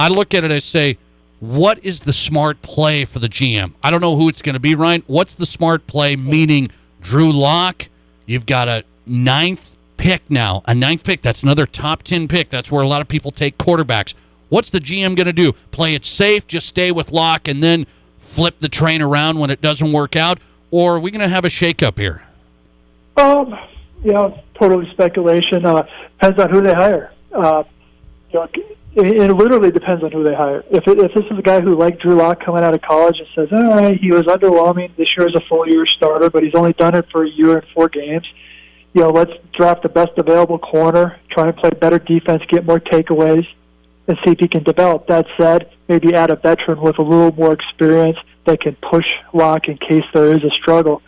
look at it and say, what is the smart play for the GM? I don't know who it's going to be, Ryan. What's the smart play, meaning Drew Lock? You've got a 9th pick now. A 9th pick, that's another top 10 pick. That's where a lot of people take quarterbacks. What's the GM going to do? Play it safe, just stay with Lock, and then flip the train around when it doesn't work out? Or are we going to have a shakeup here? Totally speculation. Depends on who they hire. It literally depends on who they hire. If this is a guy who, like Drew Lock, coming out of college and says, all right, he was underwhelming this year as a full-year starter, but he's only done it for a year and 4 games. Let's draft the best available corner, try and play better defense, get more takeaways, and see if he can develop. That said, maybe add a veteran with a little more experience that can push Lock in case there is a struggle.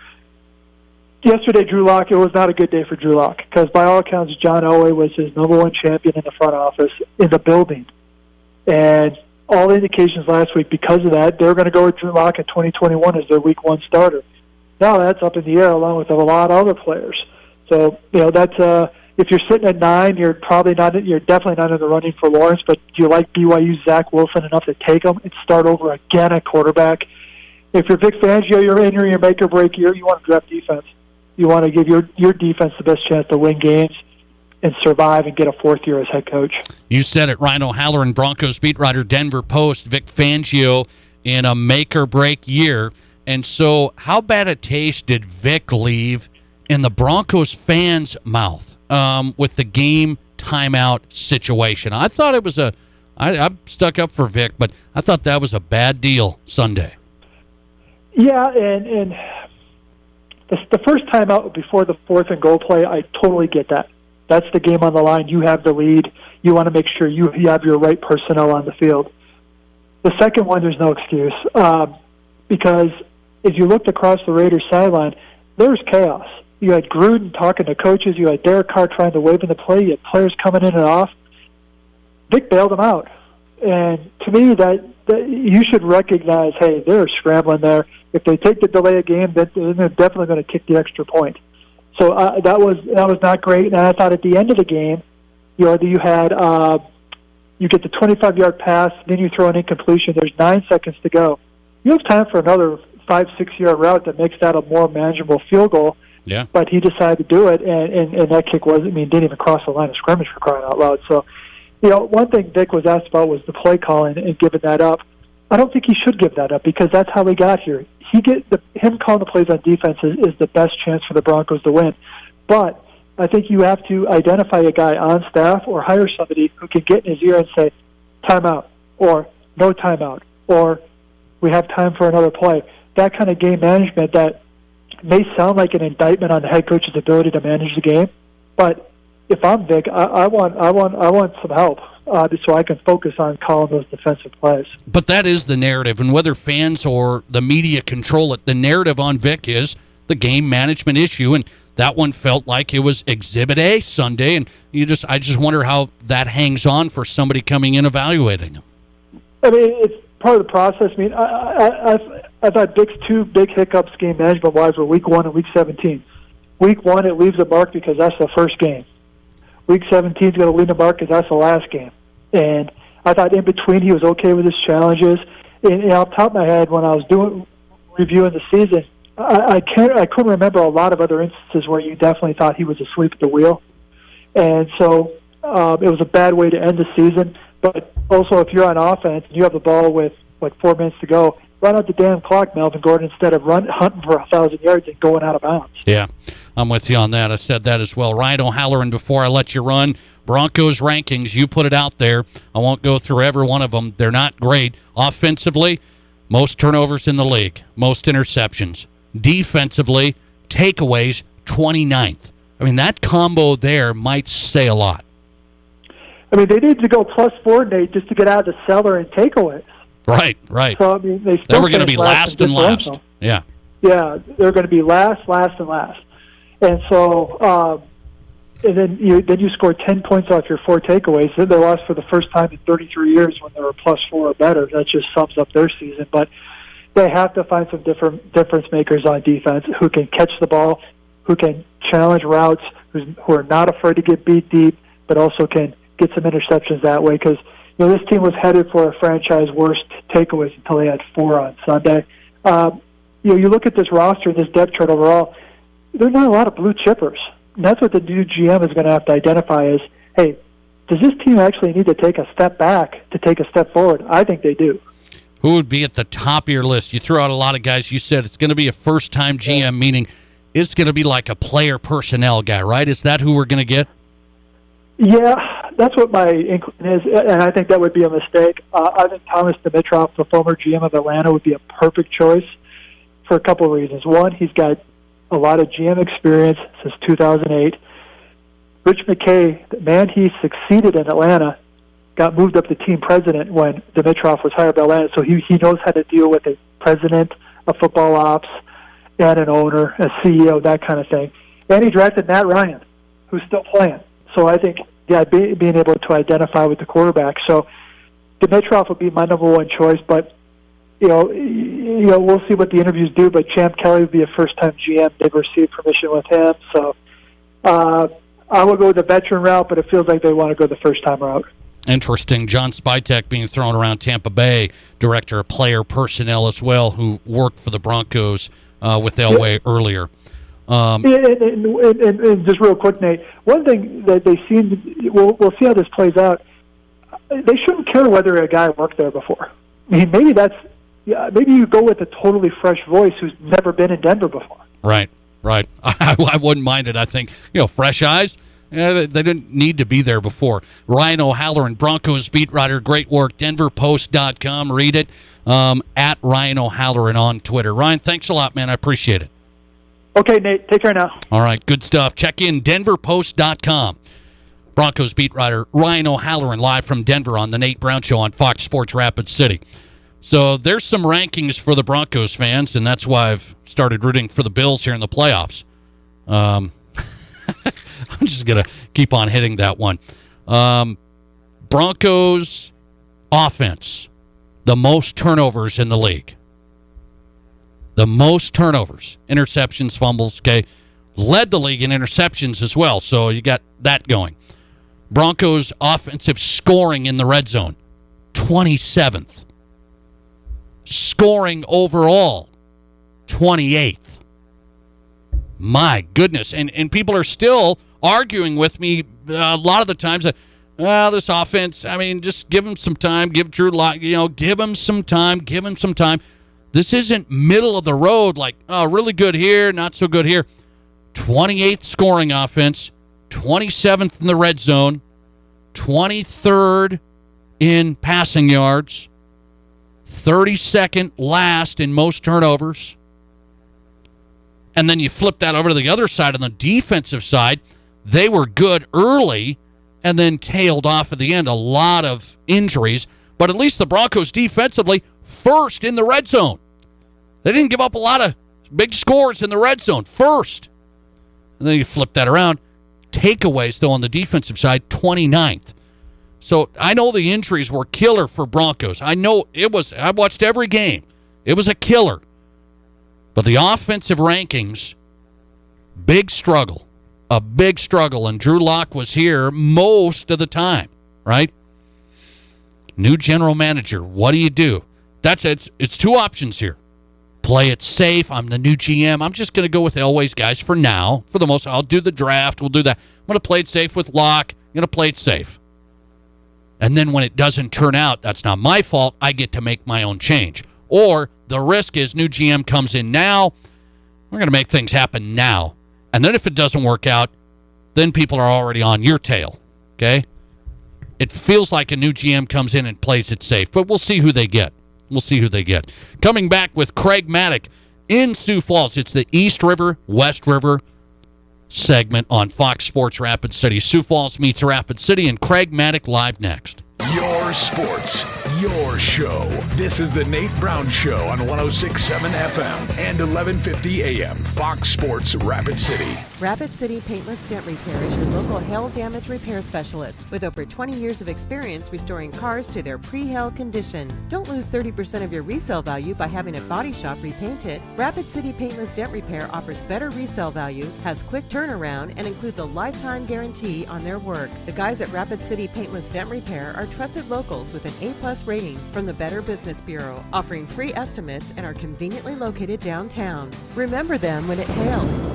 Yesterday, Drew Lock, it was not a good day for Drew Lock because by all accounts, John Elway was his #1 champion in the front office in the building. And all indications last week, because of that, they were going to go with Drew Lock in 2021 as their Week 1 starter. Now that's up in the air along with a lot of other players. So, that's if you're sitting at 9, you're definitely not in the running for Lawrence, but do you like BYU's Zach Wilson enough to take him and start over again at quarterback? If you're Vic Fangio, you're entering your make or break year, you want to draft defense. You want to give your defense the best chance to win games and survive and get a 4th year as head coach. You said it, Ryan O'Halloran, Broncos beat writer, Denver Post, Vic Fangio in a make or break year. And so how bad a taste did Vic leave in the Broncos fans' mouth with the game timeout situation? I thought it was I'm stuck up for Vic, but I thought that was a bad deal Sunday. Yeah, and the first time out before the 4th and goal play, I totally get that. That's the game on the line. You have the lead. You want to make sure you have your right personnel on the field. The second one, there's no excuse. Because if you looked across the Raiders sideline, there was chaos. You had Gruden talking to coaches. You had Derek Carr trying to wave in the play. You had players coming in and off. Vic bailed them out. And to me, that you should recognize, hey, they're scrambling there. If they take the delay of game, then they're definitely going to kick the extra point. So that was not great. And I thought at the end of the game, you had you get the 25-yard pass, then you throw an incompletion. There's 9 seconds to go. You have time for another 5-6 yard route that makes that a more manageable field goal. Yeah. But he decided to do it, and that kick didn't even cross the line of scrimmage, for crying out loud. So, one thing Vic was asked about was the play calling and giving that up. I don't think he should give that up because that's how he got here. Him calling the plays on defense is the best chance for the Broncos to win. But I think you have to identify a guy on staff or hire somebody who can get in his ear and say, timeout, or no timeout, or we have time for another play. that kind of game management that may sound like an indictment on the head coach's ability to manage the game, but if I'm Vic, I want some help so I can focus on calling those defensive plays. But that is the narrative, and whether fans or the media control it, the narrative on Vic is the game management issue, and that one felt like it was Exhibit A Sunday, and I just wonder how that hangs on for somebody coming in evaluating him. I mean, it's part of the process. I mean, I've had Vic's two big hiccups game management-wise were Week 1 and Week 17. Week 1, it leaves a mark because that's the first game. Week 17 is going to leave a mark because that's the last game. And I thought in between he was okay with his challenges. And off the top of my head, when I was reviewing the season, I couldn't remember a lot of other instances where you definitely thought he was asleep at the wheel. And so it was a bad way to end the season. But also, if you're on offense and you have the ball with 4 minutes to go, run out the damn clock, Melvin Gordon, instead of hunting for 1,000 yards and going out of bounds. Yeah, I'm with you on that. I said that as well. Ryan O'Halloran, before I let you run, Broncos rankings, you put it out there. I won't go through every one of them. They're not great. Offensively, most turnovers in the league, most interceptions. Defensively, takeaways, 29th. I mean, that combo there might say a lot. I mean, they need to go +4, Nate, just to get out of the cellar and takeaways. Right. So, I mean, they were going to be last and last. Yeah. Yeah, they're going to be last, and last. And so, and then you score 10 points off your 4 takeaways. They lost for the first time in 33 years when they were +4 or better. That just sums up their season. But they have to find some difference makers on defense who can catch the ball, who can challenge routes, who are not afraid to get beat deep, but also can get some interceptions that way. Because this team was headed for a franchise worst takeaways until they had 4 on Sunday. You look at this roster and this depth chart overall. There's not a lot of blue chippers. And that's what the new GM is going to have to identify is, hey, does this team actually need to take a step back to take a step forward? I think they do. Who would be at the top of your list? You threw out a lot of guys. You said it's going to be a first-time GM, meaning it's going to be like a player personnel guy, right? Is that who we're going to get? Yeah, that's what my inkling is, and I think that would be a mistake. I think Thomas Dimitroff, the former GM of Atlanta, would be a perfect choice for a couple of reasons. One, he's got a lot of GM experience since 2008. Rich McKay, the man he succeeded in Atlanta, got moved up to team president when Dimitroff was hired by Atlanta, so he knows how to deal with a president, a football ops, and an owner, a CEO, that kind of thing. And he drafted Matt Ryan, who's still playing. So I think, being able to identify with the quarterback. So Dimitroff would be my number one choice, but we'll see what the interviews do. But Champ Kelly would be a first-time GM. They've received permission with him, so I will go the veteran route, but it feels like they want to go the first-time route. Interesting. John Spytek being thrown around Tampa Bay, director of player personnel as well, who worked for the Broncos with Elway earlier. And just real quick, Nate, one thing that they seem, we'll see how this plays out, they shouldn't care whether a guy worked there before. I mean, maybe you go with a totally fresh voice who's never been in Denver before. Right. I wouldn't mind it. I think, fresh eyes, they didn't need to be there before. Ryan O'Halloran, Broncos beat writer, great work, denverpost.com, read it, at Ryan O'Halloran on Twitter. Ryan, thanks a lot, man. I appreciate it. Okay, Nate, take care now. All right, good stuff. Check in denverpost.com. Broncos beat writer Ryan O'Halloran live from Denver on the Nate Brown Show on Fox Sports Rapid City. So there's some rankings for the Broncos fans, and that's why I've started rooting for the Bills here in the playoffs. I'm just going to keep on hitting that one. Broncos offense, the most turnovers in the league. The most turnovers, interceptions, fumbles, okay. Led the league in interceptions as well, so you got that going. Broncos offensive scoring in the red zone, 27th. Scoring overall, 28th. My goodness. And people are still arguing with me a lot of the times that, this offense, I mean, just give him some time, give Drew Lock, give him some time. This isn't middle of the road, like, really good here, not so good here. 28th scoring offense, 27th in the red zone, 23rd in passing yards, 32nd last in most turnovers. And then you flip that over to the other side on the defensive side. They were good early and then tailed off at the end. A lot of injuries. But at least the Broncos defensively first in the red zone. They didn't give up a lot of big scores in the red zone. First. And then you flip that around. Takeaways, though, on the defensive side, 29th. So I know the injuries were killer for Broncos. I know it was. I watched every game. It was a killer. But the offensive rankings, big struggle. A big struggle. And Drew Lock was here most of the time, right? New general manager. What do you do? That's it. It's two options here. Play it safe. I'm the new GM. I'm just going to go with Elway's guys for now. For the most, I'll do the draft. We'll do that. I'm going to play it safe with Lock. I'm going to play it safe. And then when it doesn't turn out, that's not my fault. I get to make my own change. Or the risk is new GM comes in now. We're going to make things happen now. And then if it doesn't work out, then people are already on your tail. Okay? It feels like a new GM comes in and plays it safe. But we'll see who they get. We'll see who they get. Coming back with Craig Maddock in Sioux Falls. It's the East River, West River segment on Fox Sports Rapid City. Sioux Falls meets Rapid City, and Craig Maddock live next. Your sports, your show. This is the Nate Brown Show on 106.7 FM and 1150 AM. Fox Sports Rapid City. Rapid City Paintless Dent Repair is your local hail damage repair specialist with over 20 years of experience restoring cars to their pre-hail condition. Don't lose 30% of your resale value by having a body shop repaint it. Rapid City Paintless Dent Repair offers better resale value, has quick turnaround, and includes a lifetime guarantee on their work. The guys at Rapid City Paintless Dent Repair are trusted locals with an A+ rating from the Better Business Bureau, offering free estimates and are conveniently located downtown. Remember them when it hails.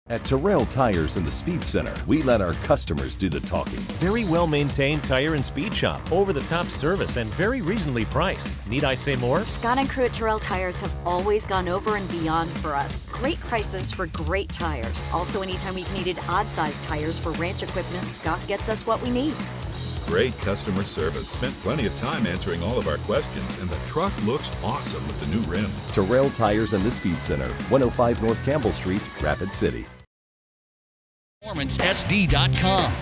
At Terrell Tires in the Speed Center, we let our customers do the talking. Very well maintained tire and speed shop, over the top service, and very reasonably priced. Need I say more? Scott and crew at Terrell Tires have always gone over and beyond for us. Great prices for great tires. Also, anytime we've needed odd-sized tires for ranch equipment, Scott gets us what we need. Great customer service. Spent plenty of time answering all of our questions, and the truck looks awesome with the new rims. Terrell Tires in the Speed Center, 105 North Campbell Street, Rapid City. PerformanceSD.com.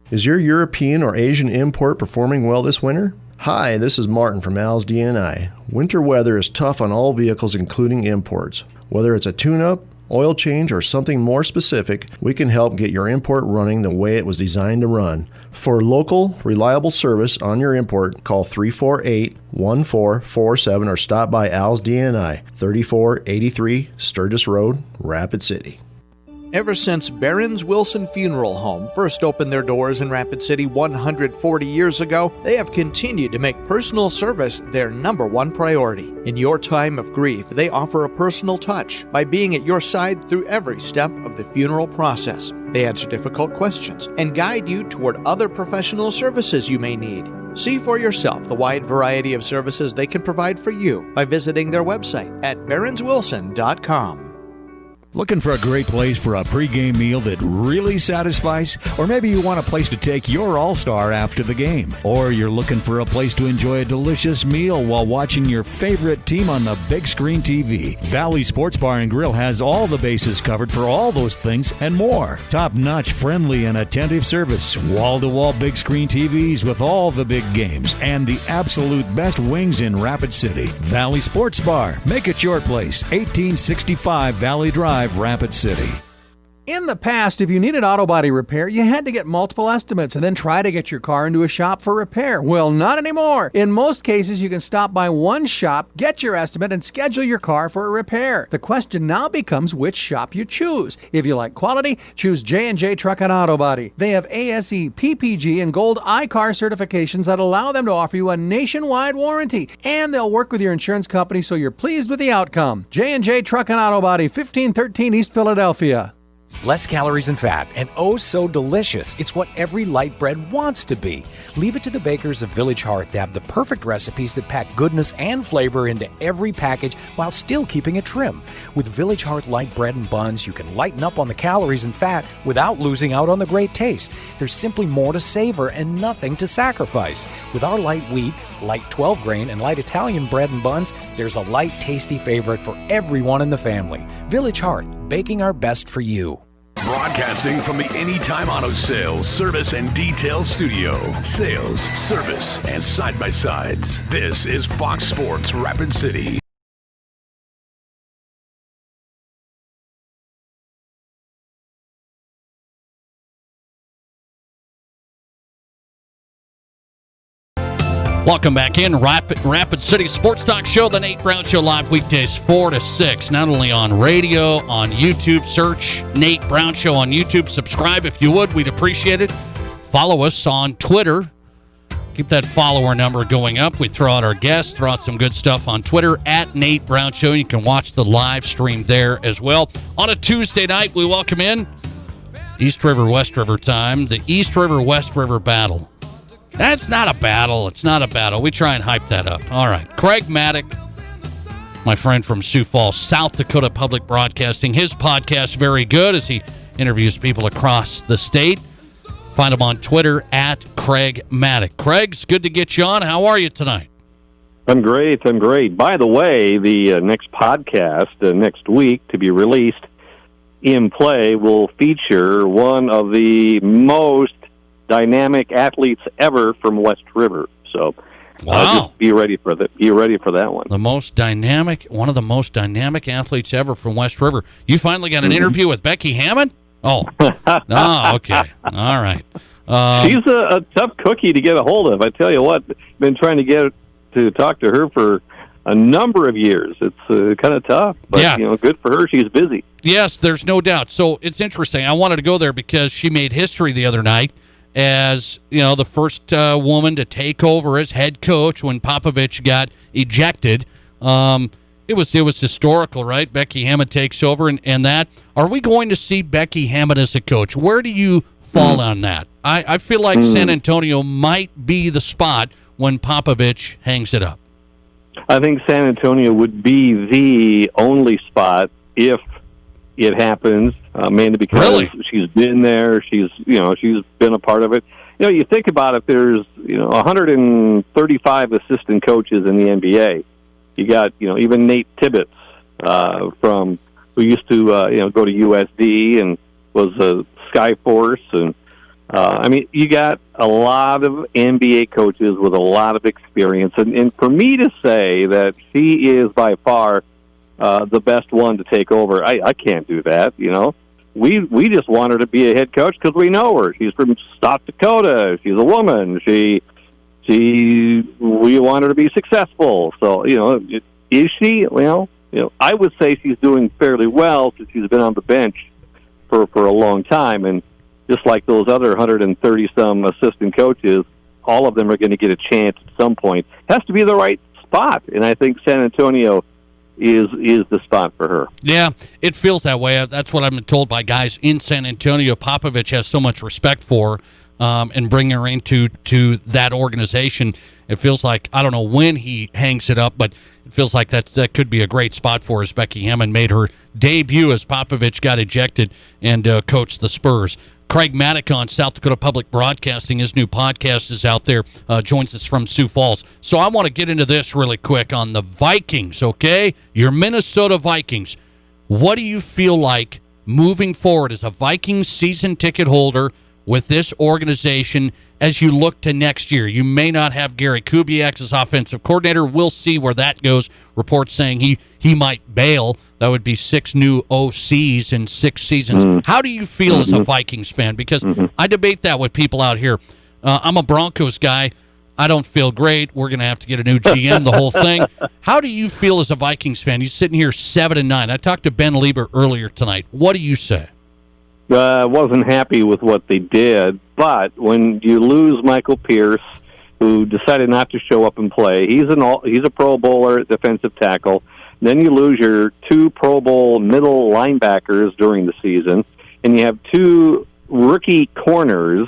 Is your European or Asian import performing well this winter? Hi, this is Martin from Al's DNI. Winter weather is tough on all vehicles, including imports. Whether it's a tune-up, oil change, or something more specific, we can help get your import running the way it was designed to run. For local, reliable service on your import, call 348-1447 or stop by Al's DNI, 3483 Sturgis Road, Rapid City. Ever since Barron's Wilson Funeral Home first opened their doors in Rapid City 140 years ago, they have continued to make personal service their #1 priority. In your time of grief, they offer a personal touch by being at your side through every step of the funeral process. They answer difficult questions and guide you toward other professional services you may need. See for yourself the wide variety of services they can provide for you by visiting their website at barronswilson.com. Looking for a great place for a pregame meal that really satisfies? Or maybe you want a place to take your all-star after the game. Or you're looking for a place to enjoy a delicious meal while watching your favorite team on the big screen TV. Valley Sports Bar and Grill has all the bases covered for all those things and more. Top-notch, friendly, and attentive service. Wall-to-wall big screen TVs with all the big games. And the absolute best wings in Rapid City. Valley Sports Bar. Make it your place. 1865 Valley Drive, Rapid City. In the past, if you needed auto body repair, you had to get multiple estimates and then try to get your car into a shop for repair. Well, not anymore. In most cases, you can stop by one shop, get your estimate, and schedule your car for a repair. The question now becomes which shop you choose. If you like quality, choose J&J Truck and Auto Body. They have ASE, PPG, and Gold iCar certifications that allow them to offer you a nationwide warranty. And they'll work with your insurance company so you're pleased with the outcome. J&J Truck and Auto Body, 1513 East Philadelphia. Less calories and fat, and oh so delicious. It's what every light bread wants to be. Leave it to the bakers of Village Hearth to have the perfect recipes that pack goodness and flavor into every package while still keeping it trim. With Village Hearth light bread and buns, you can lighten up on the calories and fat without losing out on the great taste. There's simply more to savor and nothing to sacrifice. With our light wheat, light 12 grain, and light Italian bread and buns, there's a light, tasty favorite for everyone in the family. Village Hearth, baking our best for you. Broadcasting from the Anytime Auto Sales, Service and Detail Studio. Sales, service, and side-by-sides. This is Fox Sports Rapid City. Welcome back in. Rapid City Sports Talk Show, the Nate Brown Show, live weekdays 4 to 6, not only on radio, on YouTube. Search Nate Brown Show on YouTube. Subscribe if you would. We'd appreciate it. Follow us on Twitter. Keep that follower number going up. We throw out our guests, throw out some good stuff on Twitter, at Nate Brown Show. You can watch the live stream there as well. On a Tuesday night, we welcome in East River, West River time, the East River, West River battle. That's not a battle. It's not a battle. We try and hype that up. All right. Craig Maddock, my friend from Sioux Falls, South Dakota Public Broadcasting. His podcast, very good, as he interviews people across the state. Find him on Twitter, at Craig Maddock. Craig's good to get you on. How are you tonight? I'm great. By the way, the next podcast next week to be released, In Play, will feature one of the most dynamic athletes ever from West River. So, just be ready for that. Be ready for that one. One of the most dynamic athletes ever from West River. You finally got an interview with Becky Hammond? Oh, okay. All right. She's a tough cookie to get a hold of. I tell you what, been trying to get to talk to her for a number of years. It's kind of tough, but good for her. She's busy. Yes, there's no doubt. So it's interesting. I wanted to go there because she made history the other night as, the first woman to take over as head coach when Popovich got ejected. It was historical, right? Becky Hammond takes over, and that. Are we going to see Becky Hammond as a coach? Where do you fall on that? I feel like San Antonio might be the spot when Popovich hangs it up. I think San Antonio would be the only spot if it happens, mainly because she's been there. She's been a part of it. You think about it. There's 135 assistant coaches in the NBA. You got even Nate Tibbetts from who used to go to USD and was a Skyforce, and you got a lot of NBA coaches with a lot of experience, and for me to say that she is by far the best one to take over, I can't do that. We just want her to be a head coach because we know her. She's from South Dakota. She's a woman. We want her to be successful. So, is she? I would say she's doing fairly well since she's been on the bench for a long time. And just like those other 130-some assistant coaches, all of them are going to get a chance at some point. It has to be the right spot. And I think San Antonio is the spot for her. Yeah, it feels that way. That's what I've been told by guys in San Antonio. Popovich has so much respect for her. And bring her into that organization. It feels like, I don't know when he hangs it up, but it feels like that could be a great spot for us. Becky Hammond made her debut as Popovich got ejected and coached the Spurs. Craig Maddock on South Dakota Public Broadcasting. His new podcast is out there. Joins us from Sioux Falls. So I want to get into this really quick on the Vikings, okay? Your Minnesota Vikings. What do you feel like moving forward as a Vikings season ticket holder with this organization as you look to next year? You may not have Gary Kubiak as offensive coordinator. We'll see where that goes. Reports saying he might bail. That would be 6 new OCs in 6 seasons. How do you feel as a Vikings fan? Because I debate that with people out here. I'm a Broncos guy. I don't feel great. We're going to have to get a new GM, the whole thing. How do you feel as a Vikings fan? You're sitting here 7-9. I talked to Ben Lieber earlier tonight. What do you say? Wasn't happy with what they did, but when you lose Michael Pierce, who decided not to show up and play, he's a Pro Bowler defensive tackle. Then you lose your 2 Pro Bowl middle linebackers during the season. and you have two rookie corners,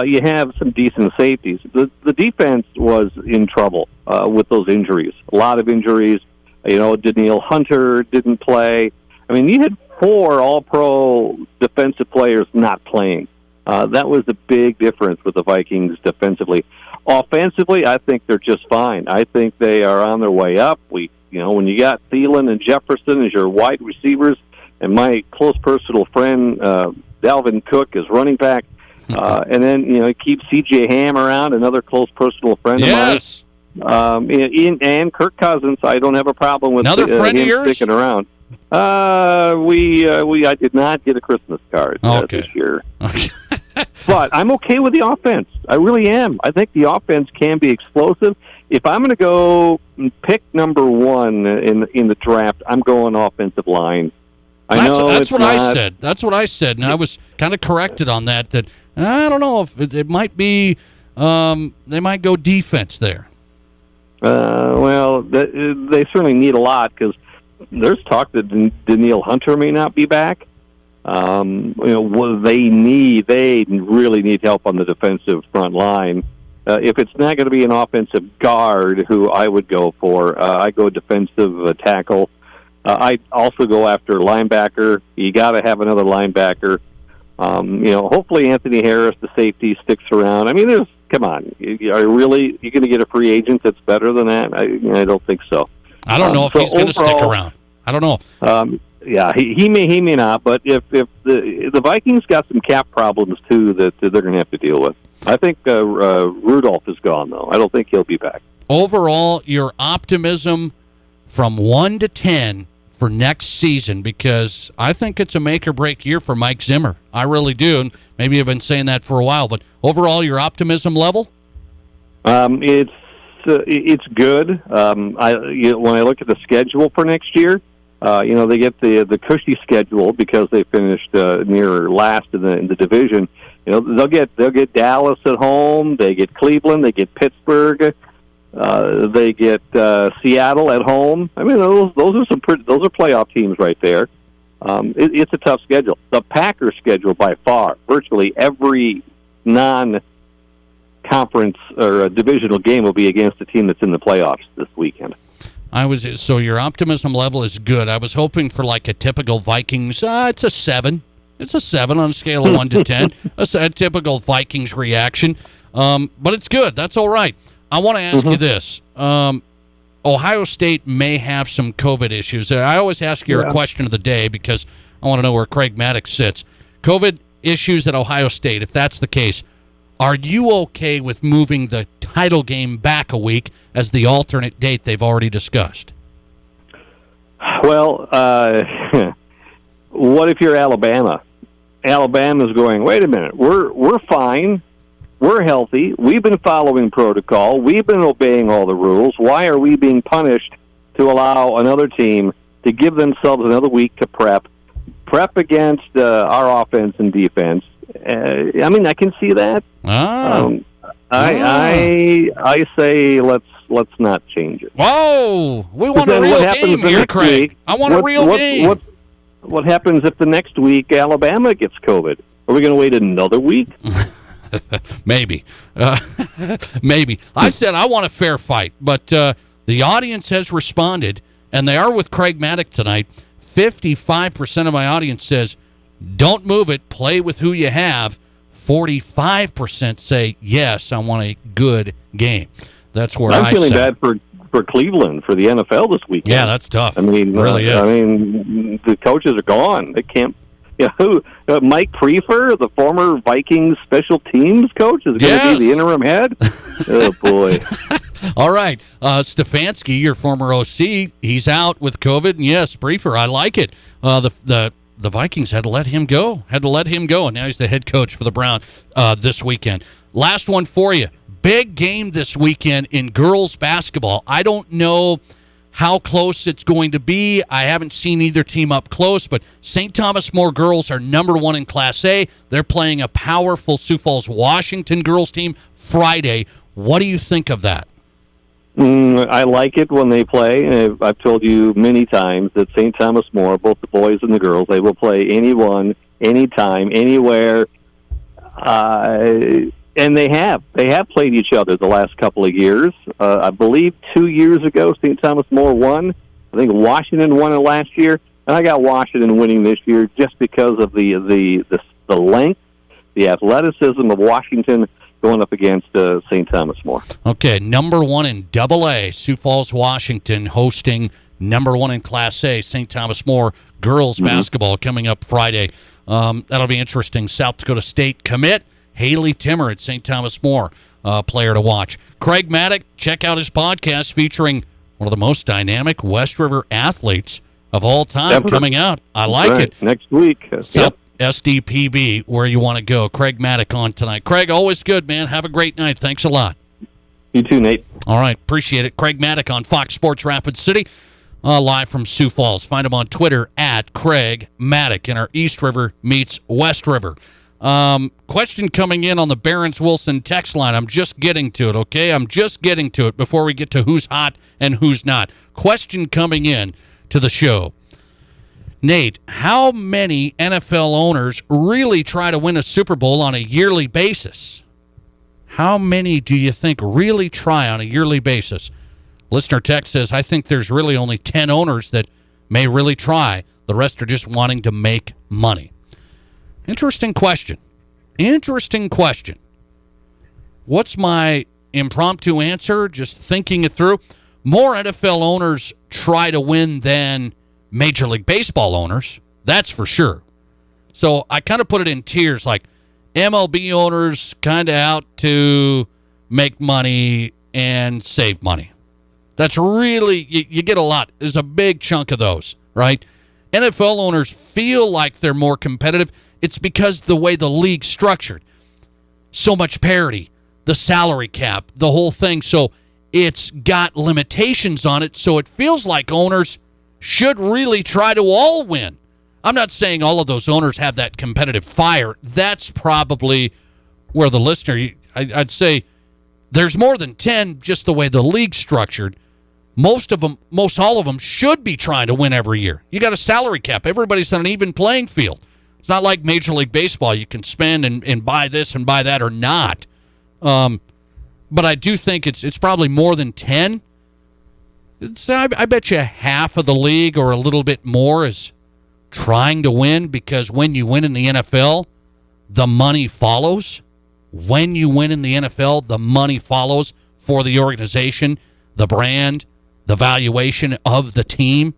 you have some decent safeties. The defense was in trouble with those injuries. A lot of injuries. Danielle Hunter didn't play. I mean, you had 4 All-Pro defensive players not playing. That was a big difference with the Vikings defensively. Offensively, I think they're just fine. I think they are on their way up. When you got Thielen and Jefferson as your wide receivers, and my close personal friend Dalvin Cook is running back, and then keep C.J. Ham around, another close personal friend of mine. And Kirk Cousins, I don't have a problem with another friend him of yours sticking around. I did not get a Christmas card this year. But I'm okay with the offense. I really am. I think the offense can be explosive. If I'm going to go pick number 1 in the draft, I'm going offensive line. That's what I said. That's what I said, and I was kind of corrected on that. That I don't know if it might be. They might go defense there. Well, they certainly need a lot because there's talk that Danielle Hunter may not be back. They really need help on the defensive front line. If it's not going to be an offensive guard, who I would go for, I go defensive tackle. I'd also go after linebacker. You got to have another linebacker. Hopefully Anthony Harris, the safety, sticks around. I mean, come on. Are you going to get a free agent that's better than that? I don't think so. I don't know if he's going to stick around. I don't know. Yeah, he may not. But if the Vikings got some cap problems too that they're going to have to deal with. I think Rudolph is gone though. I don't think he'll be back. Overall, your optimism from 1 to 10 for next season, because I think it's a make or break year for Mike Zimmer. I really do, and maybe I've been saying that for a while. But overall, your optimism level? It's good. When I look at the schedule for next year, they get the cushy schedule because they finished near last in the division. They'll get Dallas at home. They get Cleveland. They get Pittsburgh. They get Seattle at home. I mean, those are those are playoff teams right there. It's a tough schedule. The Packers' schedule by far, virtually every non-conference or divisional game will be against a team that's in the playoffs this weekend. So your optimism level is good. I was hoping for like a typical Vikings. It's a 7. It's a 7 on a scale of 1 to 10. A typical Vikings reaction. But it's good. That's all right. I want to ask you this. Ohio State may have some COVID issues. I always ask you a question of the day because I want to know where Craig Maddox sits. COVID issues at Ohio State, if that's the case, are you okay with moving the title game back a week as the alternate date they've already discussed? Well, what if you're Alabama? Alabama's going, wait a minute, we're fine. We're healthy. We've been following protocol. We've been obeying all the rules. Why are we being punished to allow another team to give themselves another week to prep against our offense and defense? I mean, I can see that. I say let's not change it. Whoa, we want a real game here, Craig. I want a real game. What happens if the next week Alabama gets COVID? Are we going to wait another week? Maybe. Maybe. I said I want a fair fight, but the audience has responded, and they are with Craig Maddox tonight. 55% of my audience says, don't move it, play with who you have. 45% say, yes, I want a good game. That's where I'm feeling bad for Cleveland, for the NFL this weekend. Yeah, that's tough. I mean, it really is. I mean, the coaches are gone. They can't. Mike Prefer, the former Vikings special teams coach, is going to be the interim head? Oh, boy. All right. Stefanski, your former OC, he's out with COVID. And yes, Prefer, I like it. The Vikings had to let him go. And now he's the head coach for the Browns this weekend. Last one for you. Big game this weekend in girls basketball. I don't know how close it's going to be. I haven't seen either team up close, but St. Thomas More girls are number 1 in Class A. They're playing a powerful Sioux Falls, Washington girls team Friday. What do you think of that? I like it when they play. I've told you many times that St. Thomas More, both the boys and the girls, they will play anyone anytime, anywhere. And they have played each other the last couple of years. I believe 2 years ago, St. Thomas More won. I think Washington won it last year, and I got Washington winning this year just because of the length, the athleticism of Washington going up against St. Thomas More. Okay, number 1 in AA, Sioux Falls, Washington, hosting number 1 in Class A, St. Thomas More girls basketball coming up Friday. That'll be interesting. South Dakota State commit Haley Timmer at St. Thomas More, player to watch. Craig Maddock, check out his podcast featuring one of the most dynamic West River athletes of all time coming out. I like it. Next week. Yep. SDPB, where you want to go. Craig Maddock on tonight. Craig, always good, man. Have a great night. Thanks a lot. You too, Nate. All right. Appreciate it. Craig Maddock on Fox Sports Rapid City, live from Sioux Falls. Find him on Twitter at Craig Maddock in our East River meets West River. Question coming in on the Barons-Wilson text line. I'm just getting to it, okay? I'm just getting to it before we get to who's hot and who's not. Question coming in to the show. Nate, how many NFL owners really try to win a Super Bowl on a yearly basis? How many do you think really try on a yearly basis? Listener text says, I think there's really only 10 owners that may really try. The rest are just wanting to make money. Interesting question. Interesting question. What's my impromptu answer? Just thinking it through. More NFL owners try to win than Major League Baseball owners. That's for sure. So I kind of put it in tiers, like MLB owners kind of out to make money and save money. That's really, you get a lot. There's a big chunk of those, right? NFL owners feel like they're more competitive. It's because the way the league's structured. So much parity, the salary cap, the whole thing. So it's got limitations on it, so it feels like owners should really try to all win. I'm not saying all of those owners have that competitive fire. That's probably where the listener, I'd say there's more than 10 just the way the league's structured. Most all of them should be trying to win every year. You got a salary cap. Everybody's on an even playing field. It's not like Major League Baseball. You can spend and buy this and buy that or not. But I do think it's probably more than 10. I bet you half of the league or a little bit more is trying to win, because when you win in the NFL, the money follows. When you win in the NFL, the money follows for the organization, the brand, the valuation of the team.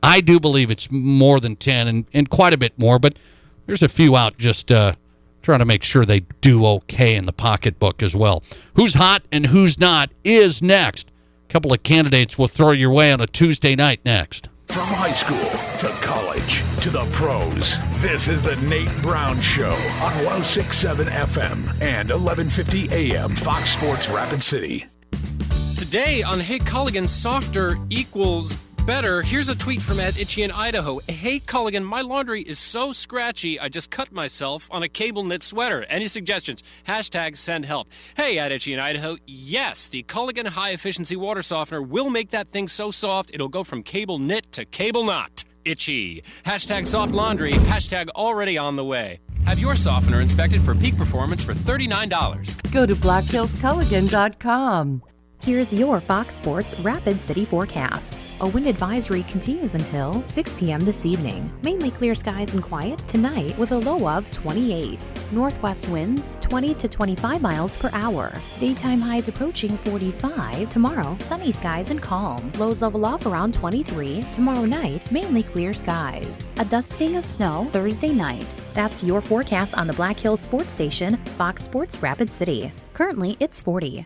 I do believe it's more than 10 and quite a bit more, but there's a few out just trying to make sure they do okay in the pocketbook as well. Who's hot and who's not is next. A couple of candidates will throw your way on a Tuesday night next. From high school to college to the pros, this is the Nate Brown Show on 106.7 FM and 1150 AM Fox Sports Rapid City. Today on Hey Culligan, softer equals better. Here's a tweet from Ed Itchy in Idaho. Hey Culligan, my laundry is so scratchy I just cut myself on a cable knit sweater. Any suggestions? Hashtag send help. Hey Ed Itchy in Idaho. Yes, the Culligan high efficiency water softener will make that thing so soft it'll go from cable knit to cable knot. Itchy. Hashtag soft laundry. Hashtag already on the way. Have your softener inspected for peak performance for $39. Go to blackhillsculligan.com. Here's your Fox Sports Rapid City forecast. A wind advisory continues until 6 p.m. this evening. Mainly clear skies and quiet tonight with a low of 28. Northwest winds 20 to 25 miles per hour. Daytime highs approaching 45. Tomorrow, sunny skies and calm. Lows level off around 23. Tomorrow night, mainly clear skies. A dusting of snow Thursday night. That's your forecast on the Black Hills Sports Station, Fox Sports Rapid City. Currently, it's 40.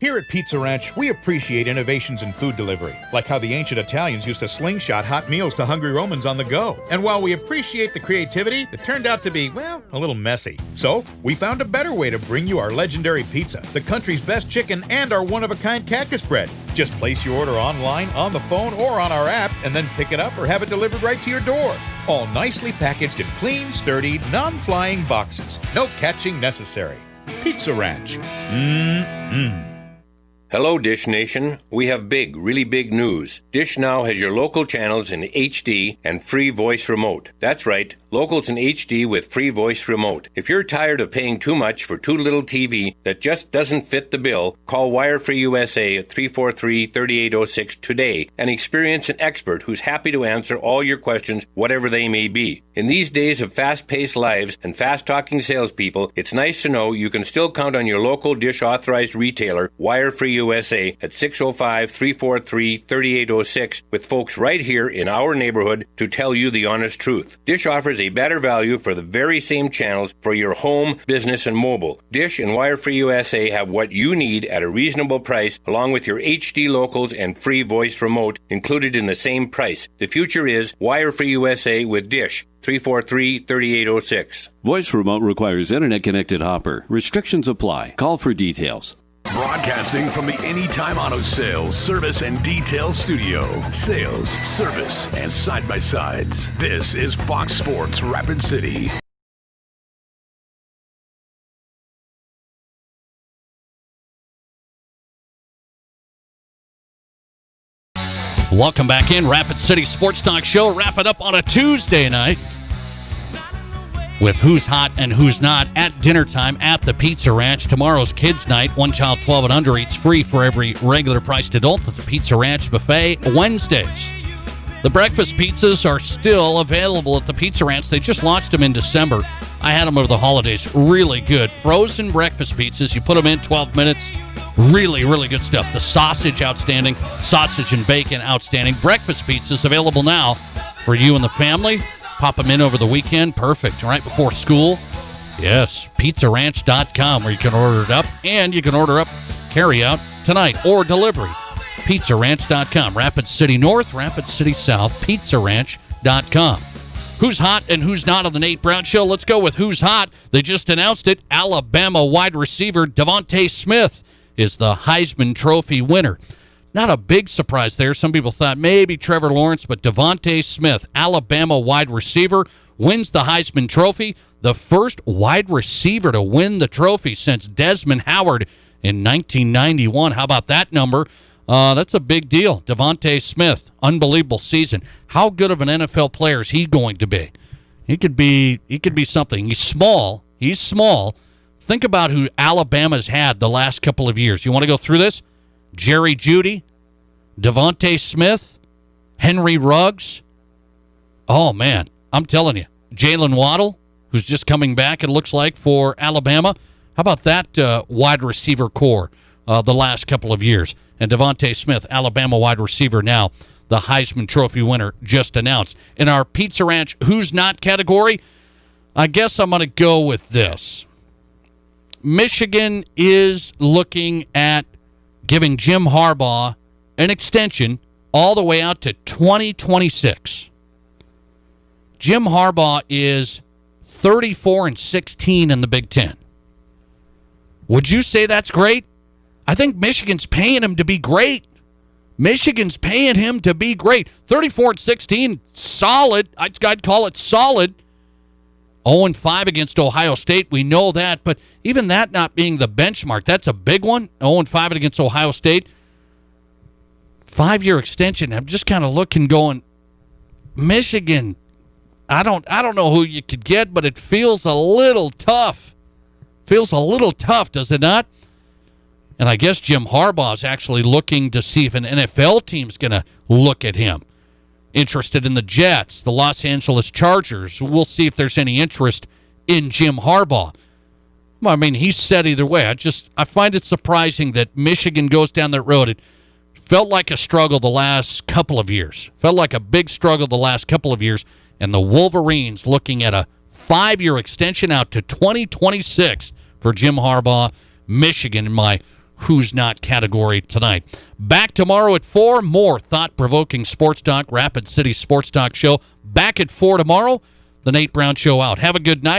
Here at Pizza Ranch, we appreciate innovations in food delivery, like how the ancient Italians used to slingshot hot meals to hungry Romans on the go. And while we appreciate the creativity, it turned out to be, well, a little messy. So, we found a better way to bring you our legendary pizza, the country's best chicken, and our one-of-a-kind cactus bread. Just place your order online, on the phone, or on our app, and then pick it up or have it delivered right to your door. All nicely packaged in clean, sturdy, non-flying boxes. No catching necessary. Pizza Ranch. Mmm-mmm. Hello, Dish Nation. We have big, really big news. Dish now has your local channels in HD and free voice remote. That's right, locals in HD with free voice remote. If you're tired of paying too much for too little TV that just doesn't fit the bill, call Wirefree USA at 343-3806 today and experience an expert who's happy to answer all your questions, whatever they may be. In these days of fast-paced lives and fast-talking salespeople, it's nice to know you can still count on your local Dish authorized retailer, Wirefree USA, at 605-343-3806 with folks right here in our neighborhood to tell you the honest truth. Dish offers a better value for the very same channels for your home, business, and mobile. Dish and Wirefree USA have what you need at a reasonable price, along with your HD locals and free voice remote included in the same price. The future is Wirefree USA with Dish. 343-3806. Voice remote requires internet-connected hopper. Restrictions apply. Call for details. Broadcasting from the Anytime Auto Sales, Service, and Detail Studio. Sales, service, and side-by-sides. This is Fox Sports Rapid City. Welcome back in. Rapid City Sports Talk Show. Wrap it up on a Tuesday night with who's hot and who's not at dinner time at the Pizza Ranch. Tomorrow's Kids Night. One child 12 and under eats free for every regular priced adult at the Pizza Ranch Buffet Wednesdays. The breakfast pizzas are still available at the Pizza Ranch. They just launched them in December. I had them over the holidays. Really good. Frozen breakfast pizzas. You put them in 12 minutes. Really, really good stuff. The sausage, outstanding. Sausage and bacon, outstanding. Breakfast pizzas available now for you and the family. Pop them in over the weekend. Perfect. Right before school. Yes. PizzaRanch.com where you can order it up. And you can order up carry out tonight or delivery. PizzaRanch.com. Rapid City North, Rapid City South. PizzaRanch.com. Who's hot and who's not on the Nate Brown Show? Let's go with who's hot. They just announced it. Alabama wide receiver DeVonta Smith is the Heisman Trophy winner. Not a big surprise there. Some people thought maybe Trevor Lawrence, but DeVonta Smith, Alabama wide receiver, wins the Heisman Trophy. The first wide receiver to win the trophy since Desmond Howard in 1991. How about that number? That's a big deal. DeVonta Smith, unbelievable season. How good of an NFL player is he going to be? He could be something. He's small. Think about who Alabama's had the last couple of years. You want to go through this? Jerry Jeudy, DeVonta Smith, Henry Ruggs. Oh, man, I'm telling you. Jalen Waddle, who's just coming back, it looks like, for Alabama. How about that wide receiver core the last couple of years? And DeVonta Smith, Alabama wide receiver now, the Heisman Trophy winner, just announced. In our Pizza Ranch Who's Not category, I guess I'm going to go with this. Michigan is looking at giving Jim Harbaugh an extension all the way out to 2026. Jim Harbaugh is 34-16 in the Big Ten. Would you say that's great? I think Michigan's paying him to be great. 34-16, solid. I'd call it solid. 0-5 against Ohio State, we know that, but even that not being the benchmark, that's a big one. 0-5 against Ohio State. 5-year extension. I'm just kind of looking, going, Michigan, I don't know who you could get, but it feels a little tough. Does it not? And I guess Jim Harbaugh's actually looking to see if an NFL team's going to look at him. Interested in the Jets, the Los Angeles Chargers. We'll see if there's any interest in Jim Harbaugh. Well, I mean, he's said either way. I find it surprising that Michigan goes down that road. It felt like a struggle the last couple of years. Felt like a big struggle the last couple of years. And the Wolverines looking at a 5-year extension out to 2026 for Jim Harbaugh. Michigan in my Who's Not category tonight. Back tomorrow at 4, more thought-provoking sports talk, Rapid City Sports Talk Show. Back at 4 tomorrow, the Nate Brown Show out. Have a good night.